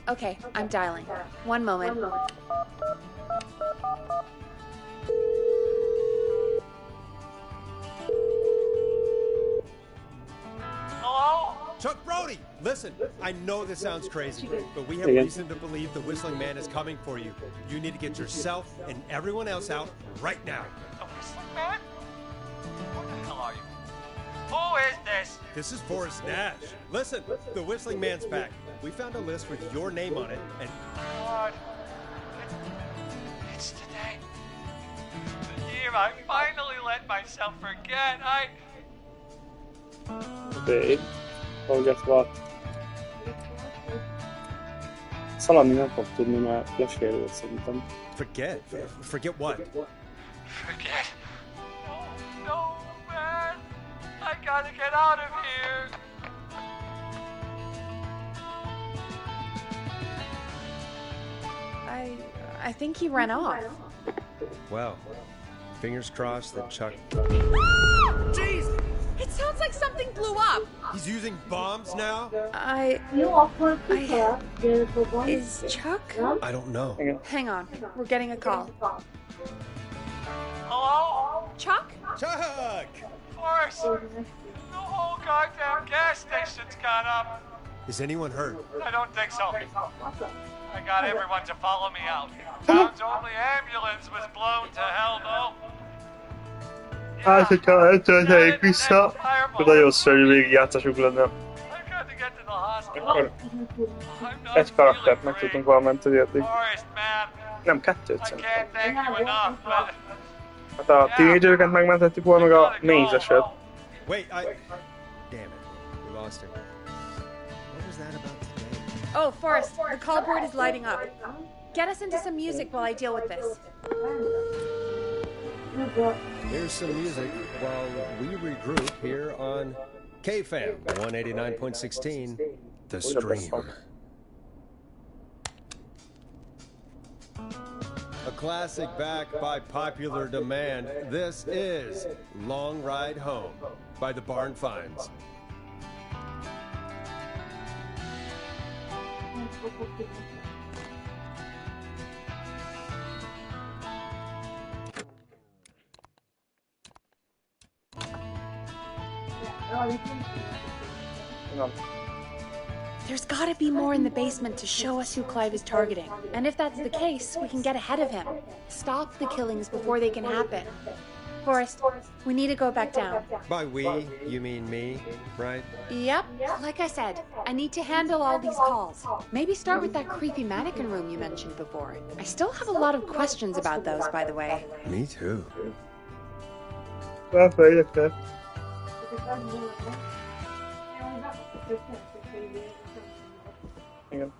Okay, I'm dialing. One moment. Hello? Chuck Brody! Listen, I know this sounds crazy, but we have reason to believe the Whistling Man is coming for you. You need to get yourself and everyone else out right now. The Whistling Man? What the hell are you? Who is this? This is Forrest Nash. Listen, the Whistling Man's back. We found a list with your name on it, and... God. It's today. The year I finally let myself forget. spray. Forget what. Szaladni nem fog tudni, mert lesérült szerintem. Forget? Forget what? Forget. No, man. I gotta get out of here. I think he ran off. Well, fingers crossed that Chuck... Jeez! It sounds like something blew up. He's using bombs now? Is Chuck? I don't know. Hang on. We're getting a call. Hello? Chuck? Chuck! Forrest! The whole goddamn gas station's gone up. Is anyone hurt? I don't think so. I got everyone to follow me out. Town's only ambulance was blown to hell, no? Hát, hogyha eltölteljük vissza, akkor nagyon szörnyű végigjátszásuk lenne. Akkor egy karaktert meg tudunk valamint érni. Nem, kettőt szerintem. Hát a tínédzsereket megmentettük volna, meg a mézeset. Wait, Damn it. We lost him. What was that about today? Oh, Forrest, the call board is lighting up. Get us into some music while I deal with this. Here's some music while we regroup here on KFAM 189.16, The Stream. A classic backed by popular demand. This is Long Ride Home by the Barn Finds. There's gotta be more in the basement to show us who Clive is targeting. And if that's the case, we can get ahead of him. Stop the killings before they can happen. Forrest, we need to go back down. By we, you mean me, right? Yep. Like I said, I need to handle all these calls. Maybe start with that creepy mannequin room you mentioned before. I still have a lot of questions about those, by the way. Me too. Igen.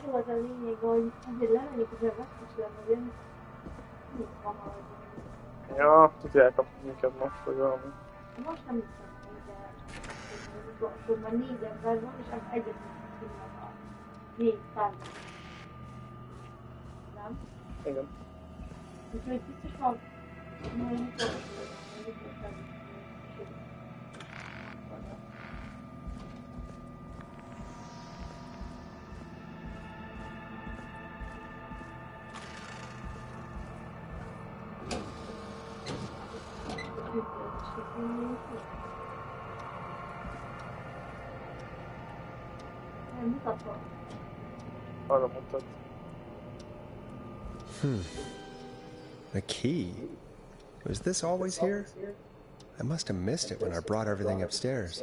Volt a lényeg, hogy azért lemenjük az elvesztésre, Ja, tudja elkapni minket most, vagy valami. Most nem hiszem, de akkor már 4 ember van, és az egyet tudnak a 4 tárgyat. Nem? Igen. Úgyhogy biztos van, nagyon fontos, Arra mutat. The key? Was this always here? I must have missed it when I brought everything upstairs.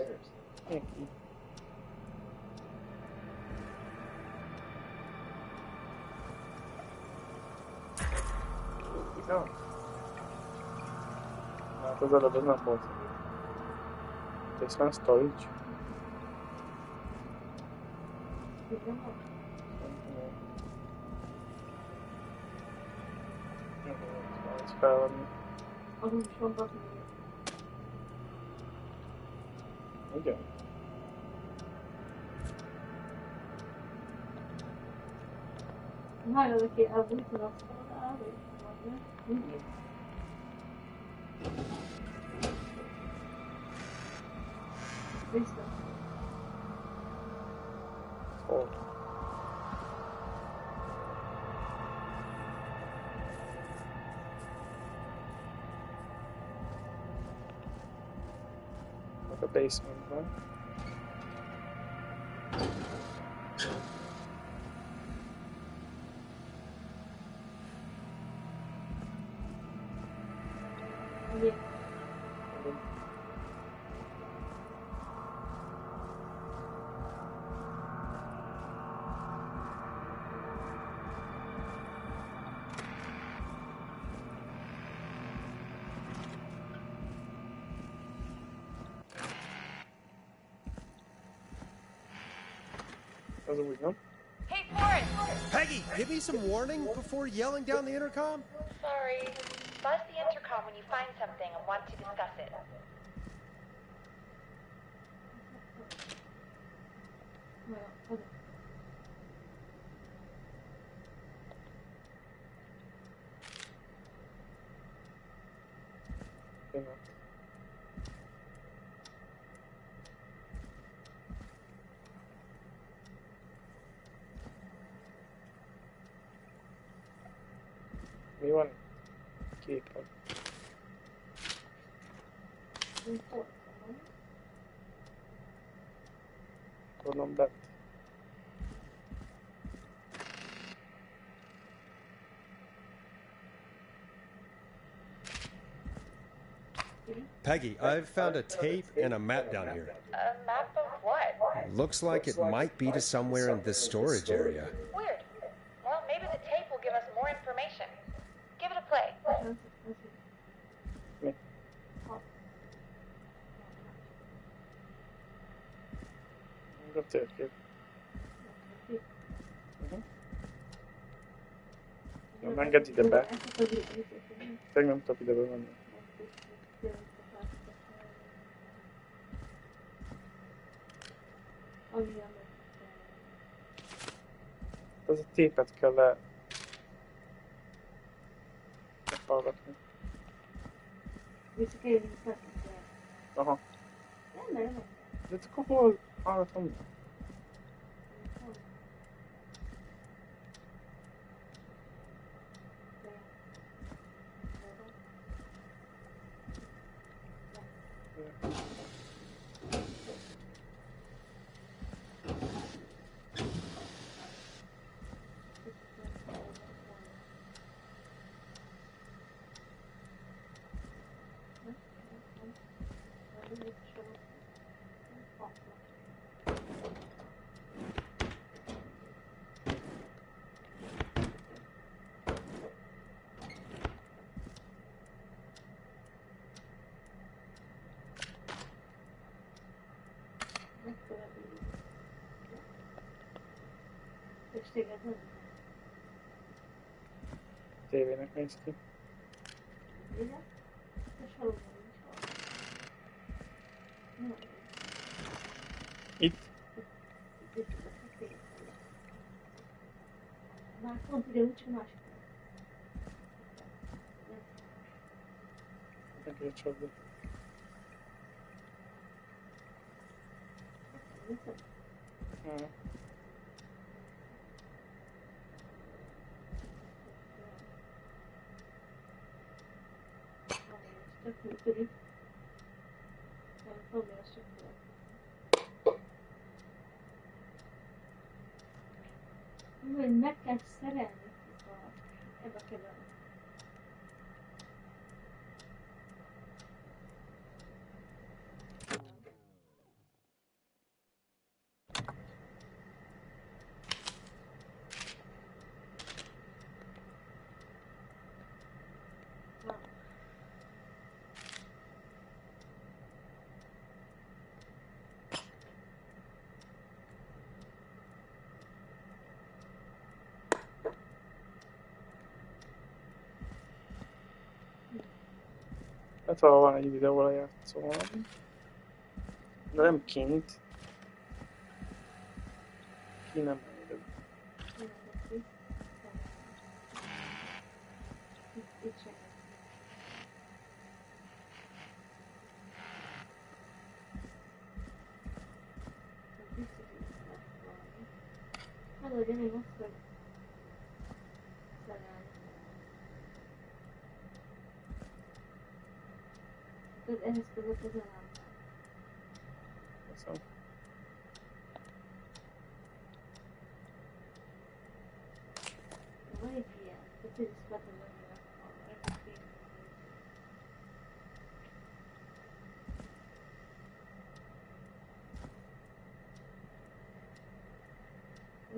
Hát az előbb ez nem volt. Basement storage. Ez felvenni. Igen. Nagyon oké, elbújtad azt a Vissza. Hol? Meg a basementben. Yeah. Az úgy, nem? Hey, Forrest! Peggy, give me some warning before yelling down the intercom. Sorry. Buzz the intercom when you find something and want to discuss it. Mi van? Képen. Gondolom bent. Peggy, I've found a tape and a map down here. A map of what? Looks like it might be to somewhere in this storage area. Weird. Well, maybe the tape will give us more information. Give it a play. A térkép. Nem enged ide be. Tényleg nem tudok ide bemenni. Ez a tépet kell meghallgatni. Aha. De akkor hol hallgatom? Tévének néz ki. Itt? Már pont ide úgy csak másik. Neki egy csapda. Meg kell szerelni ebbe a kedvelni. Hát ha van egy videó lejátszó valami. De nem kint. Ki nem enged. Hallod, én még azt, hogy szerelni. Ehhez között az elem. Köszönöm. Van egy ilyen, hogy ez is betegyen a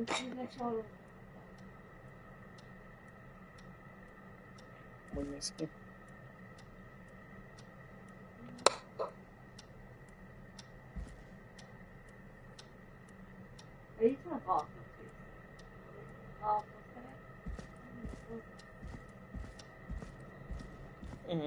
úgyhogy lecsalom. Hogy néz ki? Itt van a Mi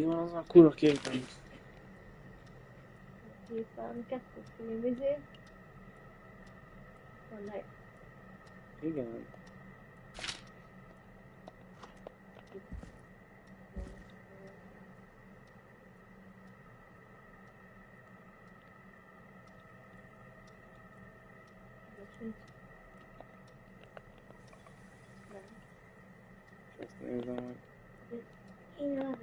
van az a kurva képen? Képen, kettőt filmizé. Van meg. Igen. Ezt nézem meg. Igen.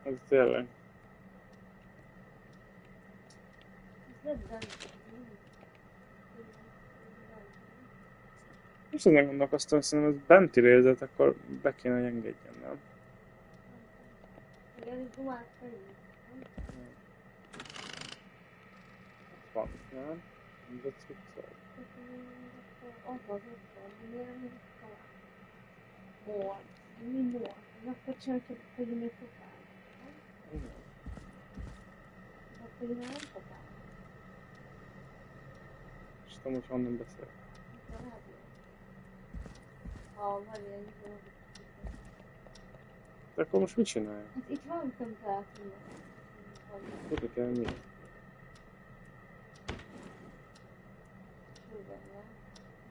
Ez tényleg. Most ezen gondolkoztam, hogy szerintem ez benti részlet, akkor be kéne, hogy engedjen, nem? Van, nem? Ez a cuccol. Akkor csináljuk, hogy még fokál. Akkor én nem fokál. És tudom, hogy honnan beszél. De akkor most mit csinálja? Hát itt van templátum. Tudni kell mi?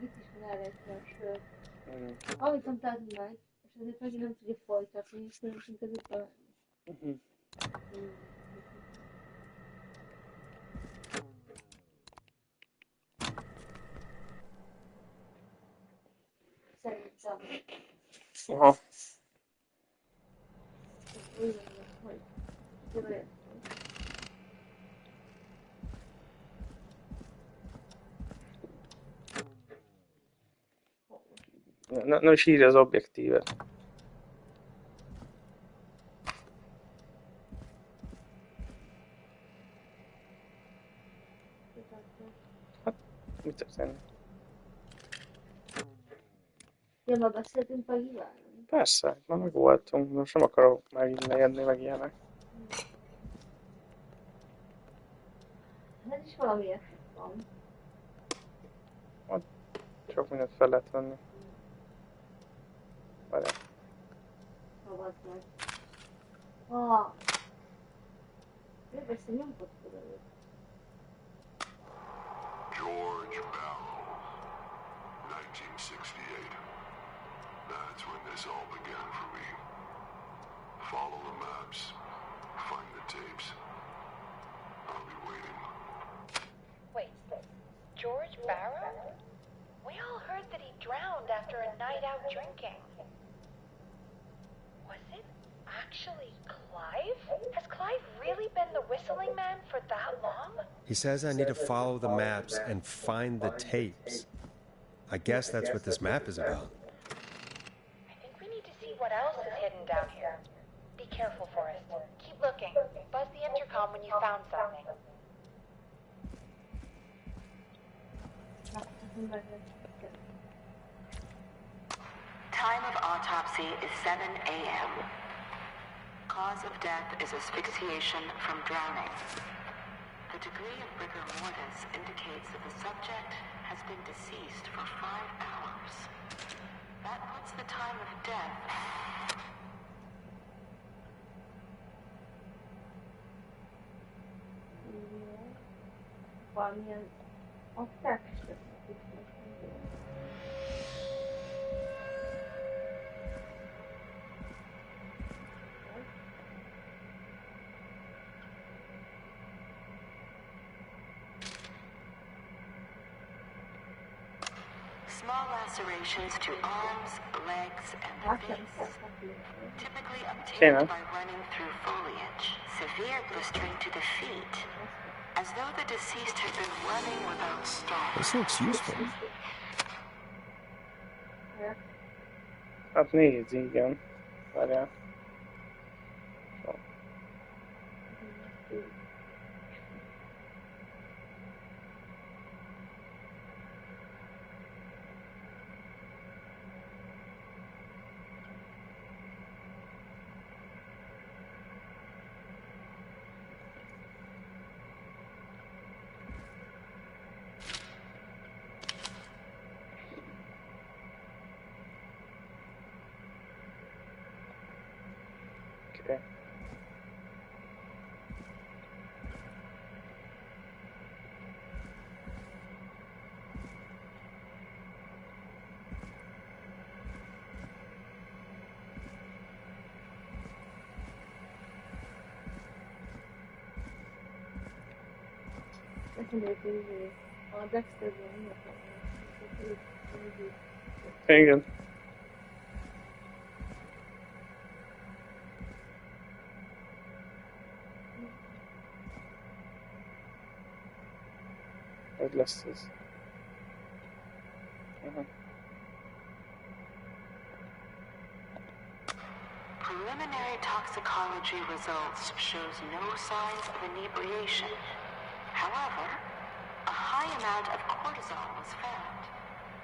Itt is van erre egy olyan sör. Ahogy templátum megy, és ezért megint nem tudja folytatni, és szerintem ez itt van. Szerintem. Aha. Nem is írja az objektívet. Hát, mit történik? Ja, ma beszéltünk Pagival? Persze, már meg voltunk, most nem akarok megint leérni, meg ilyenek. Ez is valamiért van. Hát, sok mindent fel lehet venni. Várjál. Szabad meg. Ah. Ő persze nyomtott körül. George Barrow, 1968. That's when this all began for me. Follow the maps, find the tapes. I'll be waiting. Wait, George Barrow? We all heard that he drowned after a night out drinking. Was it actually Clive? Has Clive really been the whistling man for that long? He says I need to follow the maps and find the tapes. I guess that's what this map is about. I think we need to see what else is hidden down here. Be careful, Forrest. Keep looking. Buzz the intercom when you found something. Time of autopsy is 7 a.m. Cause of death is asphyxiation from drowning. The degree of rigor mortis indicates that the subject has been deceased for 5 hours. That puts the time of death... Valamilyen a text. Small lacerations to arms, legs, and the face. Typically obtained by running through foliage. Severe blistering to the feet. As though the deceased had been running without stopping. This looks useful. Hát nézd, igen. Várjál. A Dexterben igen. Hogy lesz ez? Preliminary toxicology results shows no signs of inebriation. However, a high amount of cortisol was found,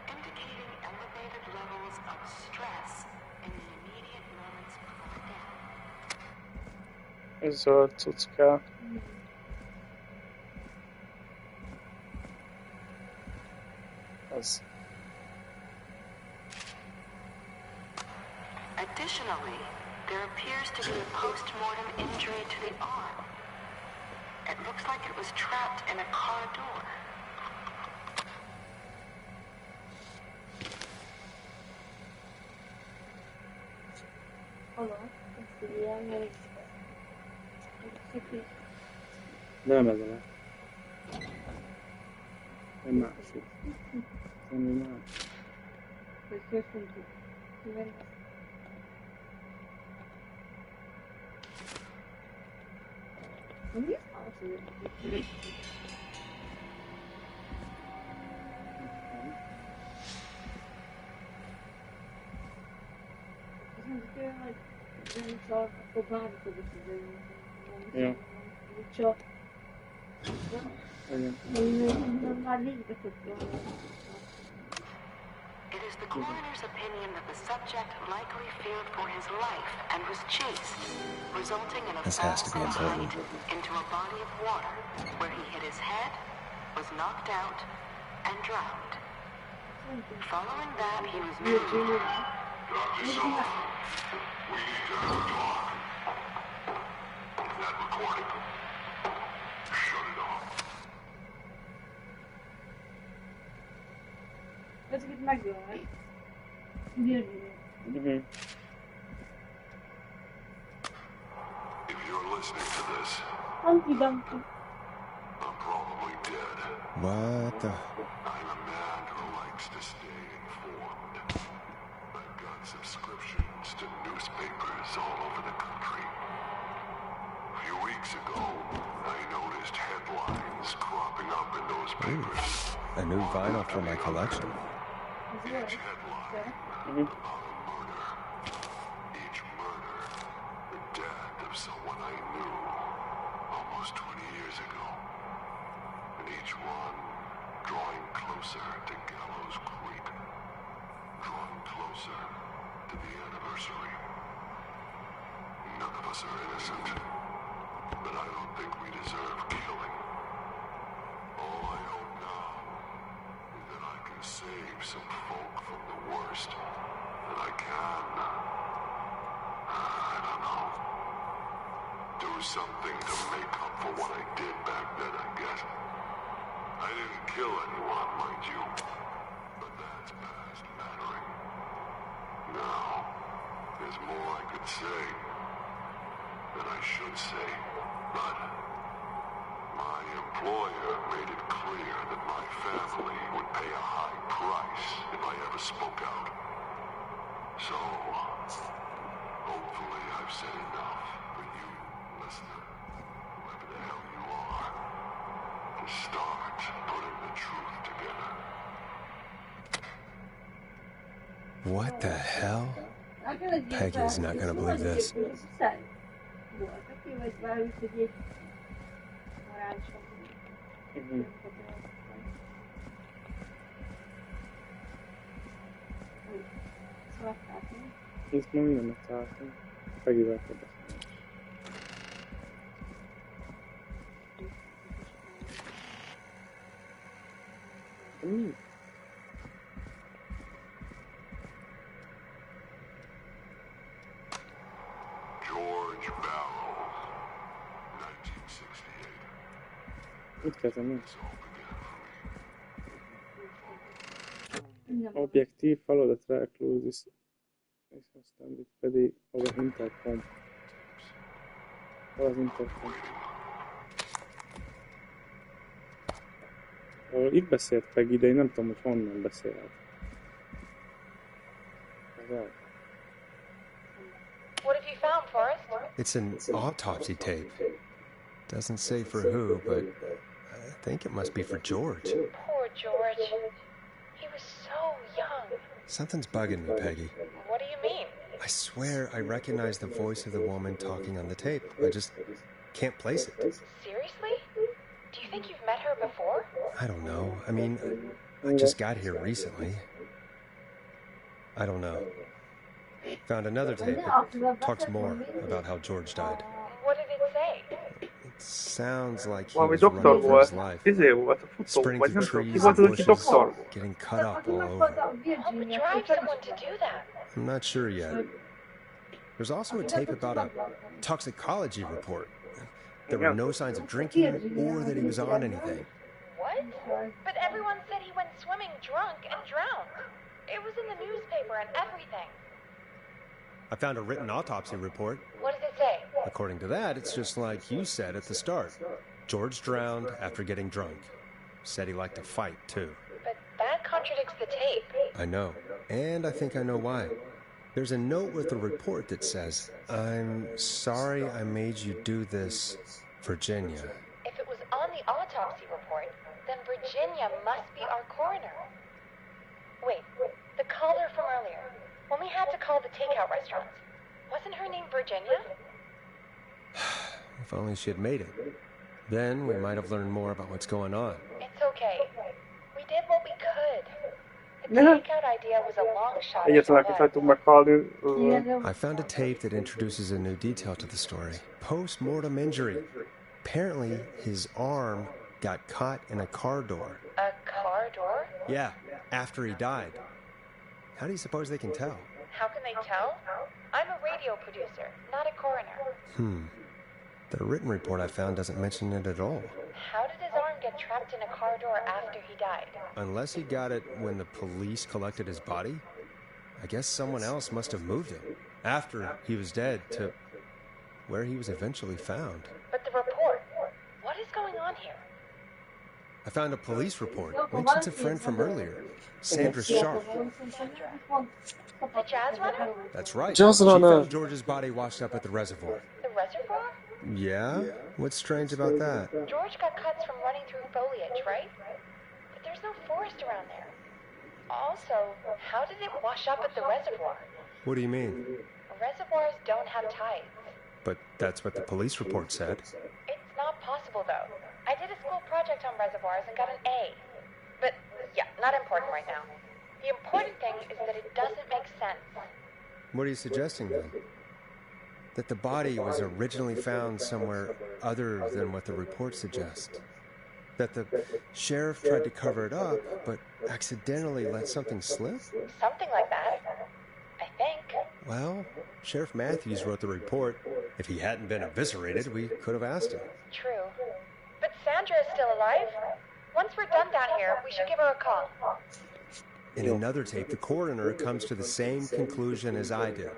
indicating elevated levels of stress in the immediate moments before death. Ez zöld cucka. Ez. Additionally, there appears to be a post-mortem injury to the arm. It looks like it was trapped in a car door. Nem ez a nem másik. Semmi más. Ja. It is the coroner's opinion that the subject likely feared for his life and was chased, resulting in a fall flight into a body of water, where he hit his head, was knocked out, and drowned. Following that, he was moved. Drop this off. We need to have a talk. That recording. Shut it off. Ezeket megölnek. Gyerünk. If you're listening to this, Anti-Dumpy. I'm probably dead. What the? I'm a man who likes to stay informed. I've got subscriptions to newspapers all over the country. A few weeks ago, I noticed headlines cropping up in those papers. A new vinyl for my collection. Each headline about a murder. Each murder, the death of someone I knew almost 20 years ago. And each one drawing closer to Gallows Creek. Drawing closer to the anniversary. None of us are innocent. But I don't think we deserve killing. All I hope now is that I can save some folk from the worst. That I can. I don't know. Do something to make up for what I did back then, I guess. I didn't kill anyone, mind you. But that's past mattering. Now, there's more I could say. That I should say. But My employer made it clear that my family would pay a high price if I ever spoke out. So, hopefully I've said enough for you, listener, whoever the hell you are, to start putting the truth together. What the hell? Peggy's not gonna believe this. Ezt még nem megtaláltam. Peggyvel kell beszélni. Mi? George Barrow, 1968. Mit kezdem én? Objektív feladat recluse és aztán itt pedig az intercom. Hol az intercom? Itt beszélt Peggy, de én nem tudom, hogy honnan beszélt. Ez az. What have you found, Forrest? It's an autopsy tape. Doesn't say for who, but I think it must be for George. Poor George. He was so young. Something's bugging me, Peggy. What do you mean? I swear I recognize the voice of the woman talking on the tape. I just can't place it. Seriously? Do you think you've met her before? I don't know. I mean, I just got here recently. I don't know. Found another tape that talks more about how George died. What did it say? It sounds like he Valami was doktor running for his volt. life. Izé volt a futó, Sprinting vagy through nem tudom, ki trees volt and az, aki bushes, doktor volt. getting cut up all over. Oh, but drive someone to do that. I'm not sure yet. There's also a tape about a toxicology report. There were no signs of drinking or that he was on anything. What? But everyone said he went swimming drunk and drowned. It was in the newspaper and everything. I found a written autopsy report. What does it say? According to that, it's just like you said at the start. George drowned after getting drunk. Said he liked to fight, too. But that contradicts the tape. I know. And I think I know why. There's a note with the report that says, "I'm sorry I made you do this, Virginia." If it was on the autopsy report, then Virginia must be our coroner. Wait, the caller from earlier, when we had to call the takeout restaurants, wasn't her name Virginia? If only she had made it. Then we might have learned more about what's going on. It's okay. We did what we could. The takeout idea was a long shot. Egyetlen, akit fel tudunk meghalni. I found a tape that introduces a new detail to the story. Post-mortem injury. Apparently, his arm got caught in a car door. A car door? Yeah, after he died. How do you suppose they can tell? How can they tell? I'm a radio producer, not a coroner. The written report I found doesn't mention it at all. How did his arm get trapped in a car door after he died? Unless he got it when the police collected his body, I guess someone else must have moved him after he was dead to where he was eventually found. But the report, what is going on here? I found a police report. Mentions a friend from earlier, Sandra Sharp. The jazz runner? That's right. Jazz She runner. found George's body washed up at the reservoir. The reservoir? Yeah? What's strange about that? George got cuts from running through foliage, right? But there's no forest around there. Also, how did it wash up at the reservoir? What do you mean? Reservoirs don't have tides. But that's what the police report said. It's not possible, though. I did a school project on reservoirs and got an A. But, yeah, not important right now. The important thing is that it doesn't make sense. What are you suggesting then? That the body was originally found somewhere other than what the report suggests? That the sheriff tried to cover it up, but accidentally let something slip? Something like that. I think. Well, Sheriff Matthews wrote the report. If he hadn't been eviscerated, we could have asked him. True. But Sandra is still alive. Once we're done down here, we should give her a call. In another tape, the coroner comes to the same conclusion as I did.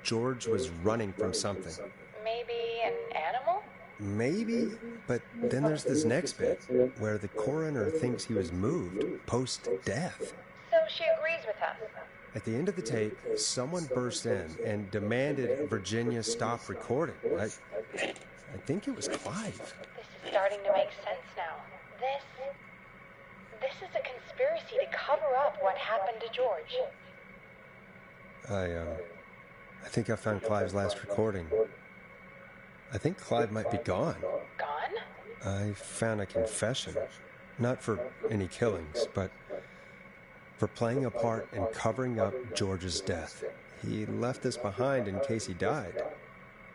George was running from something. Maybe an animal? maybe, but then there's this next bit where the coroner thinks he was moved post-death. So she agrees with us. At the end of the tape, someone burst in and demanded Virginia stop recording. I think it was Clive. This is starting to make sense now. This is a conspiracy to cover up what happened to George. I think I found Clive's last recording. I think Clive might be gone. Gone? I found a confession. Not for any killings, but for playing a part in covering up George's death. He left this behind in case he died.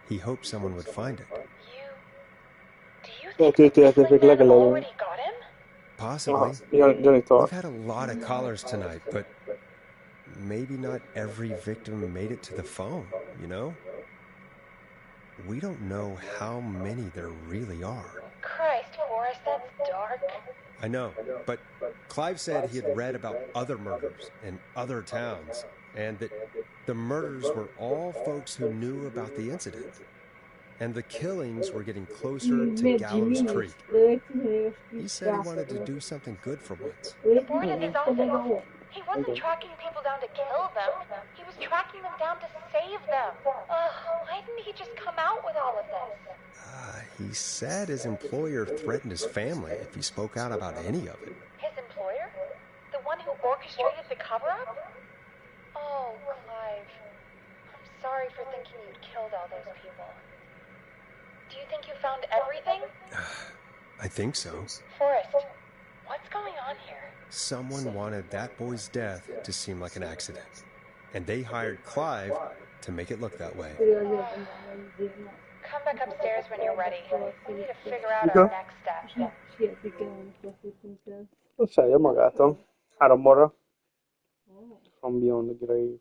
He hoped someone would find it. Do you think they already got him? Possibly. Johnny thought. We've had a lot of callers tonight, but maybe not every victim made it to the phone, you know? We don't know how many there really are. Christ, Forrest, that's dark. I know, but Clive said he had read about other murders in other towns, and that the murders were all folks who knew about the incident. And the killings were getting closer to Gallows Creek. He said he wanted to do something good for once. Aborted his office. He wasn't tracking people down to kill them. He was tracking them down to save them. Why didn't he just come out with all of this? He said his employer threatened his family if he spoke out about any of it. His employer? The one who orchestrated the cover-up? Oh, Clive. I'm sorry for thinking you'd killed all those people. Do you think you found everything? I think so. Forrest, what's going on here? Someone wanted that boy's death to seem like an accident. And they hired Clive to make it look that way. Come back upstairs when you're ready. We need to figure out our next step. Felje magától. 3-ra. From Beyond the Grave.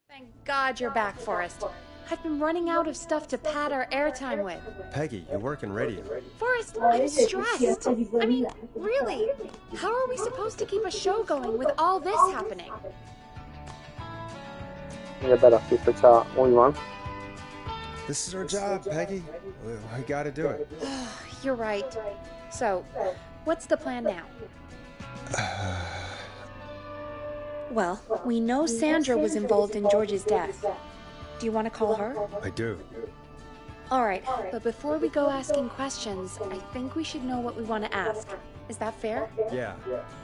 Thank God you're back, Forrest. I've been running out of stuff to pad our airtime with. Peggy, you work in radio. Forrest, I'm stressed. I mean, really, how are we supposed to keep a show going with all this happening? Berakjuk, hogyha úgy van. This is our job, Peggy. We gotta do it. You're right. So, what's the plan now? Well, we know Sandra was involved in George's death. Do you want to call her? I do. All right, but before we go asking questions, I think we should know what we want to ask. Is that fair? Yeah,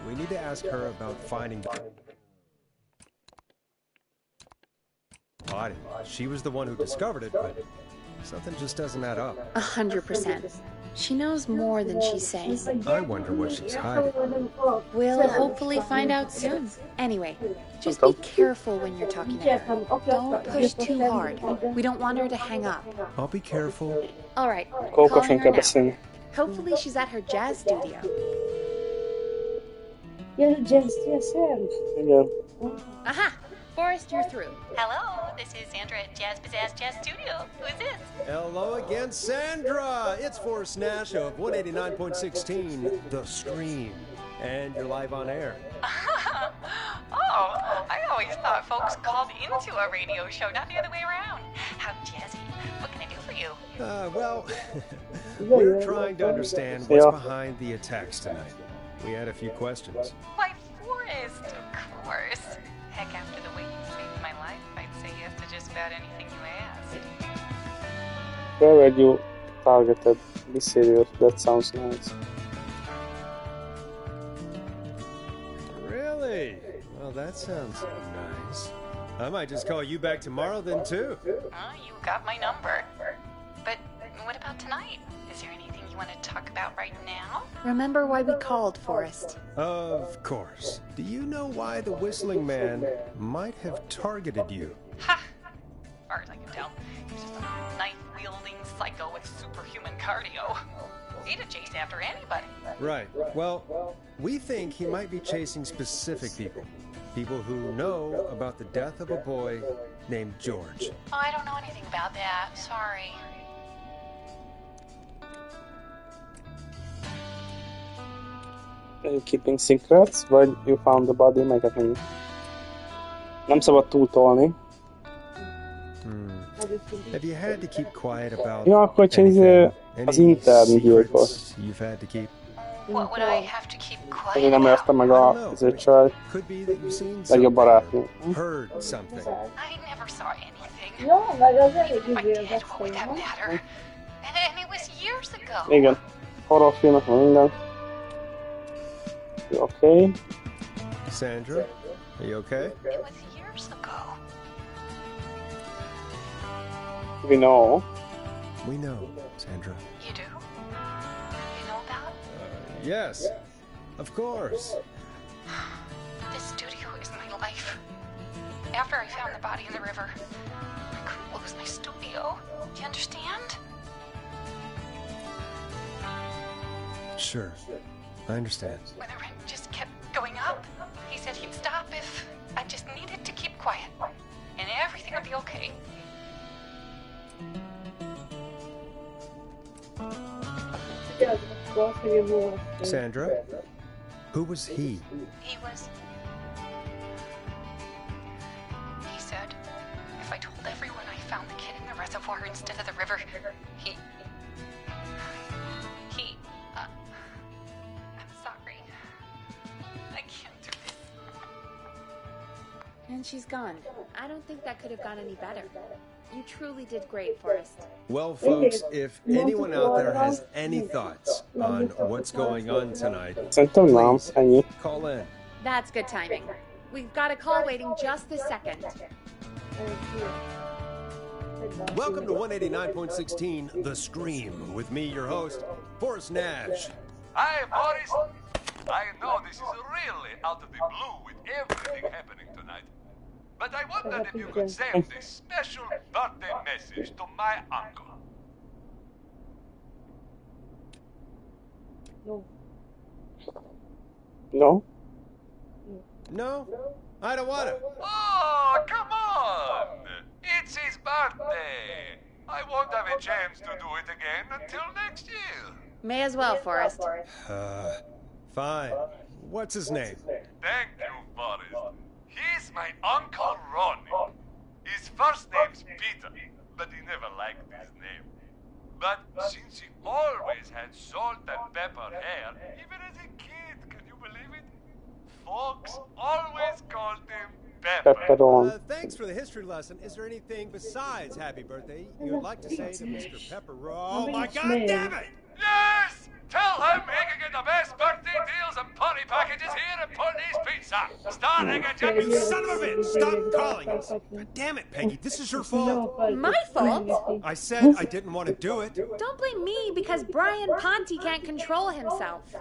we need to ask her about finding the body. She was the one who discovered it, but something just doesn't add up. 100%. She knows more than she's saying. I wonder what she's hiding. We'll hopefully find out soon. Anyway, just be careful when you're talking to her. Don't push too hard. We don't want her to hang up. I'll be careful. All right, calling her now. Hopefully she's at her jazz studio. Yeah, jazz studio. Igen. Aha! Forrest, you're through. Hello, this is Sandra at Jazz Pizzazz Jazz Studio. Who is this? Hello again, Sandra! It's Forrest Nash of 189.16, The Stream. And you're live on air. I always thought folks called into a radio show, not the other way around. How jazzy. What can I do for you? Well, we're trying to understand what's behind the attacks tonight. We had a few questions. Why, Forrest, of course. Heck, after the way you saved my life, I'd say yes to just about anything you asked. Where were you targeted? Be serious, that sounds nice. Really? Well, that sounds nice. I might just call you back tomorrow then, too. You got my number. But what about tonight? Is there anything you want to talk about right now? Remember why we called, Forrest? Of course. Do you know why the Whistling Man might have targeted you? Ha! As far as I can tell, he's just a knife-wielding psycho with superhuman cardio. He'd have chased after anybody. Right. Well, we think he might be chasing specific people. People who know about the death of a boy named George. Oh, I don't know anything about that. Sorry. Are you keeping secrets? Vagy you found the body? Melyiket mondjuk? Nem szabad túltolni. Have you had to keep quiet about Ja, akkor anything Az interni gyilkos. You've had to keep. What would I have to keep quiet Ezért nem about? érte meg az ő csaj. Legjobb barátnő. Heard something. I never saw anything. Jó, meg az elég Even if I izélves did, what would that matter? And it was years ago. Igen. Horrorfilmek, van minden. Okay. Sandra, are you okay? It was years ago. We know. We know, Sandra. You do? You know about? Yes, of course. This studio is my life. After I found the body in the river, I couldn't lose my studio. Do you understand? Sure, I understand. When the rent just kept going up, he said he'd stop if I just needed to keep quiet. And everything would be okay. Sandra, who was he? He was... He said if I told everyone I found the kid in the reservoir instead of the river, he... I'm sorry. I can't do this. And she's gone. I don't think that could have gone any better. You truly did great, Forrest. Well, folks, if anyone out there has any thoughts on what's going on tonight, please call in. That's good timing. We've got a call waiting just this second. Welcome to 189.16 The Scream, with me, your host, Forrest Nash. Hi, Boris. I know this is really out of the blue with everything happening tonight. But I wondered if you could send this special birthday message to my uncle. No. No? No, I don't want to. Oh, come on! It's his birthday. I won't have a chance to do it again until next year. May as well, Forrest. Fine. What's his name? Thank you, Forrest. He's my Uncle Ronnie. His first name's Peter, but he never liked his name. But since he always had salt and pepper hair, even as a kid, can you believe it? Folks always called him Pepper. Thanks for the history lesson. Is there anything besides happy birthday you'd like to say to Mr. Pepper? Oh my God, damn it! Yes! Tell him he can get the best birthday deals and party packages here at Putney's Pizza. Starting at You son of a bitch! Stop calling us! God damn it, Peggy, this is your fault. My fault? I said I didn't want to do it. Don't blame me because Brian Ponte can't control himself.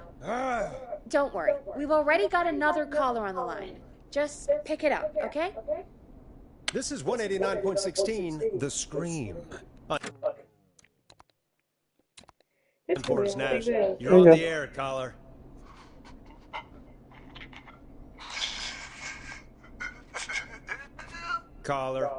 Don't worry, we've already got another caller on the line. Just pick it up, okay? This is 189.16 The Scream. Forrest Nash, you're on the air, caller. Caller.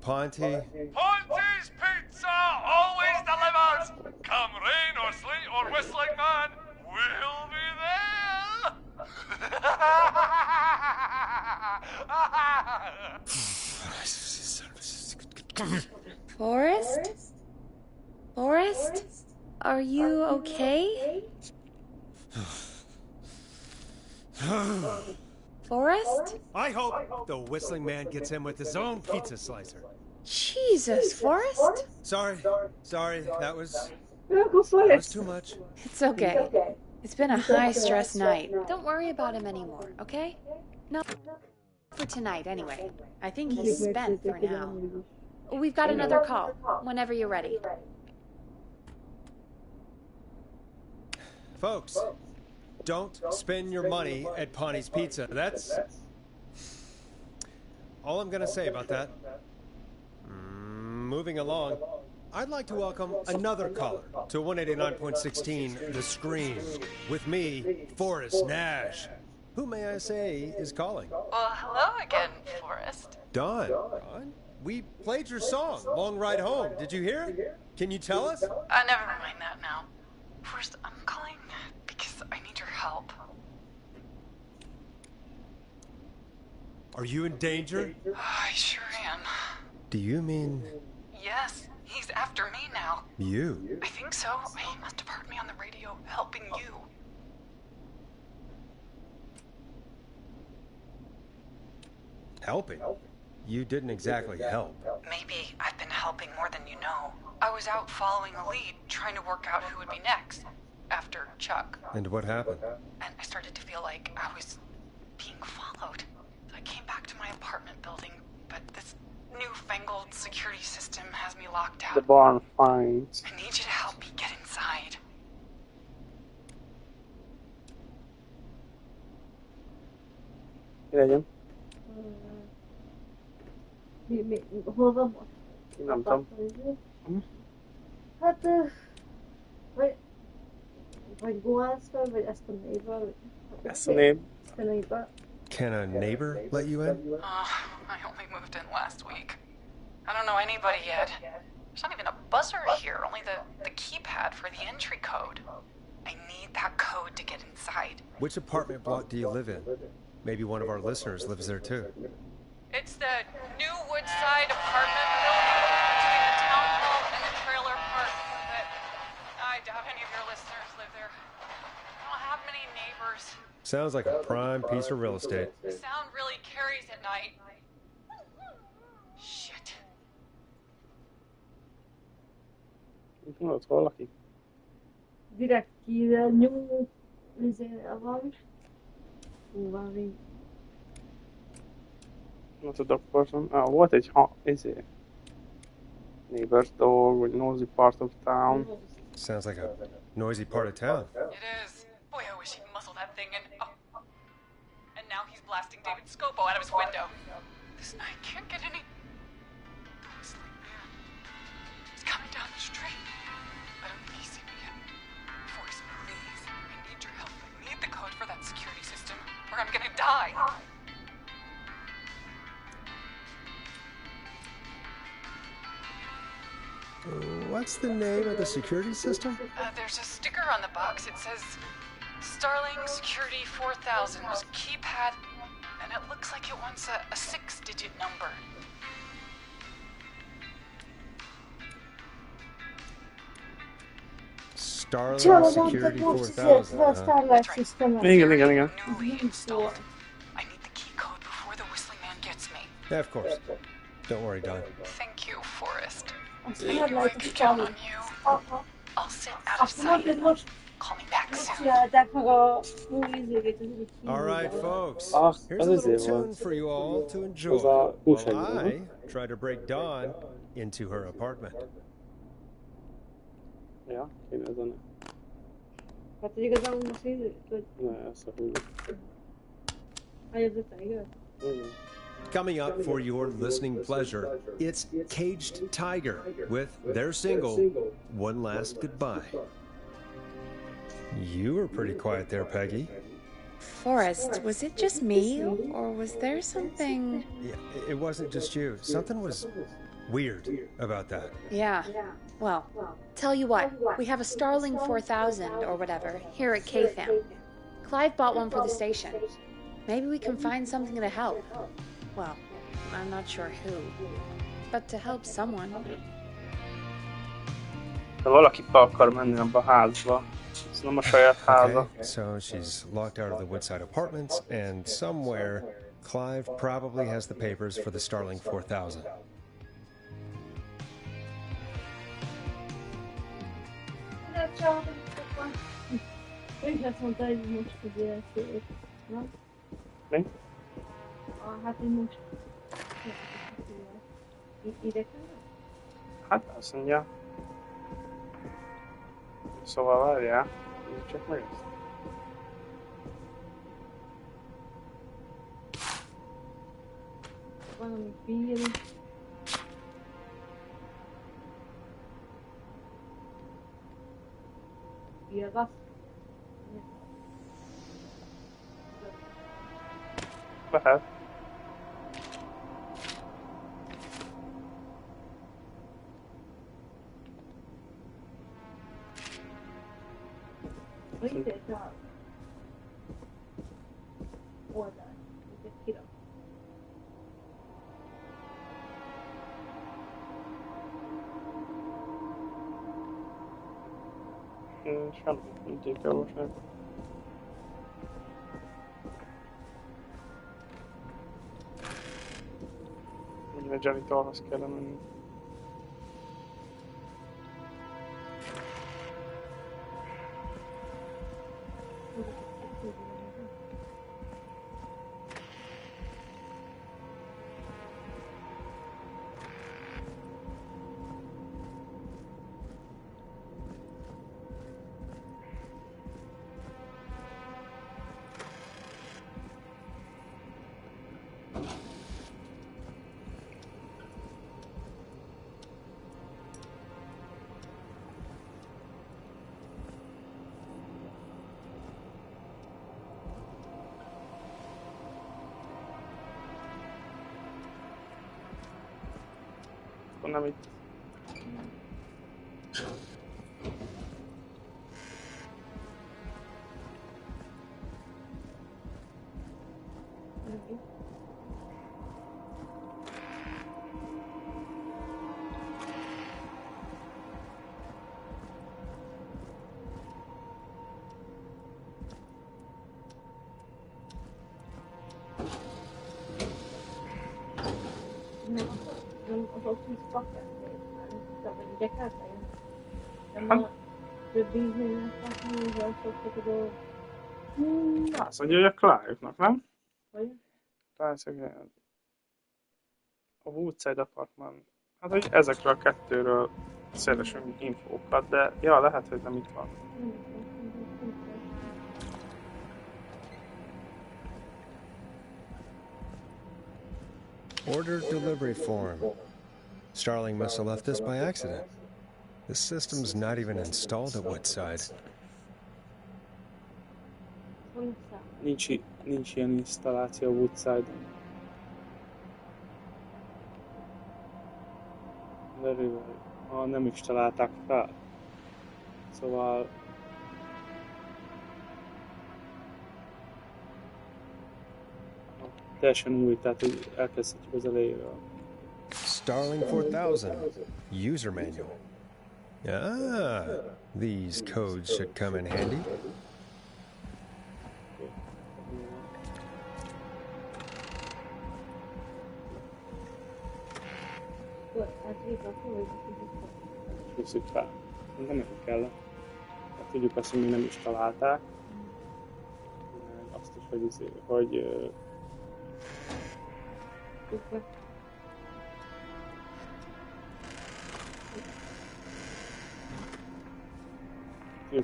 Ponte. Ponte's Pizza always delivers. Come rain or sleet or whistling man, we'll be there. Forrest? Forrest? Are you okay? Forrest? I hope the whistling man gets him with his own pizza slicer. Jesus, Forrest? Sorry, that was too much. It's okay. It's been a high-stress night. Don't worry about him anymore, okay? No, for tonight, anyway. I think he's spent for now. We've got another call, whenever you're ready. Folks, don't spend your money at Ponte's Pizza. That's all I'm going to say about that. Moving along, I'd like to welcome another caller to 189.16 The Scream. With me, Forrest Nash. Who, may I say, is calling? Well, hello again, Forrest. Dawn. Dawn? We played your song, Long Ride Home. Did you hear it? Can you tell us? Never mind that now. First, I'm calling because I need your help. Are you in danger? I sure am. Do you mean... Yes, he's after me now. You? I think so. He must have heard me on the radio helping you. Helping? You didn't exactly help. Maybe I've been helping more than you know. I was out following a lead, trying to work out who would be next. After Chuck. And what happened? And I started to feel like I was being followed. I came back to my apartment building, but this newfangled security system has me locked out. The barn finds. I need you to help me get inside. Legyen. Hol van most? Nem tudom. Hát, vagy Goászra, vagy ezt a neighbor. Ezt a neighbor. A neighbor. Can a neighbor let you in? I only moved in last week. I don't know anybody yet. There's not even a buzzer here, only the keypad for the entry code. I need that code to get inside. Which apartment block do you live in? Maybe one of our listeners lives there too. It's the new Woodside apartment building between the town hall and the trailer park. But I doubt any of your listeners live there. I don't have many neighbors. Sounds like a prime piece of real estate. The sound really carries at night. Shit. Ott valaki. Direkt kire nyomó, valami. Valami. Not a dog person. Volt egy neighbor's dog, vagy nosy part of town. Sounds like a noisy part of town. It is. Boy, I wish he'd muzzle that thing and... Oh. And now he's blasting David Scopo out of his window. This night can't get any... The whistling man. He's coming down the street. I don't think he's seen me yet. Forrest, please. I need your help. I need the code for that security system, or I'm gonna die. What's the name of the security system? There's a sticker on the box. It says Starling Security 4000 was keypad, and it looks like it wants a 6-digit number. Starling Security 4000. Igen. Newly installed. I need the key code before the whistling man gets me. Yeah, of course. Don't worry, Don. Thank you, Forrest. Azt I nem know I lehet, can hogy count on you. I'll sit out of Azt mondod, sight. most Call me back soon. csinálták meg a újizévét, az egyik All right, folks. Ah, Here's a little tune for you all to enjoy while I try to break Dawn into her apartment. Ja, kéne a zene. Hát, hogy igazából most így, hogy Ne, ezt a húzom. Eye of the Tiger. Coming up for your listening pleasure, it's Caged Tiger with their single, One Last Goodbye. You were pretty quiet there, Peggy. Forrest, was it just me, or was there something... Yeah, it wasn't just you. Something was weird about that. Yeah. Well, tell you what, we have a Starling 4000 or whatever here at KFAM. Clive bought one for the station. Maybe we can find something to help. Well, I'm not sure who, but to help someone. De valaki be akar menni abba a házba. Ez nem a saját háza. Okay, so she's locked out of the Woodside Apartments, and somewhere Clive probably has the papers for the Starling 4000. Ő is azt mondta, hogy most ugye szép, nem? Mi? Hát, hogy most... Ide kell? Hát azt mondja. Szóval várjál, csak meg ezt. Valami bír. Bírgasz. Lehet. Itt a oldal. Itt kirak. Semmit nincs gyilkosság. Ugye a janitorhoz kell menni. Nem itt. Nem az autót kapják, de ugye kell nem a többi íznének kapni, hogy szoktak a dolgok. Azt mondja, hogy a Clive-nak, nem? Vagy? Talán a Woodside Apartment. Hát, hogy ezekről a kettőről szeresünk infókat, de ja, lehet, hogy nem itt van. Order delivery form. Starling must have left this by accident. The system's not even installed at Woodside. Nincs ilyen installáció Woodside-on. Nem is találták fel. Szóval... teljesen új, tehát hogy elkezdhetjük az elejéről. Starling 4000. User manual. Ah, these codes should come in handy. Húzzuk fel. Nem kell. Hát tudjuk azt, hogy még nem is találták. Azt is, hogy tudjuk,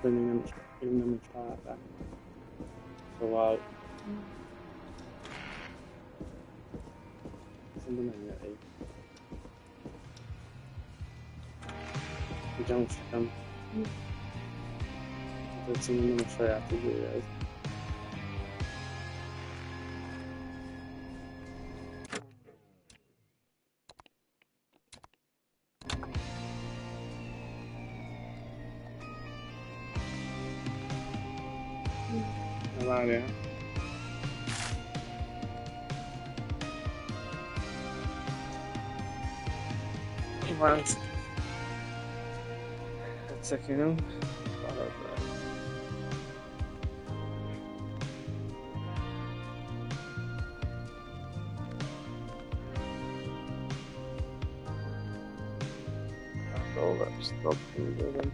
hogy még nem is találták. Szóval... szerintem ennyi elég. Ugye most nem... hát egyszerűen nem a saját idője ez. Várjál. Van. Egy szekundum. Marad le. Stop időben.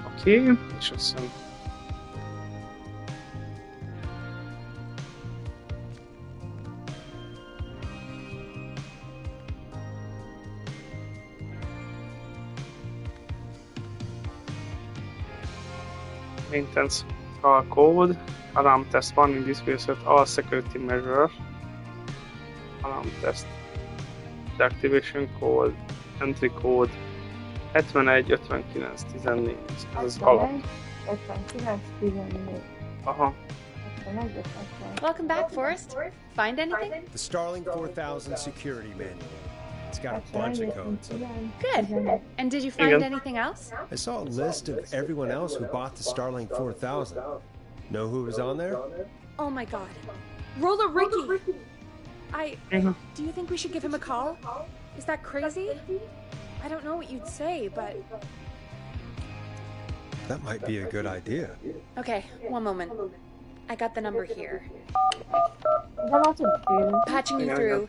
Oké, és azt hiszem. Maintenance call code, alarm test 1 in this case with all security measures, alarm test, deactivation code, entry code, 71, 59, 14, ez az alap. 59, 14. Aha. Welcome back, Forrest. Find anything? The Starling 4000 security manual. It's got a bunch of codes. Good. And did you find anything else? I saw a list of everyone else who bought the Starling 4000. Know who was on there? Oh my god. Roller Ricky! Do you think we should give him a call? Is that crazy? I don't know what you'd say, but... That might be a good idea. Okay, one moment. I got the number here. Patching you through.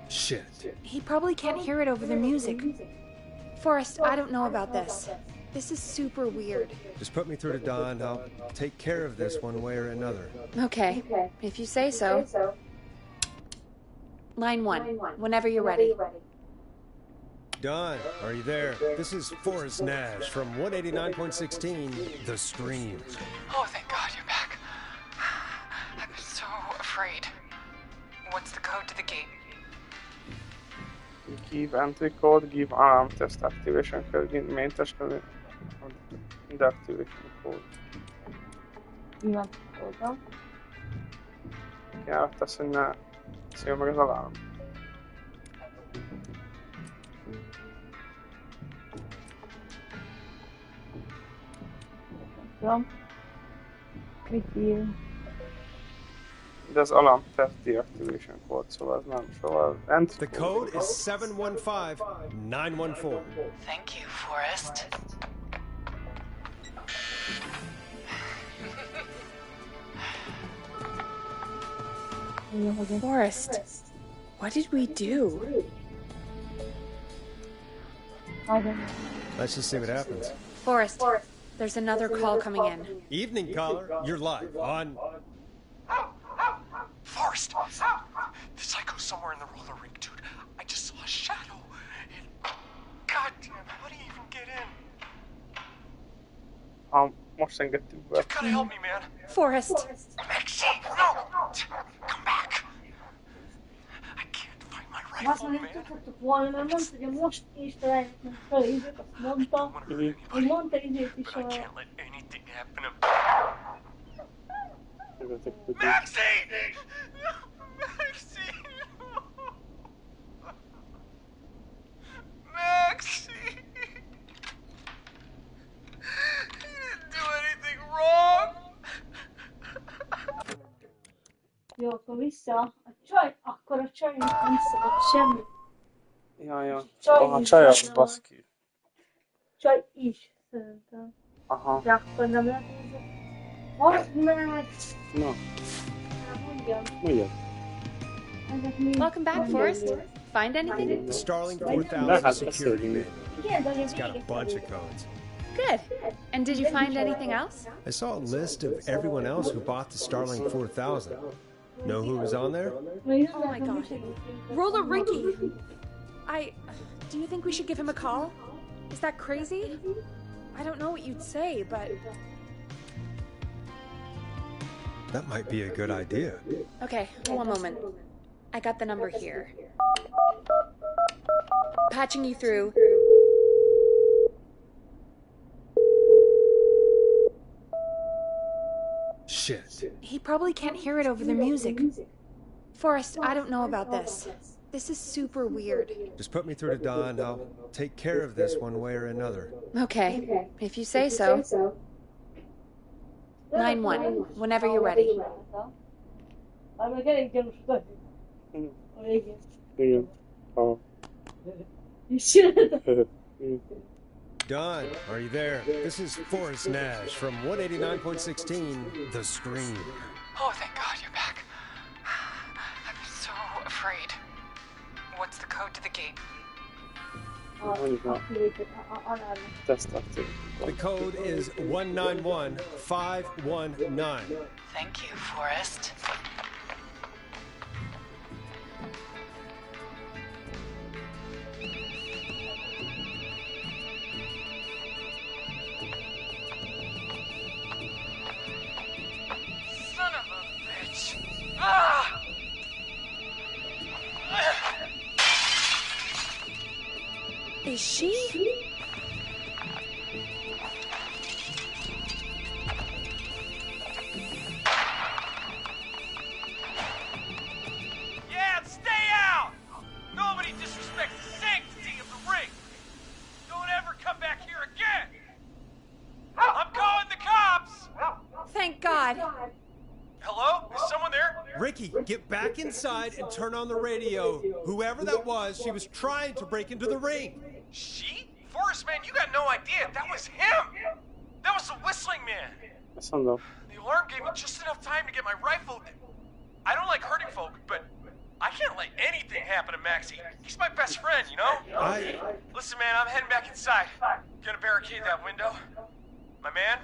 Shit. He probably can't hear it over the music. Forrest, I don't know about this. This is super weird. Just put me through to Don. I'll take care of this one way or another. Okay, if you say so. Line 1, whenever you're ready. Don, are you there? This is Forrest Nash from 189.16, The Stream. Oh, thank God you're back. I've been so afraid. What's the code to the gate? Give entry code, give alarm test activation code, give main test code, and activation code. Mi van oldal? Kell tesz, hogy ne szél meg az alarm. Tudom. Mit ír? De az alarm test deactivation code, szóval az nem, szóval The code is 715914. Thank you, Forrest. Forrest, what did we do? Let's just see what happens. Forrest, there's another call coming in. Evening caller, you're live on... Forrest! The psycho's somewhere in the roller rink, dude. I just saw a shadow. And... Goddamn, how do you even get in? Most engedtük be. You gotta help me, man. Forrest. Maxine, no! Come back! I can't find my Azt rifle, mondja, man. tudhatok volna, mert mondta, hogy most is találjátok fel izét, azt mondta, hogy mondta izét is a... Can't let anything happen to Maxine! Maxine! Maxine! You didn't do anything wrong! Jó, akkor vissza. A csaj, akkor a csaj nem szabad semmi. Ja. Csaj is Csajos, benne van. baszki. Csaj is, szerintem. Aha. De akkor nem lehet hozzá. Haszd meg! Na, Mondjam. mondjad. Ezek mind... Welcome back, Forrest. Find anything? The Starling Lehet 4000 security beszélni. bid. Igen, de It's got a bunch of codes. Good. And did you find anything else? I saw a list of everyone else who bought the Starling 4000. Know who was on there? Oh my God. Roller Ricky! Do you think we should give him a call? Is that crazy? I don't know what you'd say, but... That might be a good idea. Okay, one moment. I got the number here. Patching you through. Shit. He probably can't hear it over the music. Forrest, I don't know about this. This is super weird. Just put me through to Don. I'll take care of this one way or another. Okay, if you say so. Line 1, whenever you're ready. Már meg elég gyanús vagy. A végén. Igen. És csináltam. Don, are you there? This is Forrest Nash from 189.16, The Stream. Oh, thank God you're back. I've been so afraid. What's the code to the gate? Test active. The code is 191519. Thank you, Forrest. Son of a bitch! Ah! Is she? Yeah, stay out! Nobody disrespects the sanctity of the ring! Don't ever come back here again! I'm calling the cops! Thank God. Hello? Is someone there? Ricky! Ricky, get back inside and turn on the radio. Whoever that was, she was trying to break into the ring. She? Forrest, man, you got no idea. That was him. That was the whistling man. Azt mondom. The alarm gave me just enough time to get my rifle. I don't like hurting folk, but I can't let anything happen to Maxie. He's my best friend, you know? Listen, man, I'm heading back inside. Gonna barricade that window. My man,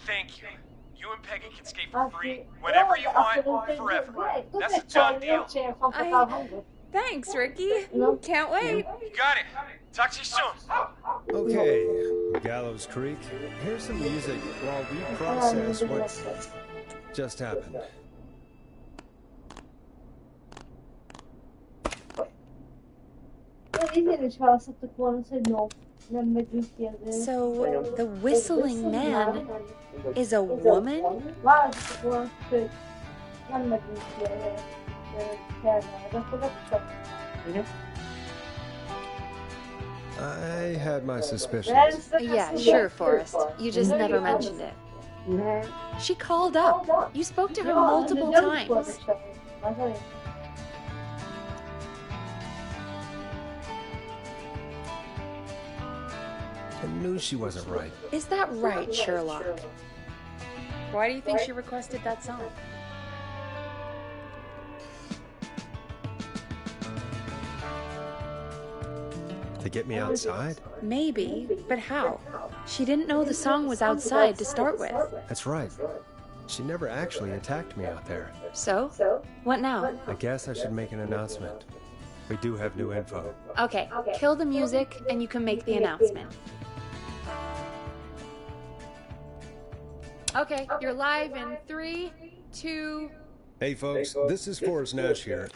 thank you. You and Peggy can skate for free whenever you want, forever. That's a done deal. Thanks, Ricky. Can't wait. You got it. Talk to you soon. Okay, Gallows Creek. Here's some music while we process what just happened. So, the whistling man is a woman? I had my suspicions. Yeah, sure, Forrest. You just never mentioned it. She called up. You spoke to her multiple times. I knew she wasn't right. Is that right, Sherlock? Why do you think she requested that song? To get me outside? Maybe, but how? She didn't know the song was outside to start with. That's right. She never actually attacked me out there. So? What now? I guess I should make an announcement. We do have new info. Okay, kill the music and you can make the announcement. Okay, you're live in 3, 2... Hey folks, this is Forrest Nash here.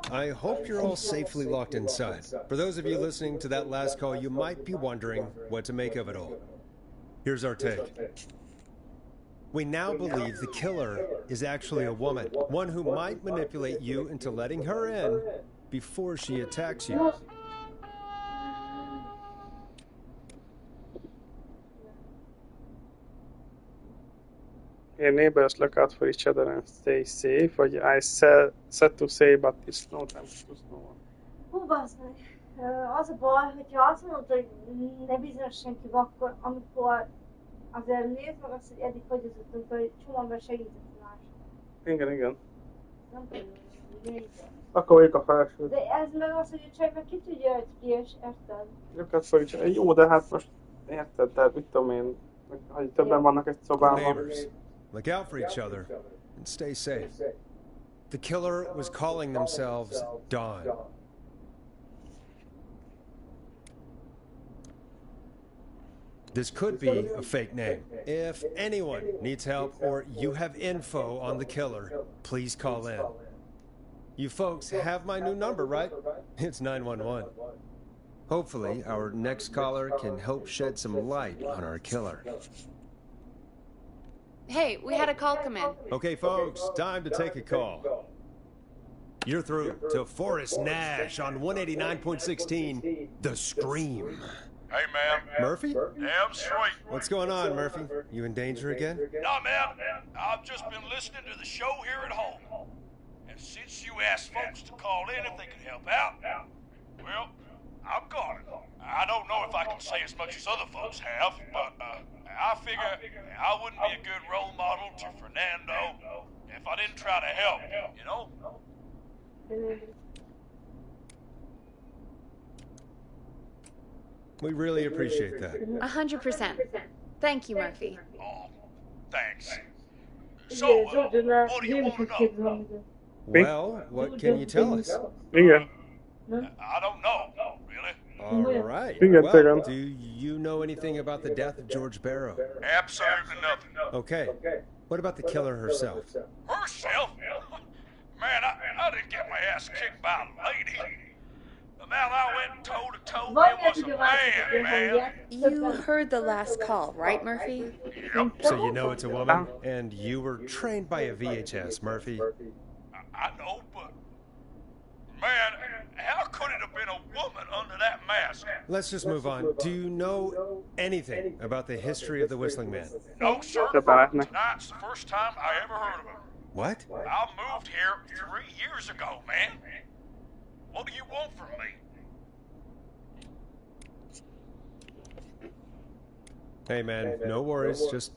I hope you're all safely locked inside. For those of you listening to that last call, you might be wondering what to make of it all. Here's our take. We now believe the killer is actually a woman, one who might manipulate you into letting her in before she attacks you. Your neighbors look out for each other and stay safe. Vagy I said to say, but it's no time to snow. Hú, bassz meg. Az a baj, hogyha azt mondod, hogy ne bízzanak senkibe, akkor amikor azért nézd meg azt, hogy eddig hogy jutott, hogy csomagban segített más. Igen. Nem tudom, nézd. Akkor vagyok a felső. De ez meg az, hogy a csaj meg ki tudja, hogy ki, és érted? Look out for each other. Jó, de hát most érted, de mit tudom én, hogy többen vannak egy szobában. Look out for each other and stay safe. The killer was calling themselves Dawn. This could be a fake name. If anyone needs help or you have info on the killer, please call in. You folks have my new number, right? It's 911. Hopefully, our next caller can help shed some light on our killer. Hey, we had a call come in. Okay, folks, time to take a call. You're through to Forrest Nash on 189.16, The Scream. Hey, man. Murphy? Damn straight. What's going on, Murphy? You in danger again? No, man. I've just been listening to the show here at home. And since you asked folks to call in if they could help out, well, I'm calling. I don't know if I can say as much as other folks have, but I figure I wouldn't be a good role model to Fernando if I didn't try to help, you know? We really appreciate that. 100%. Thank you, Murphy. Oh, thanks. So, what do you want to know? Well, what can you tell us? Igen. I don't know, really. All right. Igen, Well, do you know anything about the death of George Barrow? Absolutely nothing. Okay. What about the killer herself? Herself? Man, I didn't get my ass kicked by a lady. The man I went toe-to-toe with was a man. You heard the last call, right, Murphy? Yep. So you know it's a woman? And you were trained by a VHS, Murphy. I know, but Man, how could it have been a woman under that mask? Let's just move on. Do you know anything about the history of the Whistling Man? No, sir. Tonight's the first time I ever heard of him. What? I moved here 3 years ago, man. What do you want from me? Hey, man, no worries. Just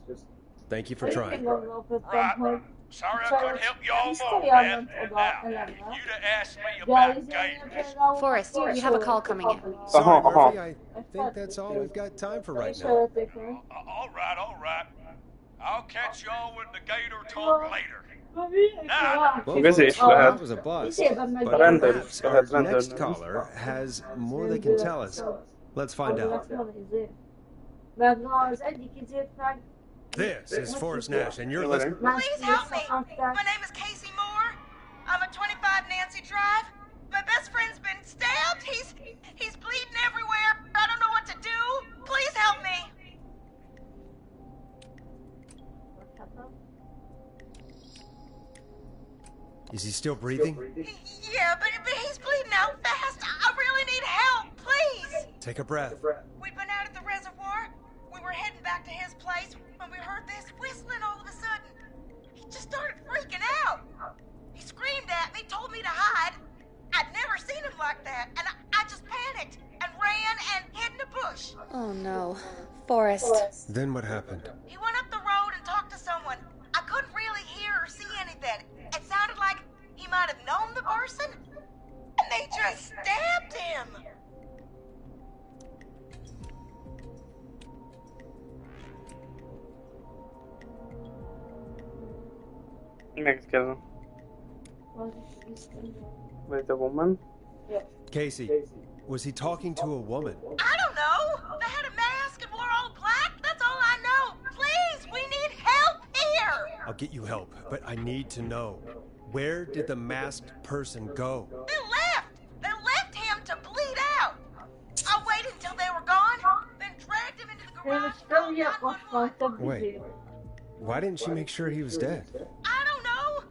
thank you for trying. Right. Sorry I couldn't help you all more, man. Now, if you'd have asked me about games... Forrest, you have a call coming in. Sorry, Murphy, I think that's all we've got time for right now. All right. I'll catch y'all when the gator talk later. Now, Well, that was a bust. But perhaps our next caller has more they can tell us. Let's find out. This is Forrest Nash, and you're listening. Please help me. My name is Casey Moore. I'm at 25 Nancy Drive. My best friend's been stabbed. He's bleeding everywhere. I don't know what to do. Please help me. Is he still breathing? Yeah, but he's bleeding out fast. I really need help. Please. Take a breath. We'd been out at the reservoir. We were heading back to his place when we heard this whistling all of a sudden. He just started freaking out. He screamed at me, told me to hide. I'd never seen him like that, and I just panicked and ran and hid in a bush. Oh no. Forrest. Then what happened? He went up the road and talked to someone. I couldn't really hear or see anything. It sounded like he might have known the person, and they just stabbed him. Megkérdezem. Wait, a woman? Casey, was he talking to a woman? I don't know. They had a mask and wore all black. That's all I know. Please, we need help here. I'll get you help, but I need to know. Where did the masked person go? They left. They left him to bleed out. I waited until they were gone, then dragged him into the garage. Wait, why didn't she make sure he was dead? I don't know.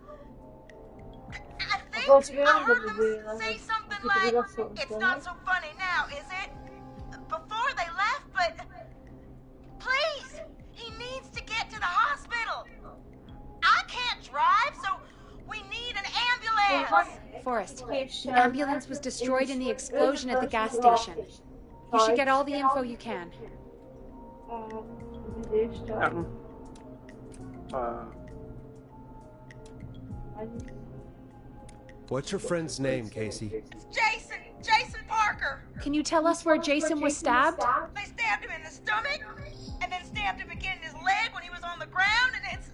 I think I heard them say something like, "It's not so funny now, is it?" Before they left, but please, he needs to get to the hospital. I can't drive, so we need an ambulance. Forrest, the ambulance was destroyed in the explosion at the gas station. You should get all the info you can. What's your friend's name, Casey? Jason Parker. Can you tell us where Jason was stabbed? They stabbed him in the stomach, and then stabbed him again in his leg when he was on the ground, and it's...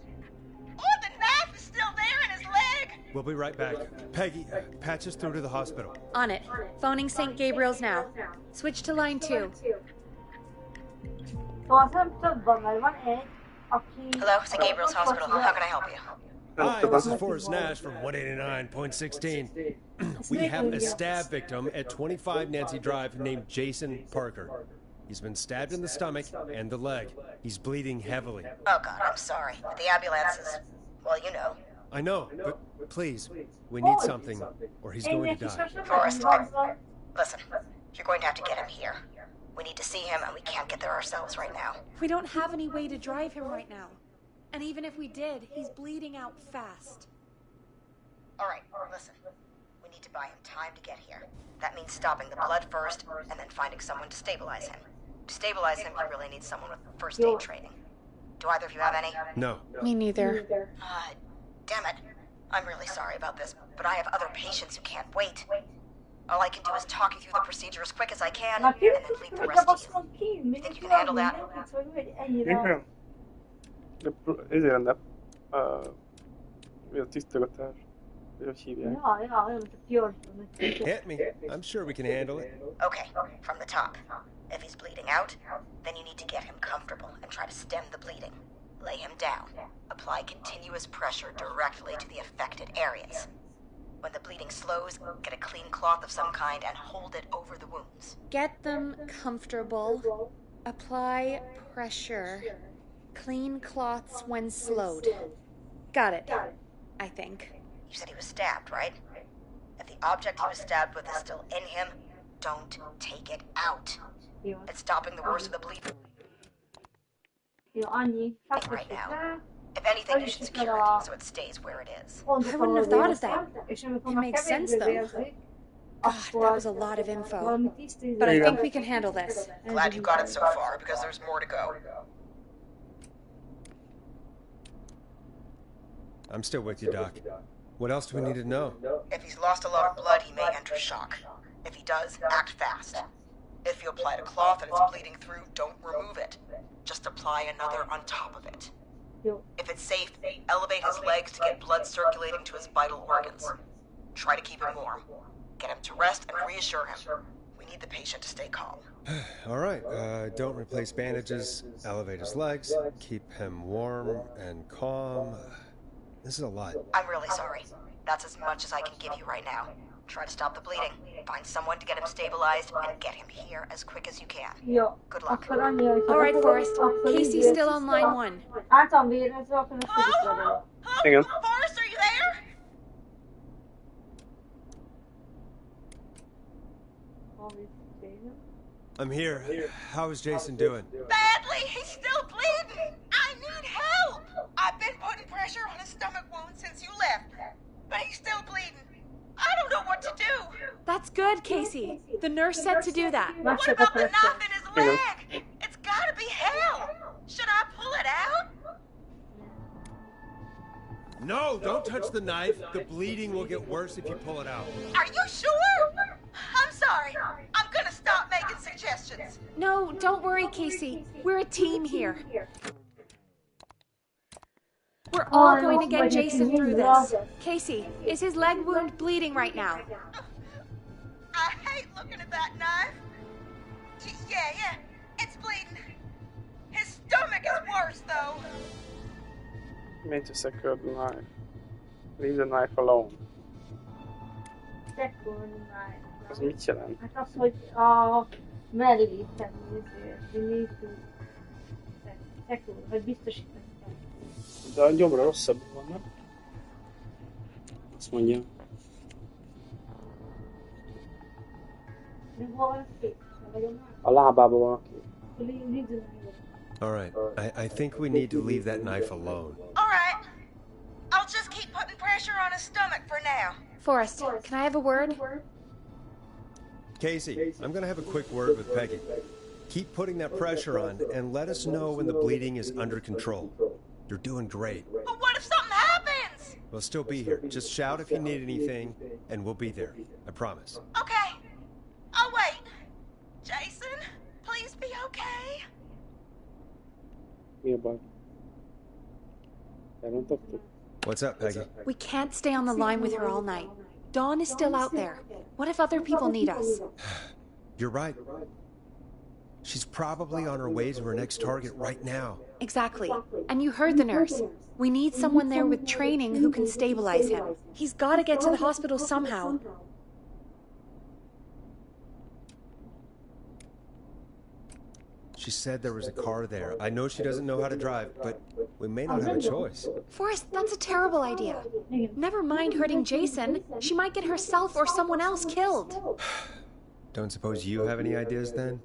Oh, the knife is still there in his leg. We'll be right back. Peggy, patch us through to the hospital. On it. Phoning St. Gabriel's now. Switch to line 2. Hello, St. Gabriel's Hospital. How can I help you? Hi, this is Forrest Nash from 189.16. We have a stab victim at 25 Nancy Drive named Jason Parker. He's been stabbed in the stomach and the leg. He's bleeding heavily. Oh, God, I'm sorry. The ambulance is... Well, you know. I know, but please, we need something, or he's going to die. Forrest, listen. You're going to have to get him here. We need to see him, and we can't get there ourselves right now. We don't have any way to drive him right now. And even if we did, he's bleeding out fast. All right, listen. We need to buy him time to get here. That means stopping the blood first, and then finding someone to stabilize him. To stabilize him, you really need someone with first aid training. Do either of you have any? No. Me neither. Damn it. I'm really sorry about this, but I have other patients who can't wait. All I can do is talk you through the procedure as quick as I can, and then leave the rest to you. You think you can handle that? Ezért lenne mi a tisztogatás, hogy hívják. Hit me. I'm sure we can handle it. Okay, from the top. If he's bleeding out, then you need to get him comfortable and try to stem the bleeding. Lay him down. Apply continuous pressure directly to the affected areas. When the bleeding slows, get a clean cloth of some kind and hold it over the wounds. Get them comfortable. Apply pressure. Clean cloths when slowed. Got it. I think. You said he was stabbed, right? If the object he was stabbed with is still in him, don't take it out. It's stopping the worst of the bleeding right now. If anything, you should secure it so it stays where it is. I wouldn't have thought of that. It makes sense, though. God, that was a lot of info. But I think we can handle this. Glad you got it so far, because there's more to go. I'm still with you, Doc. What else do we need to know? If he's lost a lot of blood, he may enter shock. If he does, act fast. If you applied a cloth and it's bleeding through, don't remove it. Just apply another on top of it. If it's safe, elevate his legs to get blood circulating to his vital organs. Try to keep him warm. Get him to rest and reassure him. We need the patient to stay calm. All right, don't replace bandages, elevate his legs, keep him warm and calm. This is a lot. I'm really sorry. That's as much as I can give you right now. Try to stop the bleeding. Find someone to get him stabilized and get him here as quick as you can. Good luck. All right, Forrest. Casey's still on line 1. Hello? Hang on. Forrest, are you there? I'm here. How is Jason doing? Badly. He's still bleeding. I need help. I've been putting pressure on his stomach wound since you left, but he's still bleeding. I don't know what to do. That's good, Casey. The nurse said to do that. What about the knife in his leg? It's gotta be hell. Should I pull it out? No, don't touch the knife. The bleeding will get worse if you pull it out. Are you sure? I'm sorry. I'm gonna stop making suggestions. No, don't worry, Casey. We're a team here. We're all going to get Jason through this. Casey, is his leg wound bleeding right now? I hate looking at that knife. Yeah, it's bleeding. His stomach is worse, though. You mean to secure the knife. Leave the knife alone. Az mit jelent? Hát az, hogy a mellé tenni, vagy biztosítani. De a gyomra rosszabb van, nem? Azt mondja. A lábában van a kép. All right, I think we need to leave that knife alone. All right. I'll just keep putting pressure on his stomach for now. Forrest, can I have a word? Casey, I'm gonna have a quick word with Peggy. Keep putting that pressure on and let us know when the bleeding is under control. You're doing great. But what if something happens? We'll still be here. Just shout if you need anything, and we'll be there. I promise. Okay. I'll wait. Jason, please be okay. Mi a baj? Elrontottuk? What's up, Peggy? We can't stay on the line with her all night. Dawn is still out there. What if other people need us? You're right. She's probably on her way to her next target right now. Exactly. And you heard the nurse. We need someone there with training who can stabilize him. He's got to get to the hospital somehow. She said there was a car there. I know she doesn't know how to drive, but we may not have a choice. Forrest, that's a terrible idea. Never mind hurting Jason. She might get herself or someone else killed. Don't suppose you have any ideas then?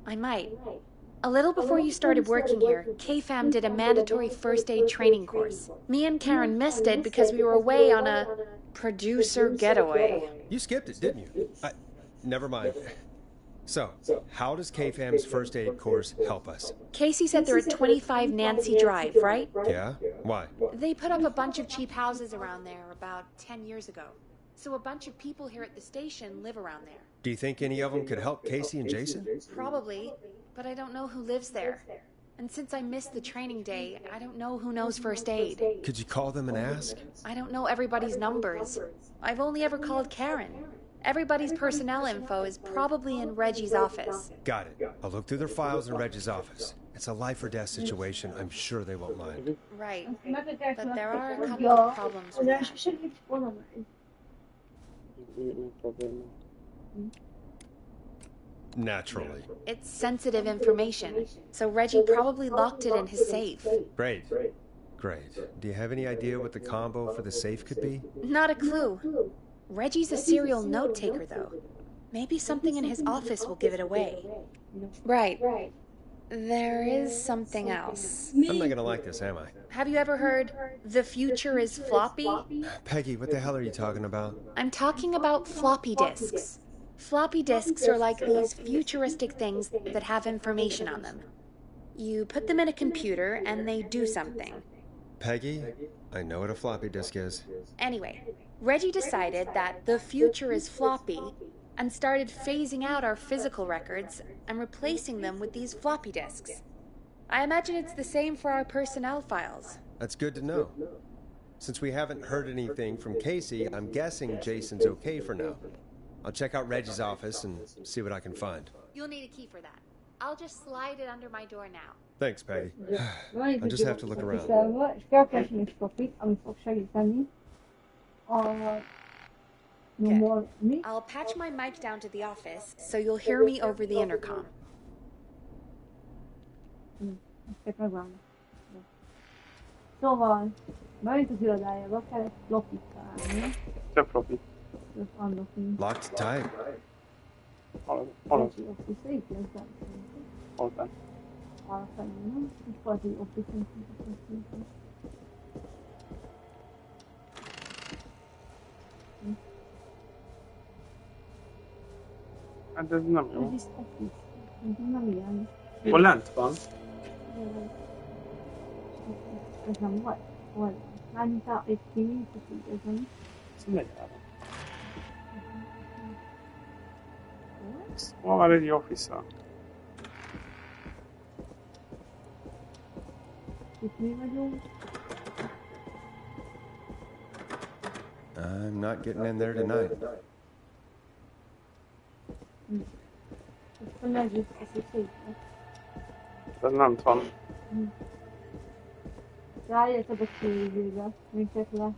I might. A little before you started working here, KFAM did a mandatory first aid training course. Me and Karen missed it because we were away on a producer getaway. You skipped it, didn't you? Never mind. So, how does KFAM's first aid course help us? Casey said they're at 25 Nancy Drive, right? Yeah? Why? They put up a bunch of cheap houses around there about 10 years ago. So a bunch of people here at the station live around there. Do you think any of them could help Casey and Jason? Probably, but I don't know who lives there. And since I missed the training day, I don't know who knows first aid. Could you call them and ask? I don't know everybody's numbers. I've only ever called Karen. Everybody's personnel info is probably in Reggie's office. Got it. I'll look through their files in Reggie's office. It's a life or death situation. I'm sure they won't mind. Right. But there are a couple of problems with that. Naturally. It's sensitive information, so Reggie probably locked it in his safe. Great. Great. Do you have any idea what the combo for the safe could be? Not a clue. Reggie's a serial note taker, though. Maybe something in his office will give it away. Right. There is something else. I'm not gonna like this, am I? Have you ever heard, the future is floppy? Peggy, what the hell are you talking about? I'm talking about floppy disks. Floppy disks are like these futuristic things that have information on them. You put them in a computer and they do something. Peggy, I know what a floppy disk is. Anyway, Reggie decided that the future is floppy and started phasing out our physical records and replacing them with these floppy disks. I imagine it's the same for our personnel files. That's good to know. Since we haven't heard anything from Casey, I'm guessing Jason's okay for now. I'll check out Reggie's office and see what I can find. You'll need a key for that. I'll just slide it under my door now. Thanks, Peggy. I just have to look around. És kell keresni egy flopit, ami fog segíteni a nyomolni. I'll patch my mic down to the office so you'll hear me over the intercom. Ezt megvan. Szóval, bejött az irodájába, kell egy flopit találni. Több profi. Locked tight. Hol van? Hát ez nem jó. Nem ilyen. Hol lent van? Ez nem vagy. Vagy. Mármint egy kívül, ez nem. Ez megy el. Hol van egy office-a? Itt mi vagyunk? I'm not getting in there tonight. Ezt a legjobb szépen. Ez nem van. Rájötted a kívülbe, minket le.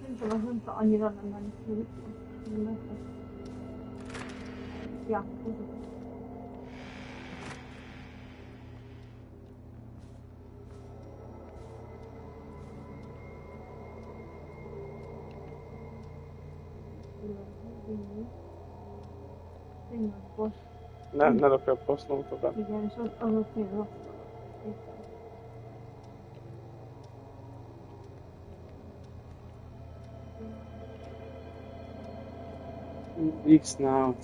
Nem tudom, annyira nem van ja, Ne rakja a posztnótokat. Igen, és az ott még rossz. X now.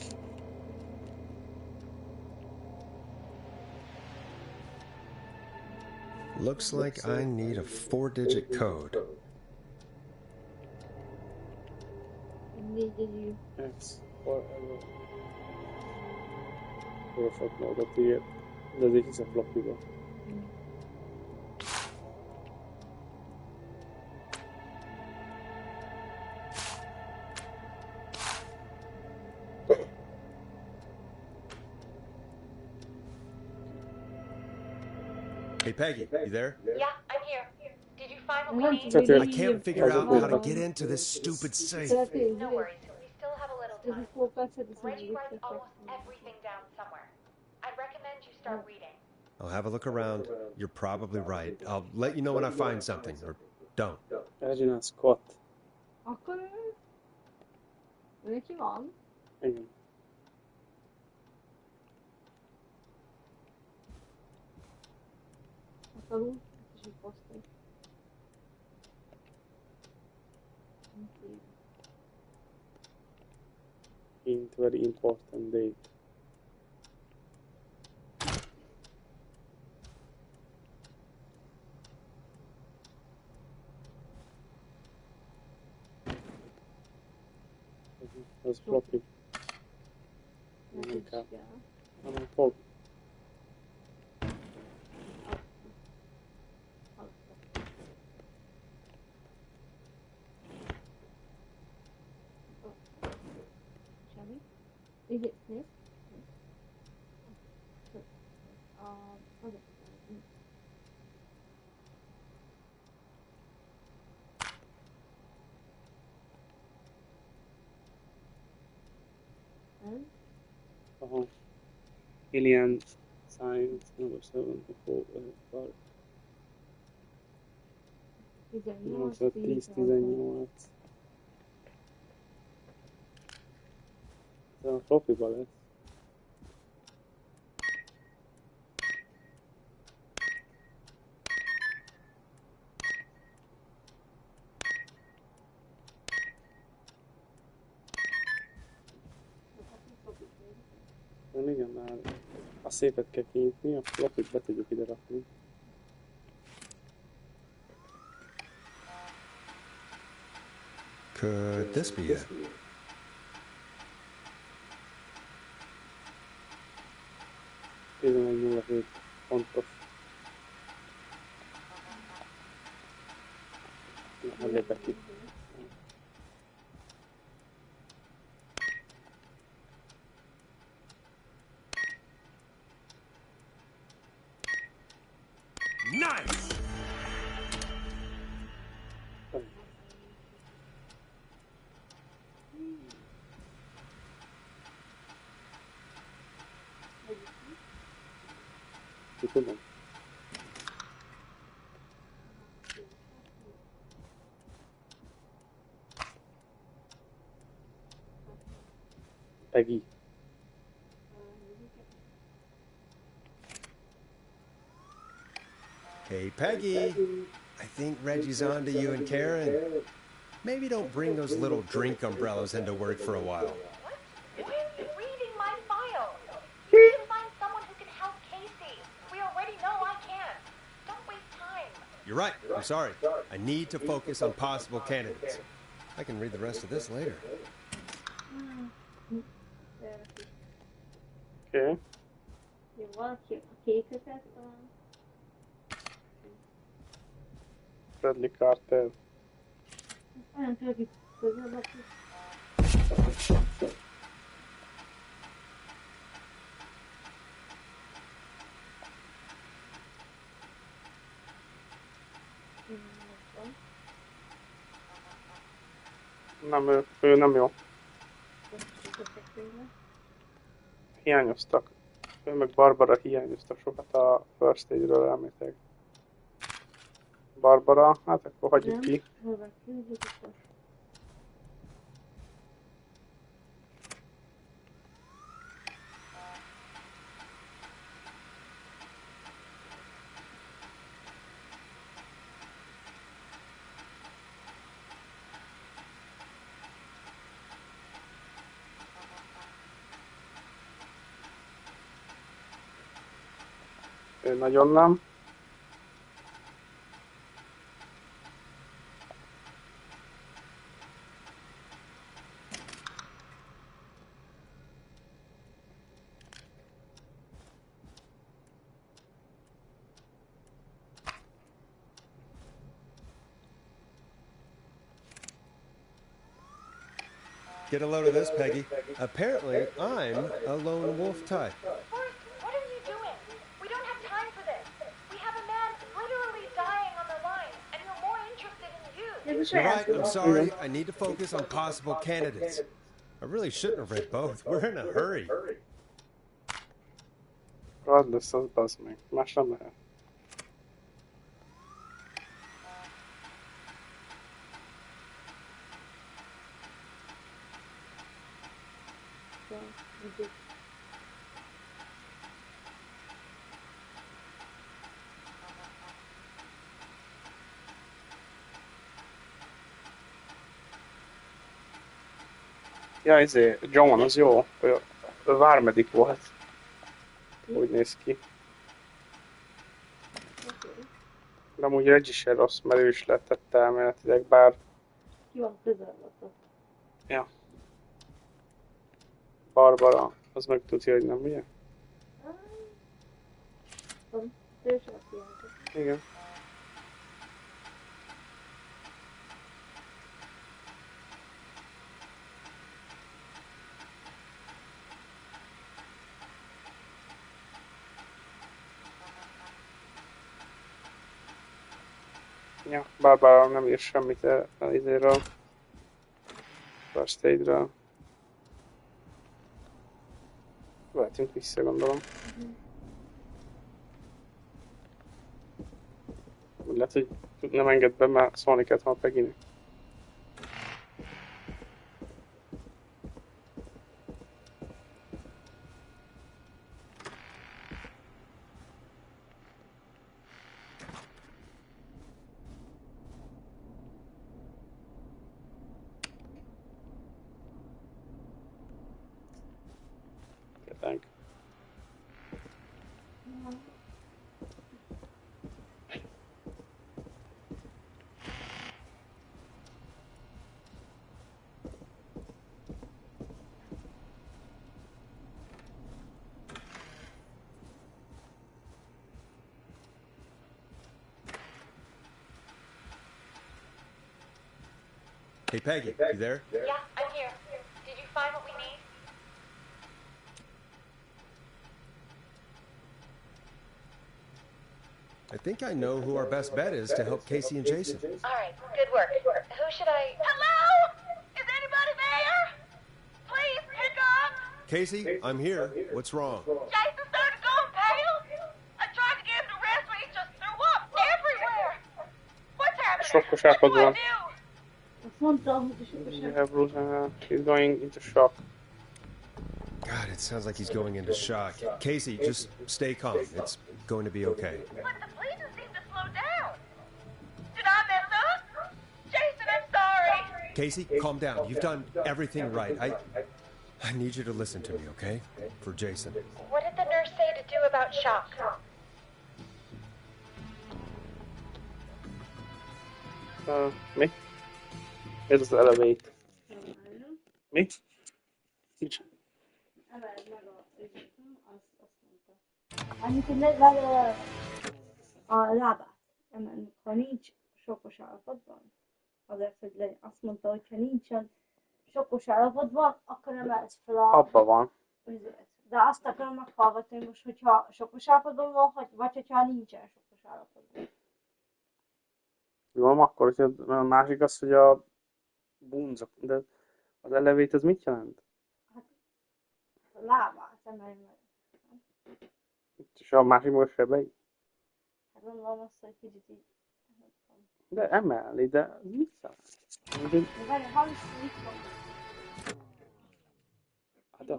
Looks like I need a 4-digit code. X, whatever. Perfect nódat ír. De ez hisz a floppyba. Hey, Peggy, you there? Yeah, I'm here. Did you find what we need? I can't figure out how to get into this stupid safe. No worries. We still have a little time. Reggie writes almost everything down somewhere. I'd recommend you start reading. I'll have a look around. You're probably right. I'll let you know when I find something, or don't. Reginald Scott. Akkor ő ki van? Igen. Akarunk, és így posztolj. Int very important date. Ez floppy. Inkább. Nem fog. Is it this? Okay. Aha. Alien Science, number 7, 4, 8, 10, 18. Ez a floppyba lesz. Igen, már a szépet kell kinyitni, a floppyt be tudjuk ide rakni. Could this be it? .07 pontos. Na, lépek ki. Nice! Ki tudom. Peggy. Hey, Peggy. I think Reggie's on to you and Karen. Maybe don't bring those little drink umbrellas into work for a while. Why are you reading my file? You can find someone who can help Casey. We already know I can't. Don't waste time. You're right. I'm sorry. I need to focus on possible candidates. I can read the rest of this later. Okay. Jó, valaki a kéköket talán. Bradley Carter. Olyan tőlük közel, aki... Nem, ő nem jó. Hiányoztak. Ő meg Barbara hiányoztak sokat a First Aid-ről elméletek. Barbara, hát akkor hagyjuk ki. Ő nagyon nem. Get a load of this, Peggy. Apparently, I'm a lone wolf type. Forrest, what are you doing? We don't have time for this. We have a man literally dying on the line, and we're more interested in you. You're right, I'm sorry. I need to focus on possible candidates. I really shouldn't have read both. We're in a hurry. Az lesz, az bazd meg. Más nem lehet. Ja, John, az jó. Ő vármedik volt. Úgy néz ki. De amúgy Reggie se rossz, mert ő is lettette elméletileg, bár... Ki van közelvatok? Ja. Barbara, az meg tudja, hogy nem, ugye? Ő is azt jelenti. Igen. Ja, Barbara nem ír semmit izéről. First Aid-ről. Vehetünk vissza, gondolom. Lehet, hogy nem enged be, mert szólni kellett volna Peggynek. Thank. Hey, Peggy, you there? Yeah, I'm here. Did you find what we need? I think I know who our best bet is to help Casey and Jason. All right, good work. Who should I... Hello? Is anybody there? Please pick up. Casey, I'm here. What's wrong? Jason started going pale. I tried to get him to rest, but he just threw up everywhere. What's happening? Sokkos What do I ápadban. do? You have he's going into shock. God, it sounds like he's going into shock. Casey, just stay calm. It's going to be okay. But the bleeding seemed to slow down. Did I mess up? Jason, I'm sorry. Casey, calm down. You've done everything right. I need you to listen to me, okay? For Jason. What did the nurse say to do about shock? Mi? Ez az elevét. Mi? Nincs. Emeld meg azt mondta. Annyit, hogy legyen a lábát. Emeld, ha nincs sokkos állapotban, azért, hogy legyen. Azt mondta, hogy ha nincsen sokkos állapotban, akkor emelsz fel a... Abba van. De azt akarom meghallgatni most, hogyha sokkos állapotban van, vagy hogyha nincsen sokkos állapotban. Jó, akkor, hogy a másik az, hogy a bunzok, de az elevét az mit jelent? Hát a lábát emelj meg. És a másik maga sebei? Hát gondolom azt, hogy kicsit így... De emelni, de az mit jelent? De várj, hallgass, mit van? Hát de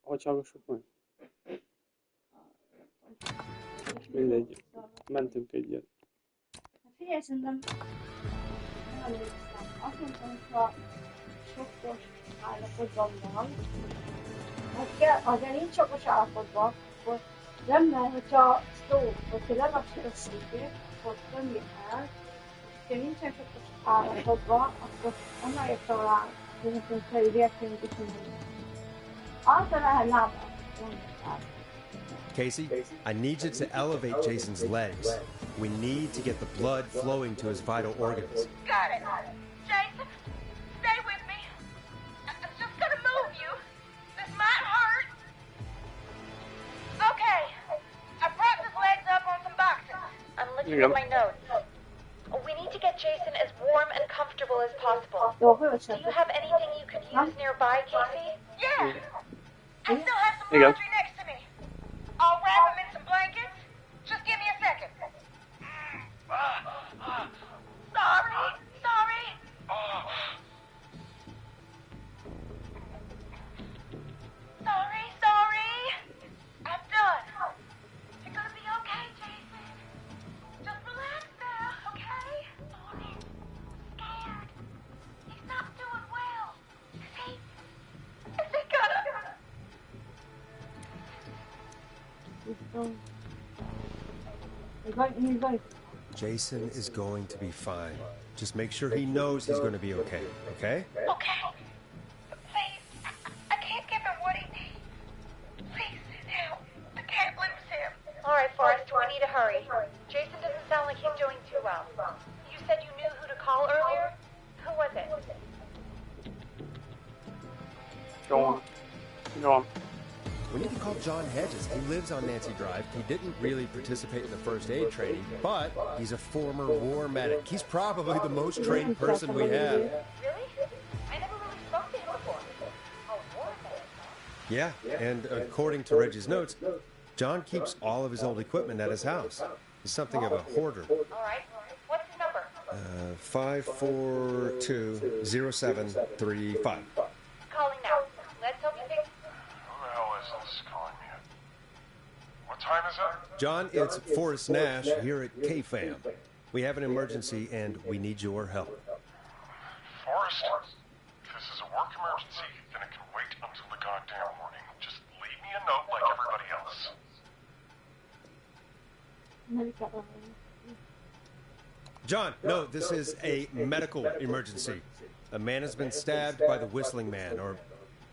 hogy hallgassuk meg? Mindegy, mentünk egyet. Hát figyelj, szerintem nem emlékszem. Azt mondtam, hogy ha sokkos állapotban van, ha nincs sokkos állapotban, akkor nem, mert hogyha szó, hogyha levaksik a székét, akkor tömjék el, és ha nincsen sokkos állapotban, akkor emelje fel alá, hogy felül értünk is minden. Által lehet lábát, Casey, I need you to elevate Jason's legs. We need to get the blood flowing to his vital organs. Got it. Jason, stay with me. I'm just gonna move you. This might hurt. Okay. I propped his legs up on some boxes. I'm looking at my notes. We need to get Jason as warm and comfortable as possible. Do you have anything you could use nearby, Casey? Yeah. I still have some laundry next to me. I'll wrap him in some blankets. Just give me a second. Sorry. Sorry. I'm done. You're gonna be okay, Jason. Just relax now, okay? Sorry. Scared. He's not doing well. Is he gonna... Jason is going to be fine. Just make sure he knows he's going to be okay, okay? Okay. But please, I can't give him what he needs. Please, now, I can't lose him. All right, Forrest, we need to hurry. Jason doesn't sound like he's doing too well. You said you knew who to call earlier? Who was it? Go on. We need to call John Hedges. He lives on Nancy Drive. He didn't really participate in the first aid training, but he's a former war medic. He's probably the most trained person we have. Really? I never really spoke to him before. A war medic, huh? Yeah, and according to Reggie's notes, John keeps all of his old equipment at his house. He's something of a hoarder. All right. 5420735. Calling now. Let's hope you pick. Who the hell is this calling me? What time is it? John, it's Forrest Nash here at KFAM. We have an emergency and we need your help. Forrest, if this is a work emergency, then it can wait until the goddamn morning. Just leave me a note like everybody else. John, no, this is a medical emergency. A man has been stabbed by the Whistling Man, or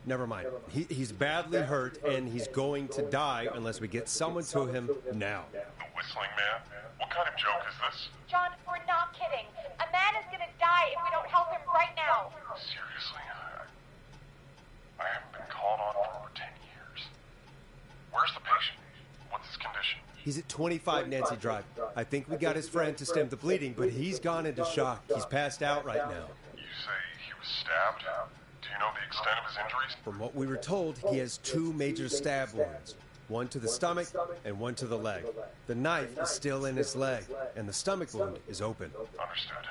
never mind. He's badly hurt and he's going to die unless we get someone to him now. The Whistling Man? What kind of joke is this? John, we're not kidding. A man is gonna die if we don't help him right now. Seriously? I haven't been called on for over 10 years. Where's the patient? What's his condition? He's at 25 Nancy Drive. I think we got his friend to stem the bleeding, but he's gone into shock. He's passed out right now. You say he was stabbed? Do you know the extent of his injuries? From what we were told, he has 2 major stab wounds. One to the stomach and one to the leg. The knife is still in his leg, and the stomach wound is open. Understood.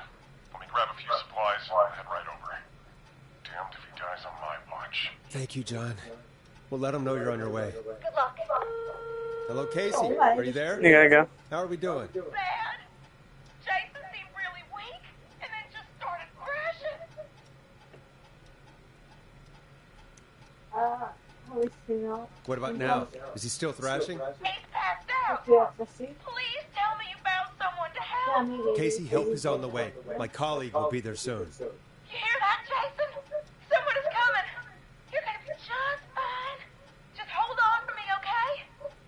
Let me grab a few supplies and head right over. Damned if he dies on my watch. Thank you, John. We'll let him know you're on your way. Good luck. Hello, Casey. Are you there? You gotta go. How are we doing? Bad. Jason seemed really weak and then just started crashing. What about now? Is he still thrashing? He's passed out. Please tell me you found someone to help. Casey, help is on the way. My colleague will be there soon. You hear that, Jason? Someone is coming. You're gonna be just fine. Just hold on for me, okay?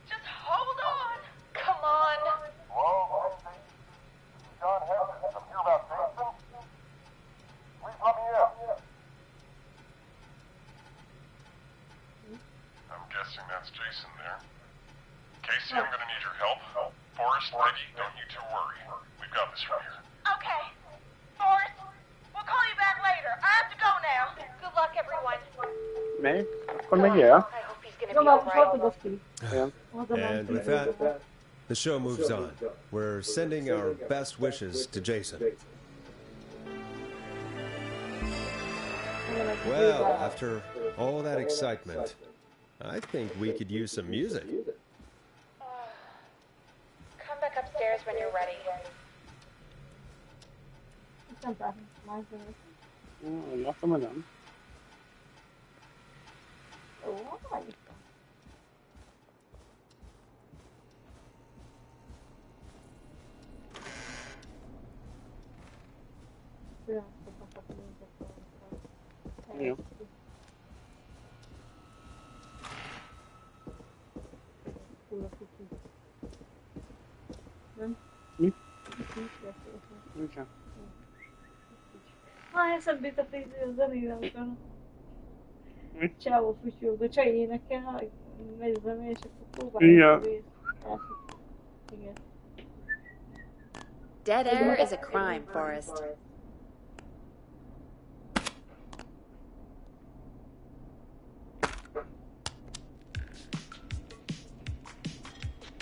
Just hold on. Come on. Hello? John Hammond. I'm here about Jason. Please let me in. I'm guessing that's Jason there. Casey, I'm gonna need your help. Forrest, Peggy, don't you two worry. We've got this from here. Okay. Forrest, we'll call you back later. I have to go now. Good luck, everyone. Még? Akkor meg jel? I hope he's gonna be alright. Igen. And with that, the show moves on. We're sending our best wishes to Jason. Well, after all that excitement, I think we could use some music. Come back upstairs when you're ready. Látom, hogy nem. Jó. Mi? Igen. Eszembe jutott a zenével, amikor csávó fütyül, a csaj énekel, megy a zene, és akkor próbálja. Igen. Dead air is a crime, Forrest.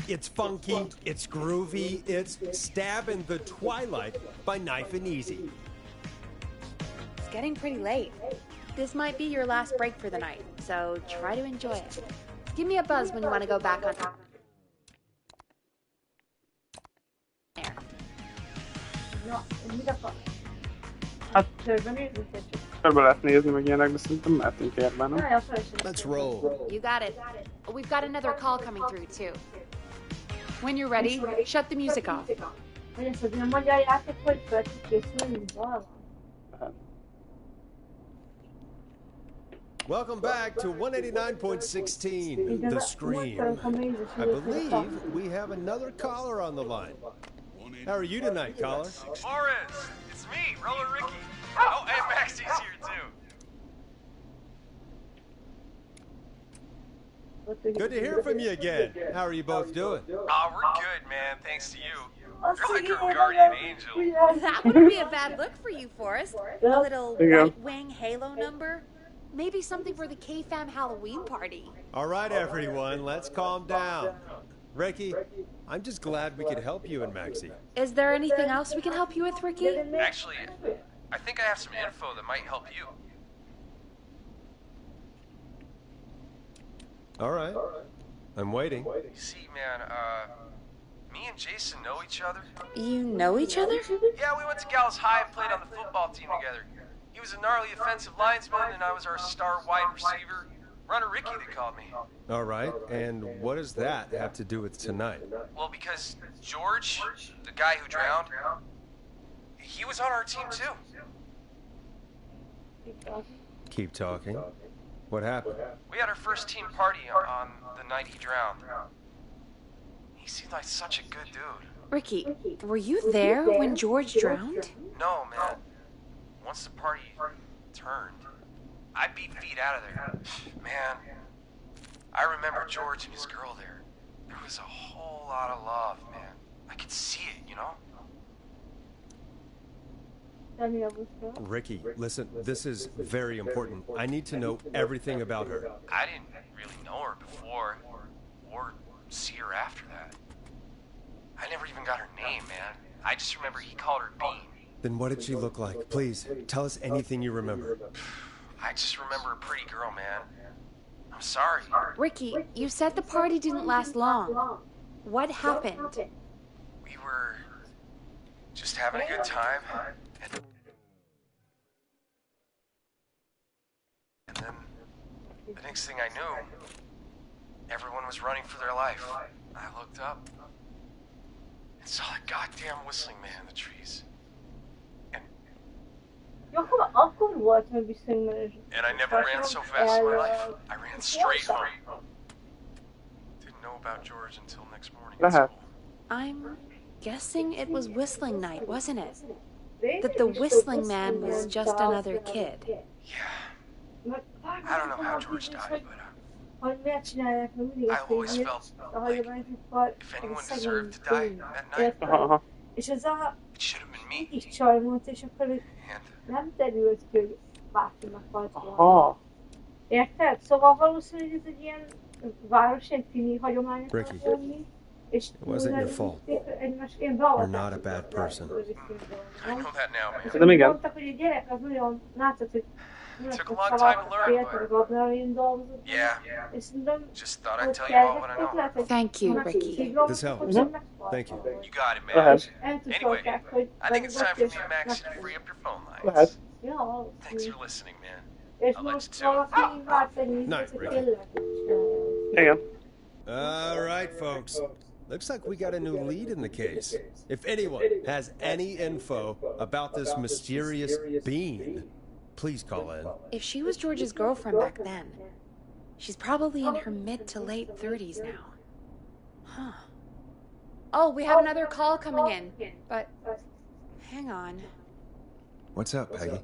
It's funky, it's groovy, it's Stab in the Twilight by Knife and Easy. It's getting pretty late. This might be your last break for the night, so try to enjoy it. Give me a buzz when you want to go back on air. Hát, körbe lehet nézni meg ilyenek, de szerintem mehetünk érben, nem? Let's roll. You got it. We've got another call coming through, too. When you're ready, shut the music off. Hogy ezt nem magyar játék, hogy fel tud készülni, valami? Welcome back to 189.16, The Scream. I believe we have another caller on the line. How are you tonight, caller? Morris, it's me, Roller Ricky. Oh, and Maxie's here too. Good to hear from you again. How are you both doing? Oh, we're good, man. Thanks to you. You're like our guardian angel. That wouldn't be a bad look for you, Forrest. A little White Wing Halo number. Maybe something for the KFAM Halloween party. All right, everyone, let's calm down. Ricky, I'm just glad we could help you and Maxie. Is there anything else we can help you with, Ricky? Actually, I think I have some info that might help you. All right. I'm waiting. You see, man, me and Jason know each other. You know each other? Yeah, we went to Gallows High and played on the football team together. He was a gnarly offensive linesman, and I was our star wide receiver. Runner Ricky, they called me. All right, and what does that have to do with tonight? Well, because George, the guy who drowned, he was on our team too. Keep talking. What happened? We had our first team party on the night he drowned. He seemed like such a good dude. Ricky, were you there when George drowned? No, man. Once the party turned, I beat feet out of there. Man, I remember George and his girl there. There was a whole lot of love, man. I could see it, you know? Ricky, listen, this is very important. I need to know everything about her. I didn't really know her before, or see her after that. I never even got her name, man. I just remember he called her Bean. Then what did she look like? Please, tell us anything you remember. I just remember a pretty girl, man. I'm sorry. Ricky, you said the party didn't last long. What happened? We were just having a good time. And then the next thing I knew, everyone was running for their life. I looked up and saw a goddamn whistling man in the trees. And I never ran so fast in my life. I ran straight home. Didn't know about George until next morning at school. I'm guessing it was whistling night, wasn't it? That the whistling man was just another kid. Yeah. I don't know how George died, but I always felt like if anyone deserved to die that night, it should have been me. Nem derült ki, hogy bárki meghalt volna. Érted? Szóval valószínűleg ez egy ilyen városi tini hagyományok lenni, és egymásként You're not a bad person. I know that now, man. De mondtak, hogy a gyerek az nagyon, látod, hogy took a long time to learn, but yeah, just thought I'd tell you all what I know. Thank you, Ricky. This helps. Thank you. You got it, man. Anyway, I think it's time for me and Max to free up your phone lines. Thanks for listening, man. I'll let you to. Night, Ricky. There you go. All right, folks. Looks like we got a new lead in the case. If anyone has any info about this mysterious being, please call in. If she was George's girlfriend back then, she's probably in her mid to late 30s now. Huh. Oh, we have another call coming in, but hang on. What's up, Peggy?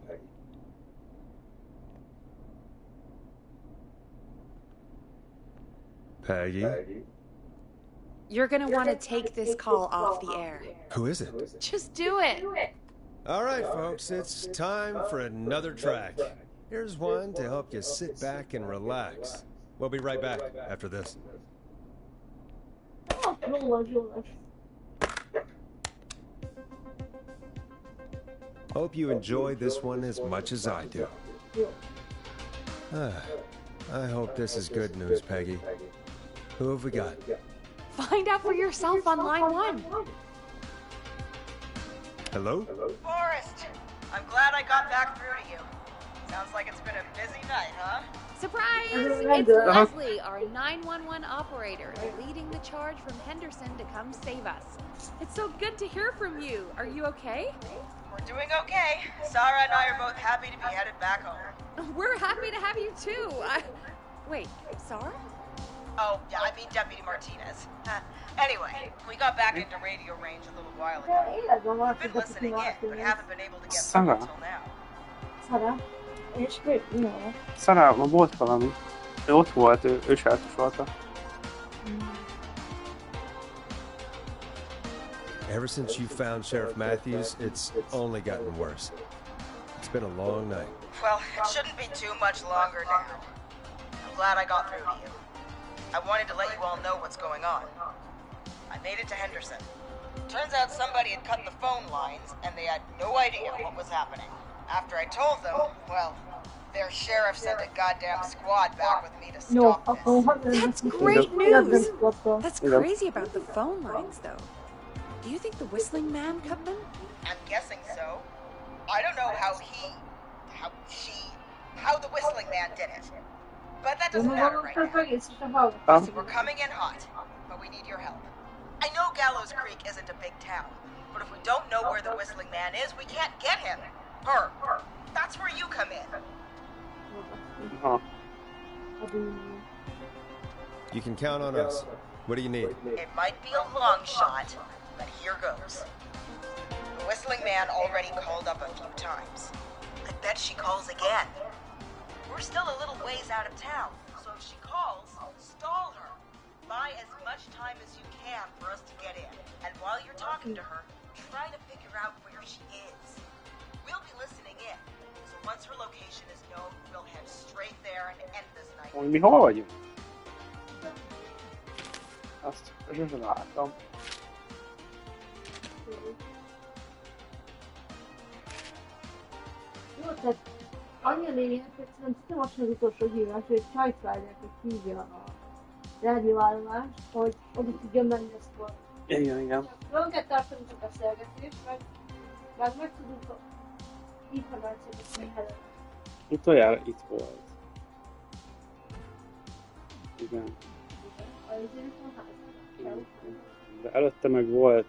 Peggy? You're gonna want to take this call off the air. Who is it? Just do it. All right, folks, it's time for another track. Here's one to help you sit back and relax. We'll be right back after this. Hope you enjoy this one as much as I do. I hope this is good news, Peggy. Who have we got? Find out for yourself on line 1. Hello? Forrest, I'm glad I got back through to you. Sounds like it's been a busy night, huh? Surprise! It's Leslie, our 911 operator, leading the charge from Henderson to come save us. It's so good to hear from you. Are you okay? We're doing okay. Sarah and I are both happy to be headed back home. We're happy to have you too. Wait, Sarah? Oh, yeah, I mean Deputy Martinez. Anyway, we got back into radio range a little while ago. We've been listening in, but haven't been able to get through until now. Szarában volt valami. Ő ott volt, ő se eltusolta. Ever since you found Sheriff Matthews, it's only gotten worse. It's been a long night. Well, it shouldn't be too much longer now. I'm glad I got through to you. I wanted to let you all know what's going on. I made it to Henderson. Turns out somebody had cut the phone lines, and they had no idea what was happening. After I told them, well, their sheriff sent a goddamn squad back with me to stop this. That's great news! That's crazy about the phone lines, though. Do you think the Whistling Man cut them? I'm guessing so. I don't know how the Whistling Man did it. But that doesn't matter right now. Listen, we're coming in hot, but we need your help. I know Gallows Creek isn't a big town, but if we don't know where the Whistling Man is, we can't get him. Her. That's where you come in. You can count on us. What do you need? It might be a long shot, but here goes. The Whistling Man already called up a few times. I bet she calls again. We're still a little ways out of town, so if she calls, stall her. Buy as much time as you can for us to get in. And while you're talking to her, try to figure out where she is. We'll be listening in, so once her location is known, we'll head straight there and end this night. Hogy mi hol vagyunk? Azt sosem láttam. Jó, tehát annyi a lényeg, hogy szerintem most az utolsó hívás, hogy csajt várják, hogy hívja a rádióállomást, hogy oda tudjon menni a szkor. Igen. Nagyon kell tartanunk a beszélgetést, meg tudunk a információkat meghelyezni. Utoljára itt volt. Igen. De előtte meg volt.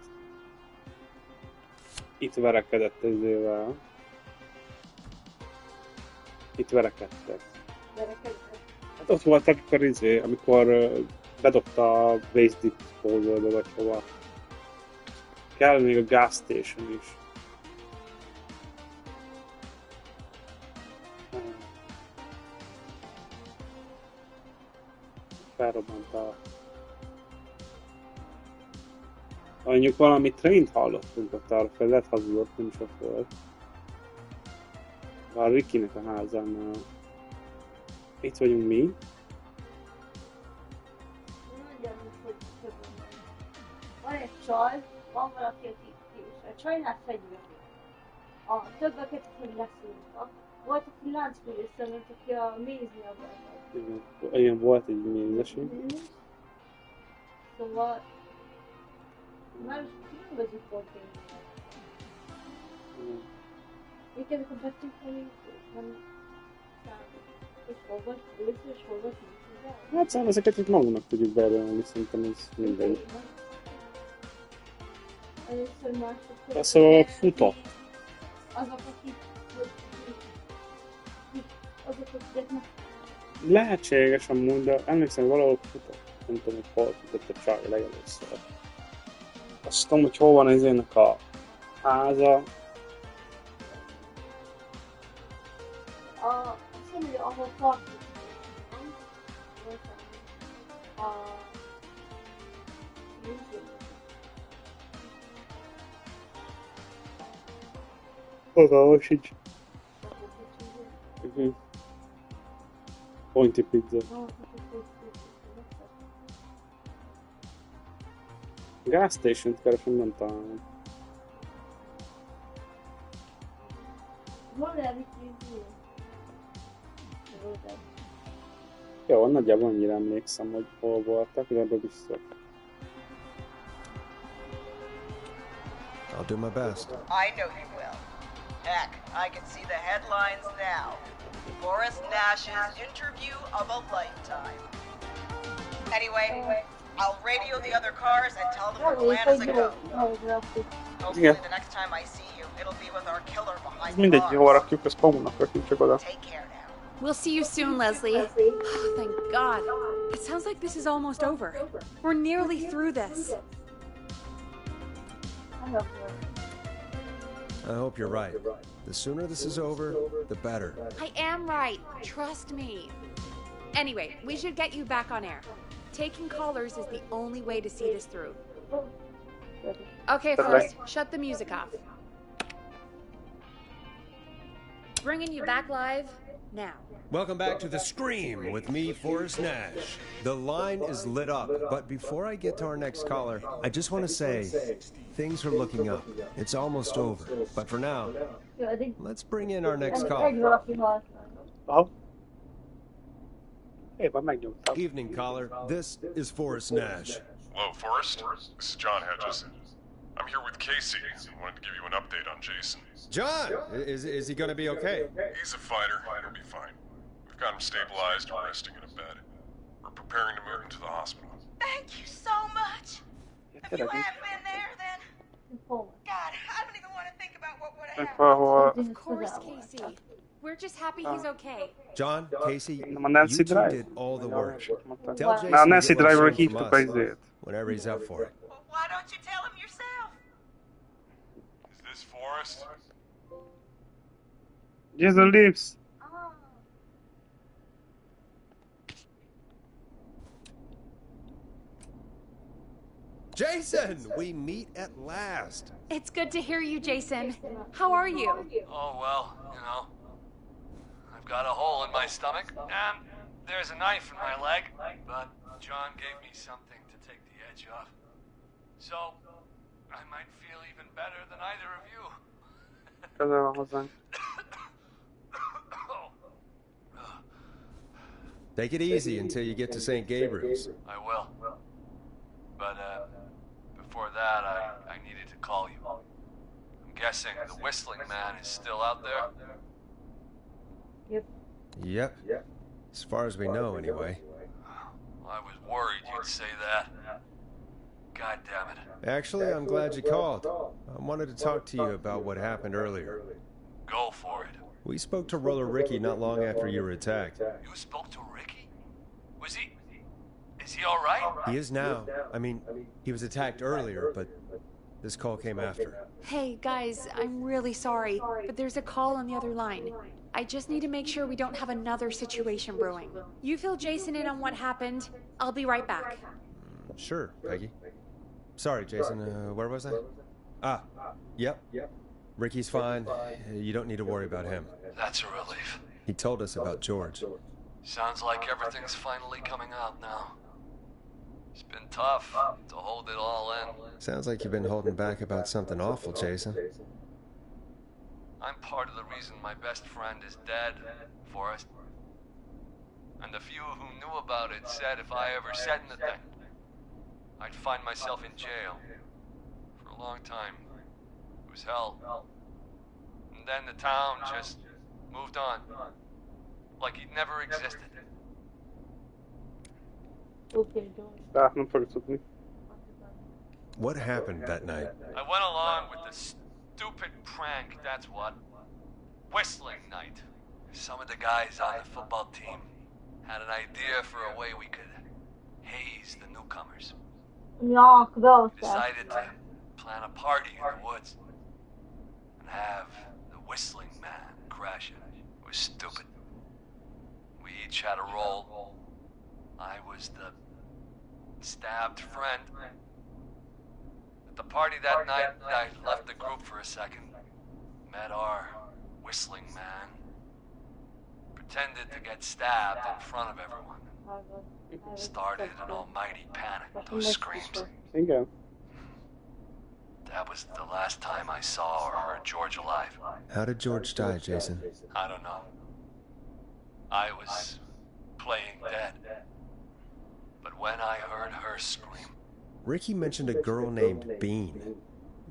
Itt verekedett ezével. Itt verekedtek. Hát ott voltak amikor bedobta a Waste Disposal-ba vagy hova. Kell még a gas station is. Felrobbant a... Mondjuk valami traint hallottunk ott arra fel, lehet hazudott, nem sok volt. Bár Rickynek a házánál. Itt vagyunk mi. Van egy csaj, van valaki, aki is. A csajnál fegyver. A többeket, hogy leszúrtak. Volt, aki láncművészre ment, aki a mézni akartak. Igen, volt egy mézesi. Szóval... Már különböző történnek. Még ezek a betűk nem számít. És hol vagy először, és hol vagy nincs. Hát szóval ezeket itt magunknak tudjuk bejelölni, szerintem ez mindegy. Először másodszor... Szóval futott. Azok, akik... Azok, akiknek... Lehetséges amúgy, de emlékszem, hogy valahol futott. Nem tudom, hogy hol futott a csaj legelőször. Azt tudom, hogy hol van ez ennek a háza. Azt mondja, ahol tartunk. Fogalmam sincs. Pointy pizza. Gas station-t keresem, nem találom. Hol elvittünk? Jó, nagyjából annyira emlékszem, hogy hol voltak, de ebből biztos. I'll do my best. I know you will. Heck, I can see the headlines now. Boris Nash's interview of a lifetime. Anyway, I'll radio the other cars and tell them the plan is a go. Hopefully the next time I see you, it'll be with our killer behind the Mindegy, bars. hol rakjuk, ezt magunknak rakjuk csak oda. Take care now. We'll see you soon, Leslie. Oh, thank God. It sounds like this is almost over. We're nearly through this. I hope you're right. The sooner this is over, the better. I am right. Trust me. Anyway, we should get you back on air. Taking callers is the only way to see this through. Okay, first, shut the music off. Bringing you back live, Now. Welcome back to The Scream with me, Forrest Nash. The line is lit up, but before I get to our next caller, I just want to say things are looking up. It's almost over. But for now, let's bring in our next caller. Evening, caller. This is Forrest Nash. Hello, Forrest. This is John Hedges. I'm here with Casey and wanted to give you an update on Jason. John! Is he going to be okay? He's a fighter. He'll be fine. We've got him stabilized and resting in a bed. We're preparing to move him to the hospital. Thank you so much. If you hadn't been there, then... God, I don't even want to think about what would have happened. Of course, Casey. We're just happy he's okay. John, Casey, Nancy you two Drive. did all the work. Tell Jason Na to Nancy get well Drive-ról soon from hívtuk us, a izét. whenever he's up for it. Well, why don't you tell him yourself? Is this Forrest? Jason lives. Jason, we meet at last. It's good to hear you, Jason. How are you? Oh, well, you know. I've got a hole in my stomach, and there's a knife in my leg, but John gave me something to take the edge off. So, I might feel even better than either of you. Közel van hozzánk. Take it easy until you get to St. Gabriel's. I will. But, before that, I needed to call you. I'm guessing the Whistling Man is still out there? Yep. As far as we know, anyway. I was worried you'd say that. God damn it. Actually, I'm glad you called. I wanted to talk to you about what happened earlier. Go for it. We spoke to Roller Ricky not long after you were attacked. You spoke to Ricky? Was he... Is he alright? He is now. I mean, he was attacked earlier, but this call came after. Hey, guys, I'm really sorry, but there's a call on the other line. I just need to make sure we don't have another situation brewing. You fill Jason in on what happened. I'll be right back. Sure, Peggy. Sorry, Jason, where was I? Yep. Ricky's fine. You don't need to worry about him. That's a relief. He told us about George. Sounds like everything's finally coming out now. It's been tough to hold it all in. Sounds like you've been holding back about something awful, Jason. I'm part of the reason my best friend is dead, Forrest. And the few who knew about it said if I ever said anything, I'd find myself in jail. For a long time. It was hell. And then the town just moved on. Like he'd never existed. What happened that night? I went along with the stupid prank, that's what. Whistling night. Some of the guys on the football team had an idea for a way we could haze the newcomers. We decided to plan a party in the woods and have the Whistling Man crash it. It was stupid. We each had a role. I was the stabbed friend. At the party that night, I left the group for a second. Met our Whistling Man. Pretended to get stabbed in front of everyone. Started an almighty panic. Those screams. Bingo. That was the last time I saw or heard George alive. How did George die, Jason? I don't know. I was playing dead. But when I heard her scream... Ricky mentioned a girl named Bean.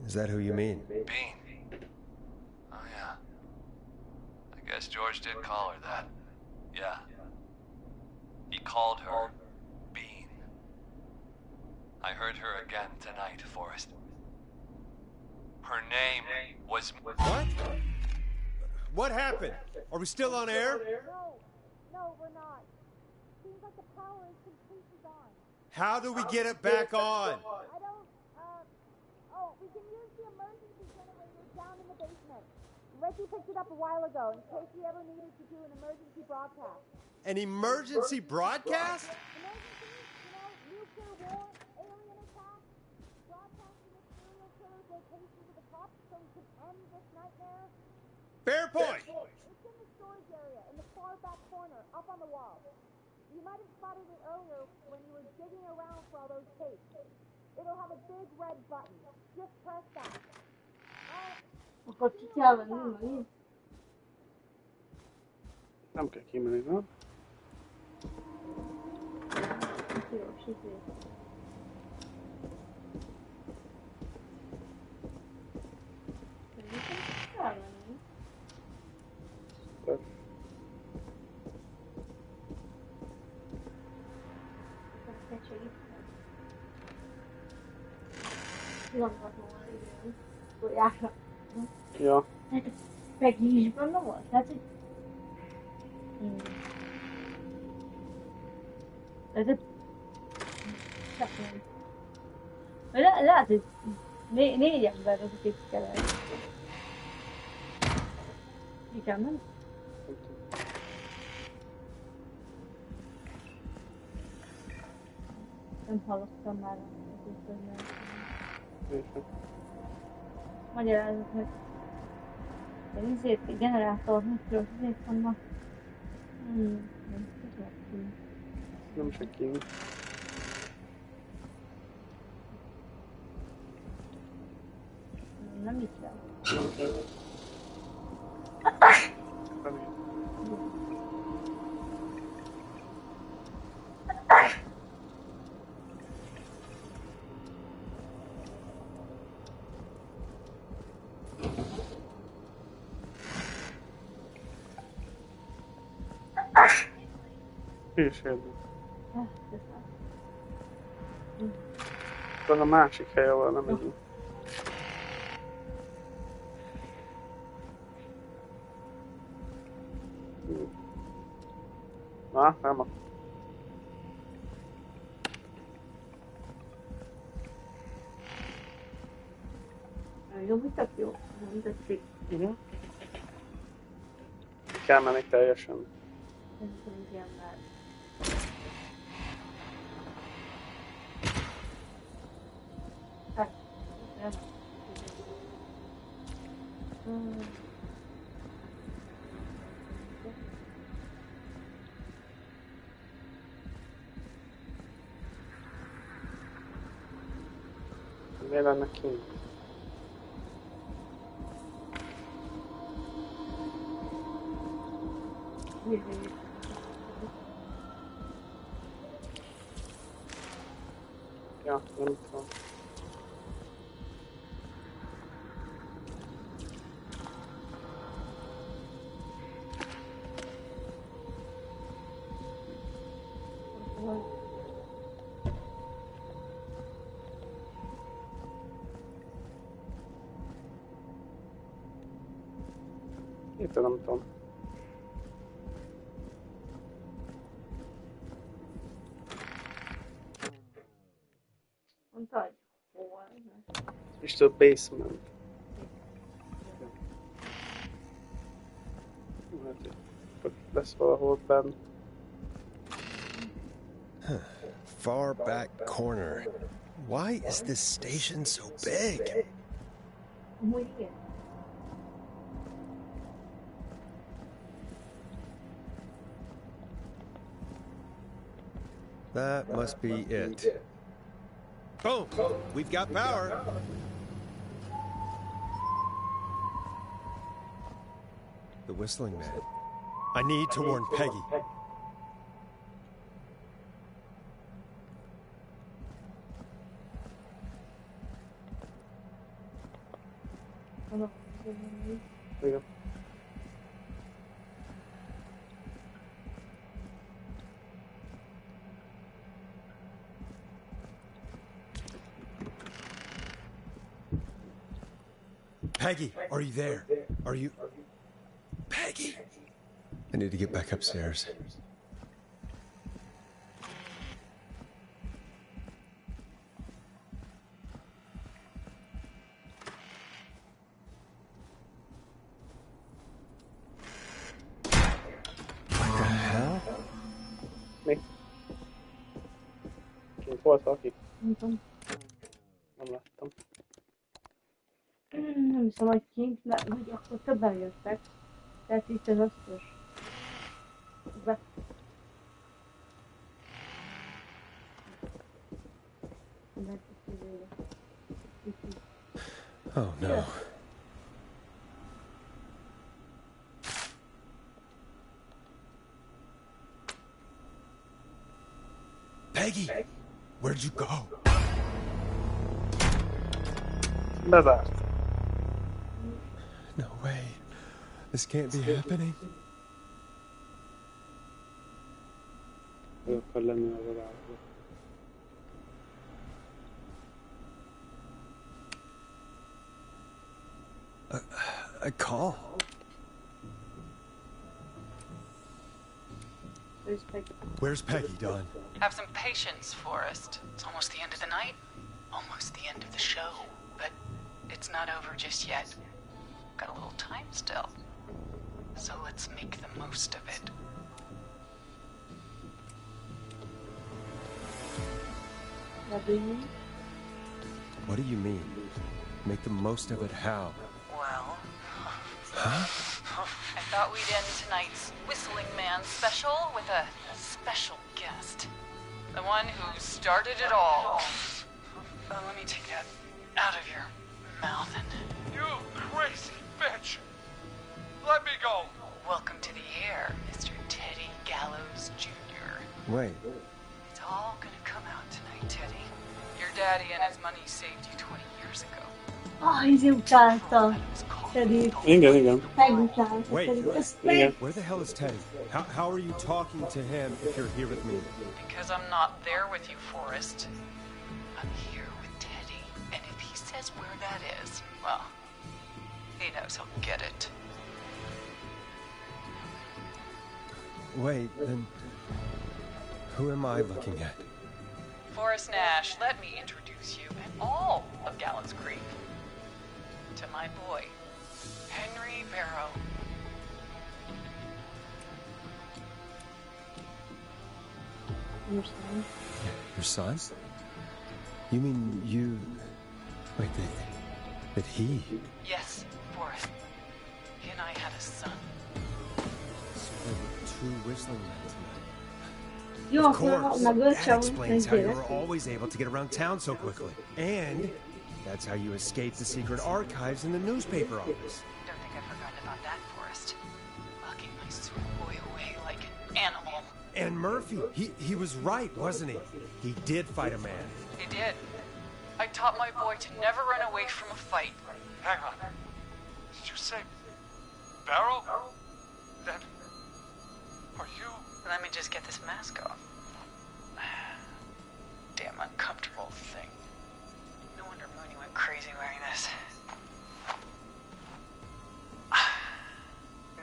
Is that who you mean? Bean? Oh, yeah. I guess George did call her that. Yeah. He called her Bean. I heard her again tonight, Forrest. Her name was... What? What happened? Are we still on air? No, we're not. Seems like the power is completely gone. How do we get it back on? We can use the emergency generator down in the basement. Reggie picked it up a while ago in case we ever needed to do an emergency broadcast. An emergency broadcast? Emergency, nuclear war, alien attack, broadcasting a serial killer's location to the cops so we can end this nightmare. Fair point. It's in the storage area in the far on the wall. You might have spotted it earlier when you were digging around for all those tapes. It'll have a big red button. Just press that. Akkor ki kell venni megint? Nem kell kimenni, nem? Jó, sötét. Szerintem kell venni. Ezt segítem. Pillanatban van idő. Tójákra. Ja. Hát Peggy is benne volt? Tehát, hogy... Ez csak nem. Lehet, hogy négy ember az, akik kell. Igen, nem? Nem hallottam már a magyarázat meg. De ezért generátor, mikről ezért vannak. Nem se kéne. Nem itt van. És érdek. Az a másik hely, ahol nem megyünk. Na, nem a... Jó, hogy tök jó. Nem tetszik. Kell menni teljesen. Ez így ilyen már. Hát, nem. Miért lenne kint? Ja, nem tudom. Itt nem tudom. Mondta, hogy hol? It's the basement. Hát, ott lesz valahol benn. Far back corner. Why is this station so big? Amúgy igen. That must be it. Boom! We've got power. The whistling man. I need to warn Peggy. Igen. Peggy, are you there? Are you... Peggy! I need to get back upstairs. What the hell? Mi? Kint volt valaki? Nem tudom. Nem láttam. Nem hiszem, hogy kint, mert hogy akkor többen jöttek. Tehát itt az összes. Be. Oh no. Peggy, where'd you go? Bezárt. No way. This can't be happening. Ő akar lenni az adásban. A call. Where's Peggy, Don? Have some patience, Forrest. It's almost the end of the night, almost the end of the show. But it's not over just yet. Got a little time still. So let's make the most of it. What do you mean? Make the most of it how? Well, Huh? I thought we'd end tonight's Whistling Man special with a special guest. The one who started it all. Let me take that out of your mouth and... You crazy bitch! Let me go! Welcome to the air, Mr. Teddy Gallows Jr. Wait. It's all gonna come out tonight, Teddy. Your daddy and his money saved you 20 years ago. Ah, utálta. Teddy. Igen. Megutálta. Wait, Teddy. where the hell is Teddy? How are you talking to him if you're here with me? Because I'm not there with you, Forrest. I'm here with Teddy. And if he says where that is, well, he knows he'll get it. Wait, then who am I looking at? Forrest Nash, let me introduce you and all of Gallows Creek to my boy, Henry Barrow. Your son? Your son? You mean you... Wait, that he... Yes, Forrest. He and I had a son. So there were two whistling men tonight. Jó, Of course, akkor that explains how you were megölcsön. always able to get around town so quickly. And that's how you escaped the secret archives in the newspaper office. Don't think I've forgotten about that, Forrest. Locking my sweet boy away like an animal. And Murphy, he was right, wasn't he? He did fight a man. He did. I taught my boy to never run away from a fight. Hang on. Did you say Barrow? Then are you? Let me just get this mask off. Damn uncomfortable thing. No wonder Mooney went crazy wearing this.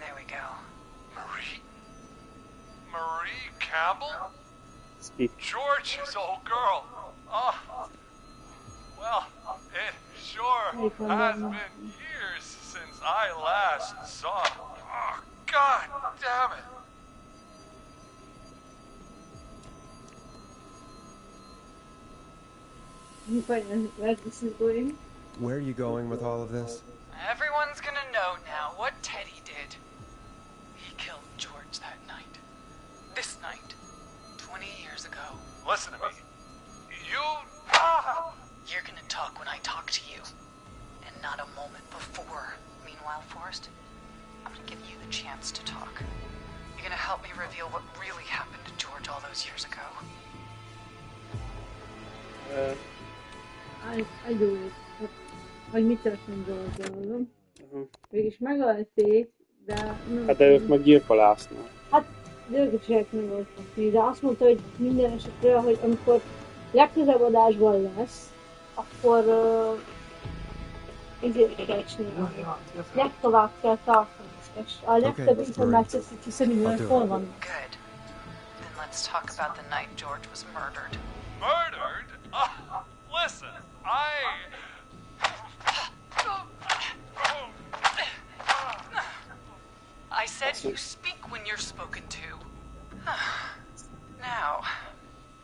There we go. Marie Campbell? Speak. George's old girl. Oh. Well, it sure has been years since I last saw. Oh, God damn it. Where this is going? Where are you going with all of this? Everyone's gonna know now what Teddy did. He killed George that night. This night. 20 years ago. Listen to me. You... You're gonna talk when I talk to you. And not a moment before. Meanwhile, Forrest, I'm gonna give you the chance to talk. You're gonna help me reveal what really happened to George all those years ago. I do it. Vagy mi történt George-val? Mégis megölték, de... Hát de ők meg gyilkolásznak. Hát, de ők is meg voltak mi, de azt mondta, hogy minden esetre, hogy amikor legközelebb adásban lesz, akkor ezért kell csinálni. Legtovább kell tartani. És a legtöbb információt szerintem hol van. Good. Then let's talk about the night George was murdered. Murdered? Listen, I said you speak when you're spoken to. Now,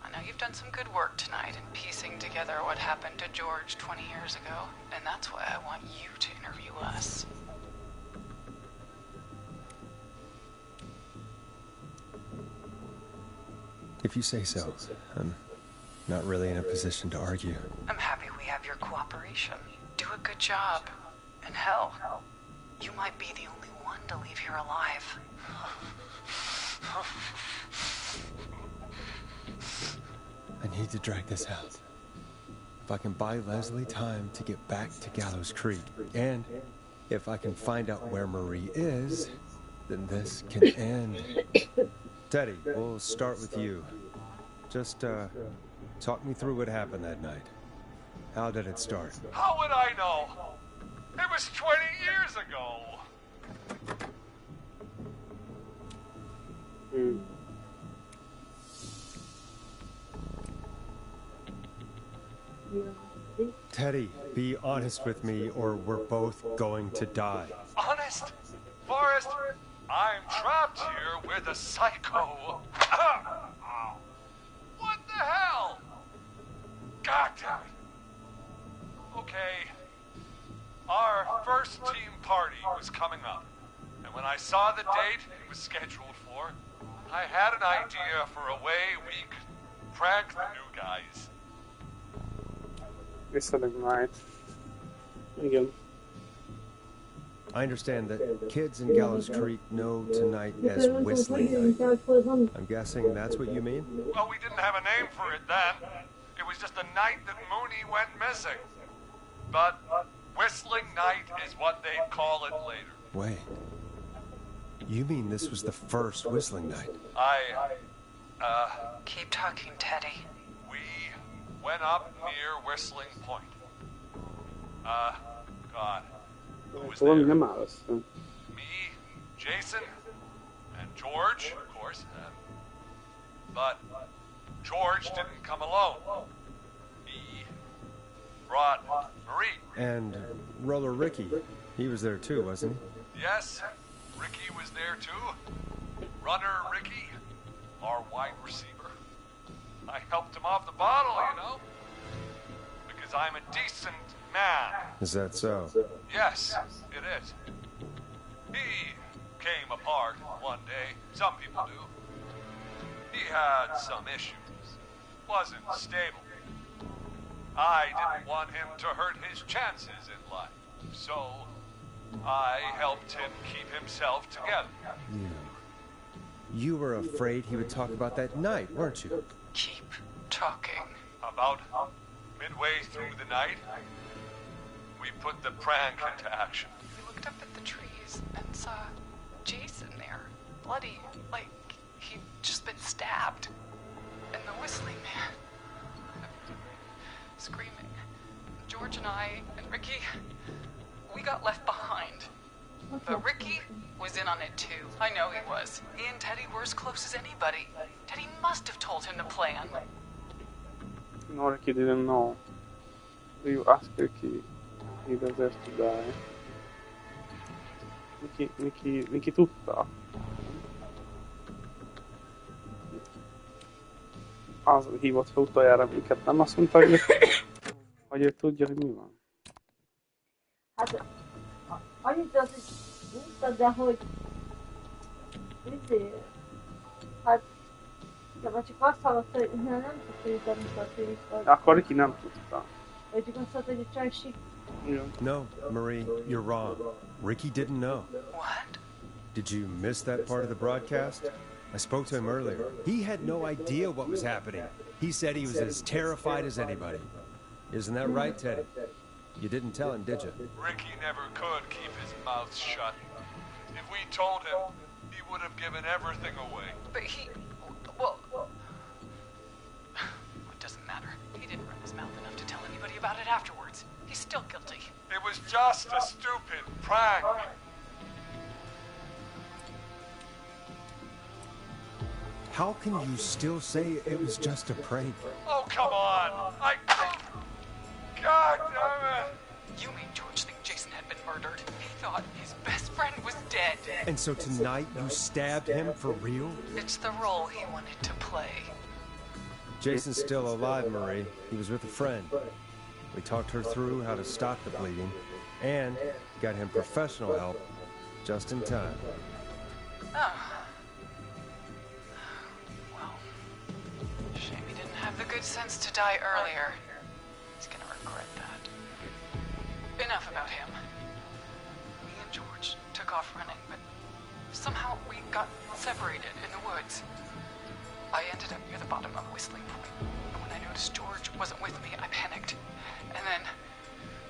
I know you've done some good work tonight in piecing together what happened to George 20 years ago, and that's why I want you to interview us. If you say so. Not really in a position to argue. I'm happy we have your cooperation. Do a good job. And hell, you might be the only one to leave here alive. I need to drag this out. If I can buy Leslie time to get back to Gallows Creek, and if I can find out where Marie is, then this can end. Teddy, we'll start with you. Just, talk me through what happened that night. How did it start? How would I know? It was 20 years ago. Teddy, be honest with me or we're both going to die. Honest? Forrest, I'm trapped here with a psycho. What the hell? God damn it. Okay. Our first team party was coming up. And when I saw the date it was scheduled for, I had an idea for a way we could prank the new guys. Whistling night. Igen. I understand that kids in Gallows Creek know tonight as Whistling Night. I'm guessing that's what you mean? Well, we didn't have a name for it then. It was just the night that Mooney went missing. But Whistling Night is what they'd call it later. Wait. You mean this was the first Whistling Night? Keep talking, Teddy. We went up near Whistling Point. God. Who was there? Me, Jason, and George, of course. But George didn't come alone. He brought Marie. And Roller Ricky. He was there too, wasn't he? Yes, Ricky was there too. Runner Ricky, our wide receiver. I helped him off the bottle, you know. Because I'm a decent man. Is that so? Yes, it is. He came apart one day. Some people do. He had some issues. Wasn't stable. I didn't want him to hurt his chances in life. So, I helped him keep himself together. You were afraid he would talk about that night, weren't you? Keep talking. About midway through the night, we put the prank into action. We looked up at the trees and saw Jason there, bloody, like he'd just been stabbed. And the whistling man, screaming. George and I and Ricky, we got left behind. But Ricky was in on it too. I know he was. He and Teddy were as close as anybody. Teddy must have told him to plan. No, Ricky didn't know. You asked Ricky. He deserves to die. Ricky tudta. Az hívott fel utoljára minket, nem azt mondta, hogy ő tudja, hogy mi van. Hát, annyit az, hogy mondtad, de hogy... Hát, de már csak azt hallotta, hogy nem tudta, hogy bemutatni, vagy... Akkor Ricky nem tudta. Vagy csak azt hallotta, hogy a csajsik... No, Marie, you're wrong. Ricky didn't know. What? Did you miss that part of the broadcast? I spoke to him earlier. He had no idea what was happening. He said he was as terrified as anybody. Isn't that right, Teddy? You didn't tell him, did you? Ricky never could keep his mouth shut. If we told him, he would have given everything away. But he... well... It doesn't matter. He didn't run his mouth enough to tell anybody about it afterwards. He's still guilty. It was just a stupid prank. How can you still say it was just a prank? Oh, come on. God damn it. You made George think Jason had been murdered. He thought his best friend was dead. And so tonight you stabbed him for real? It's the role he wanted to play. Jason's still alive, Marie. He was with a friend. We talked her through how to stop the bleeding and got him professional help just in time. Oh. Well, shame he didn't have the good good sense to die earlier. He's gonna regret that. Enough about him. Me and George took off running, but somehow we got separated in the woods. I ended up near the bottom of Whistling Point. When I noticed George wasn't with me, I panicked. And then,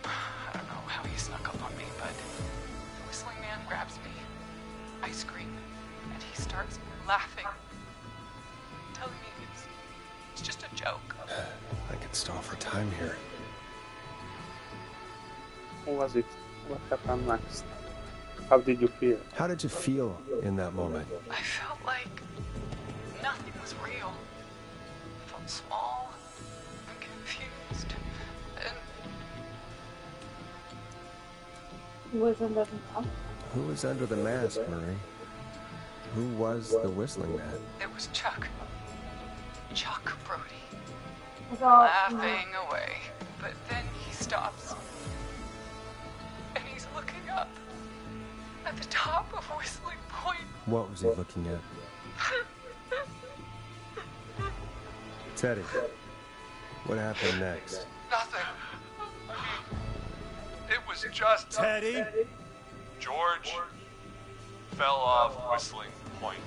I don't know how he snuck up on me, but the Whistling Man grabs me. I scream, and he starts laughing, telling me it's just a joke. I could stall for time here. What was it? What happened next? How did you feel? How did you feel in that moment? I felt like nothing was real. I felt small and confused. And Who was under the mask? Who was under the mask, Marie? Who was the Whistling Man? it was Chuck. Chuck Brody. I thought, Laughing away. But then he stops. And he's looking up at the top of Whistling Point. What was he looking at? Teddy, what happened next? Nothing. It was just... Teddy? George fell off Whistling Point.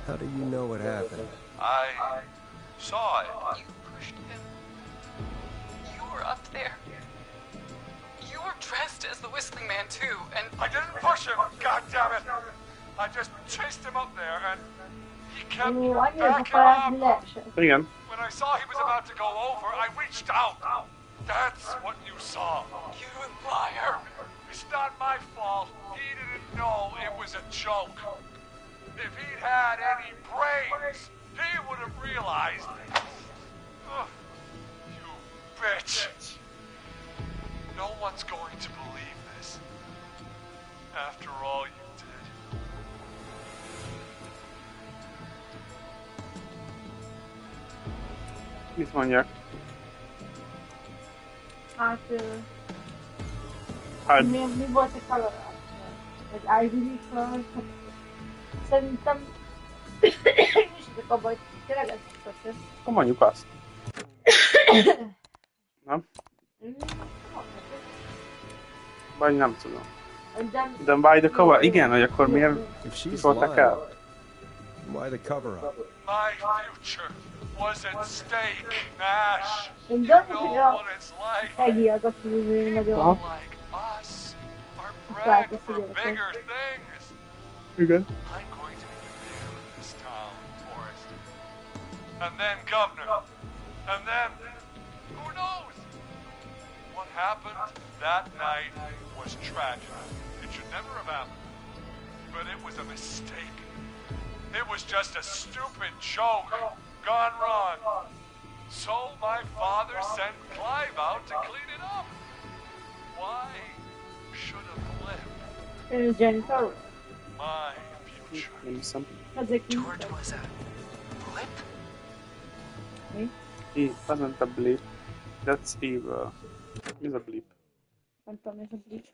How do you know what happened? I saw it. You pushed him. You were up there. You were dressed as the Whistling Man too, and I didn't push him, God damn it! I just chased him up there and he kept backing up. Igen. When I saw he was about to go over, I reached out. That's what you saw. You liar. It's not my fault. He didn't know it was a joke. If he'd had any brains, he would have realized it. Ugh, you bitch. No one's going to believe this. After all you did. Mit mondják? Hát, Hát, mi volt a kalarás? Egy Ivy League, szerintem nincs abban, hogy tényleg ez kötő. akkor mondjuk azt. Nem? Vagy nem tudom. De by the cover, igen, hogy akkor miért voltak el? Why the cover-up? My future was at stake, Nash. Én You gyanús, know hogy what it's like. Peggy az a fülő nagyon Like us are bred for bigger things. Igen. I'm going to be the mayor of this town, Forrest. And then governor. And then, who knows? What happened that night was tragic. It should never have happened. But it was a mistake. It was just a stupid joke gone wrong. So my father sent Clive out to clean it up. Why should a blip Jennifer. my future? Nem hiszem. George was a blip? He wasn't a blip. That's evil. He's a blip. Nem tudom, ez a blip.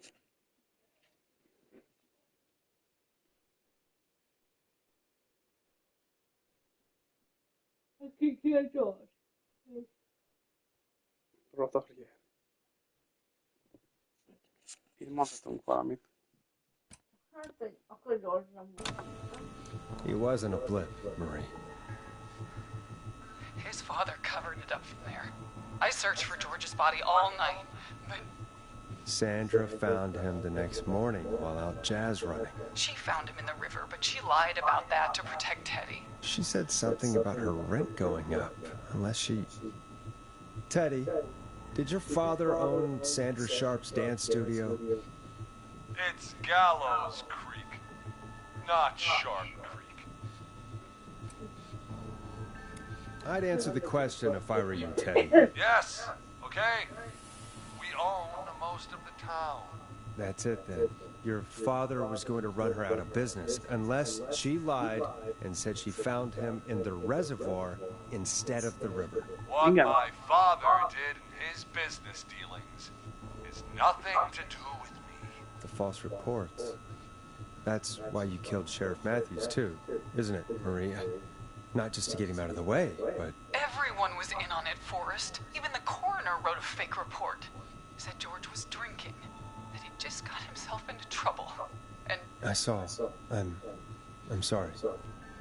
Ki a George? Rotorje. Így mondhatunk valamit. Hát, akkor George nem volt. He wasn't a blip, Marie. His father covered it up from there. I searched for George's body all night, but Sandra found him the next morning while out jazz running. she found him in the river, but she lied about that to protect Teddy. She said something about her rent going up, unless she... Teddy, did your father own Sandra Sharp's dance studio? It's Gallows Creek, not Shark Creek. I'd answer the question if I were you, Teddy. Yes, okay? We own most of the town. That's it, then. Your father was going to run her out of business, unless she lied and said she found him in the reservoir instead of the river. What my father did in his business dealings is nothing to do with me. the false reports. That's why you killed Sheriff Matthews, too, isn't it, Maria? Not just to get him out of the way, but... Everyone was in on it, Forrest. Even the coroner wrote a fake report. Said George was drinking, that he just got himself into trouble. And... I saw. I'm sorry.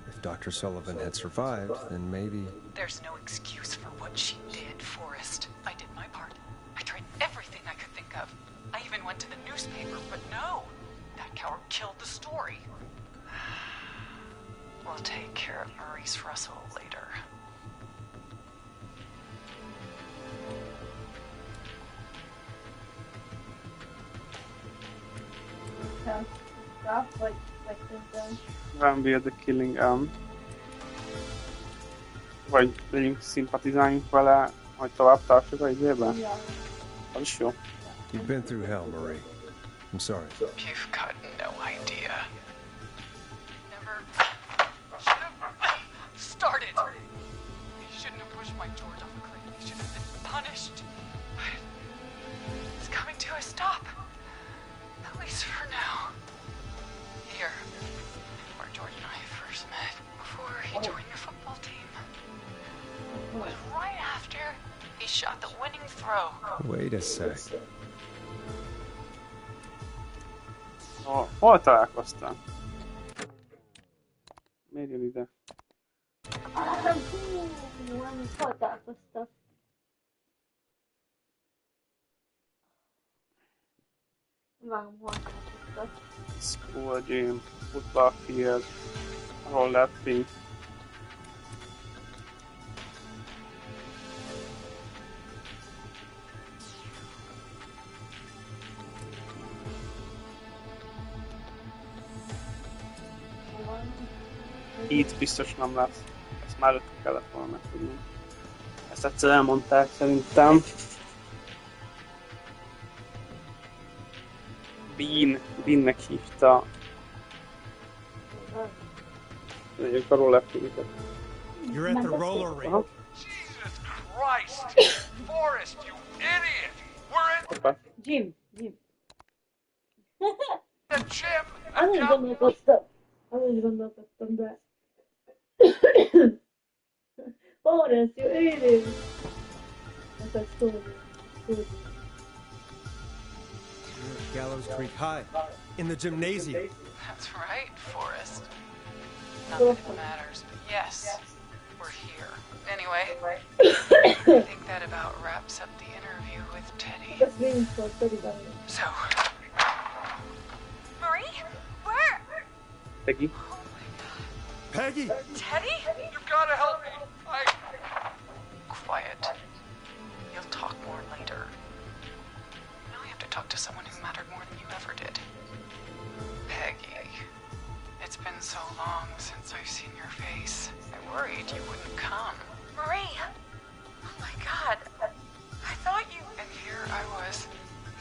If Dr. Sullivan had survived, then maybe... There's no excuse for what she did, Forrest. I did my part. I tried everything I could think of. I even went to the newspaper, but no. That coward killed the story. We'll take care of Maurice Russell later. Van be the killing vagy legyünk, szimpatizáljunk vele, hogy tovább tartsuk a izében? Az is jó. You've been through hell, Marie. I'm sorry. You've got no idea. Never started. He shouldn't have pushed my George off a cliff. He should have been punished. It's coming to a stop. At least for now. Here, where George and I first met, before he joined the football team. It was right after he shot the winning throw. Wait a sec. Hol találkoztál? Miért jön ide? Hol találkoztak? Vágom, hol találkoztak. School gym, football field, roller thing. Itt biztos nem lesz. Ezt már előtte kellett volna megtudni. Ezt egyszer elmondták szerintem. Beannek hívta. Mondjuk a rollerfinket. You're at the roller rink. Jesus Christ! Forrest, you idiot! We're in Jim. the gym! Azon is gondolkodtam, de... Forrest, you idiot! Ez szólni. Gallows Creek High, in the gymnasium. That's right, Forrest. Not that it matters, but yes, we're here. Anyway, I think that about wraps up the interview with Teddy. So, Marie, where? Peggy? Peggy! Teddy? You've got to help me! Quiet. You'll talk more later. Now I have to talk to someone who mattered more than you ever did. Peggy. It's been so long since I've seen your face. I worried you wouldn't come. Marie! Oh my god. I thought you... And here I was,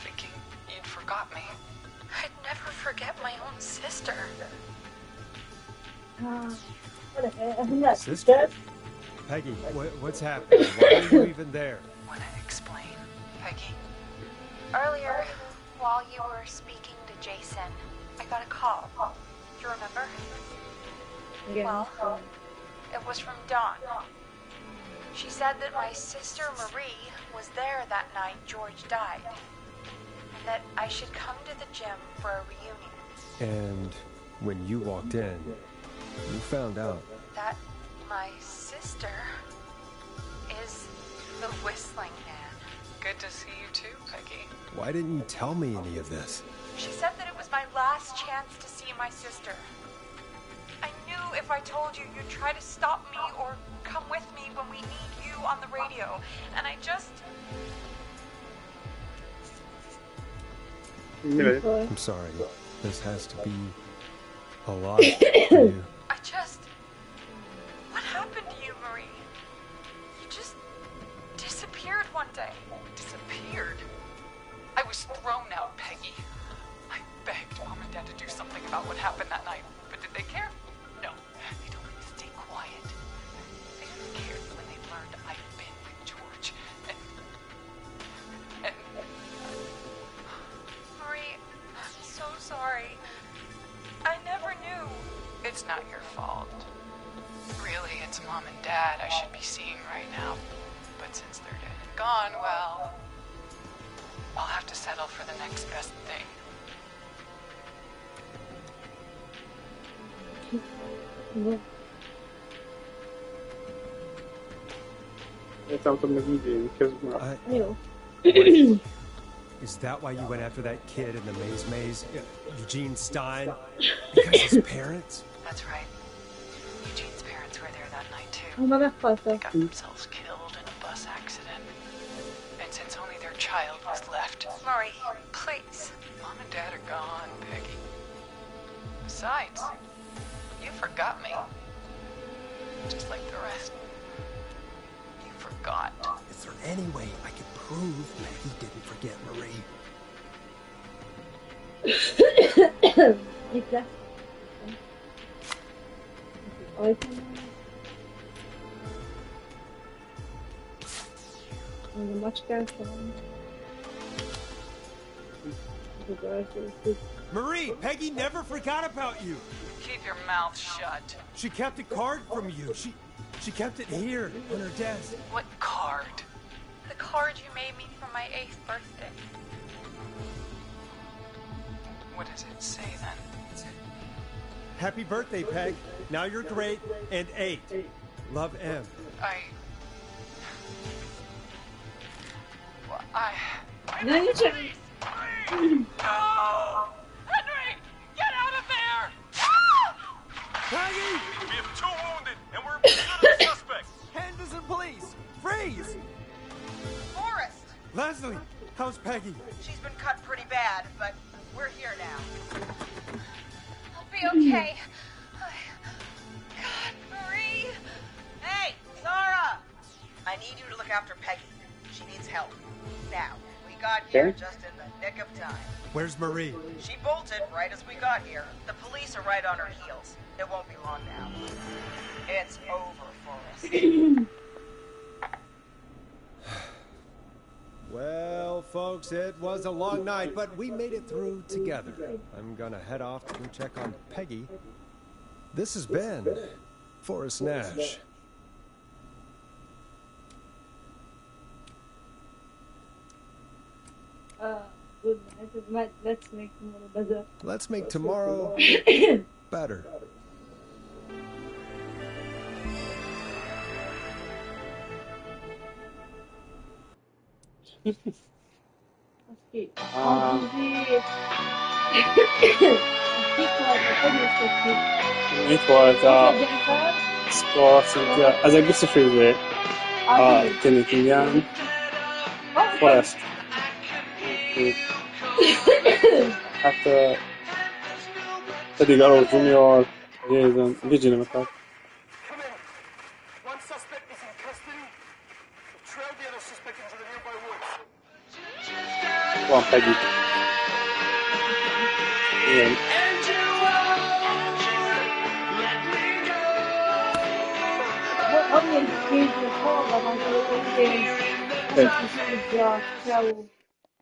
thinking you'd forgot me. I'd never forget my own sister. Sister? Peggy, what's happening? Why are you even there? Want to explain, Peggy? Earlier, while you were speaking to Jason, I got a call. You remember? Yeah. Well, it was from Dawn. She said that my sister Marie was there that night George died, and that I should come to the gym for a reunion. And when you walked in, you found out. That my sister is the Whistling Man. Good to see you too, Peggy. Why didn't you tell me any of this? She said that it was my last chance to see my sister. I knew if I told you, you'd try to stop me or come with me when we need you on the radio. And I just... I'm sorry. This has to be a lot for you. I just... What happened to you, Marie? You just disappeared one day. Disappeared? I was thrown out, Peggy. I begged Mom and Dad to do something about what happened that night, but did they care? No. They told me to stay quiet. They didn't care when they learned I'd been with George. And... Marie, for the next best thing. Értem, hogy meg idén közben. Jó. Is that why you went after that kid in the maze? Eugene Stein? Because his parents? That's right. Eugene's parents were there that night too. Ma meghaltak. They got themselves killed in a bus accident. And since only their child was left... Marie, please. Mom and Dad are gone, Peggy. Besides, you forgot me. Just like the rest. You forgot. Is there any way I could prove Peggy didn't forget Marie? Itt lesz. Ajtón. A macskás van. Marie, Peggy never forgot about you. Keep your mouth shut. She kept a card from you. She kept it here on her desk. What card? The card you made me for my 8th birthday. What does it say then? Happy birthday, Peg. Now you're great and 8. Love, M. No, you should. No! Henry! Get out of there! Peggy! We have 2 wounded, and we're pursuing a suspect. Henderson police! Freeze! Forrest! Leslie, how's Peggy? She's been cut pretty bad, but we're here now. I'll be okay. God, Marie! Hey, Zara! I need you to look after Peggy. She needs help. Now, we got here just in the nick of time. Where's Marie? She bolted right as we got here. The police are right on her heels. It won't be long now. It's over for us. Well, folks, it was a long night, but we made it through together. I'm gonna head off to go check on Peggy. This has been Forrest Nash. Good night. Let's make tomorrow better. Let's make tomorrow better. Itt volt a Scott, ezek biztos izé a Timmy Kingan. Forrest. Hát pedig Arrow Junior, Jason, Virginia McCart. One suspect is in custody. Trail the other suspect into the nearby woods. Van Peggy. Igen. Amilyen kézzel hallva van, hogy én a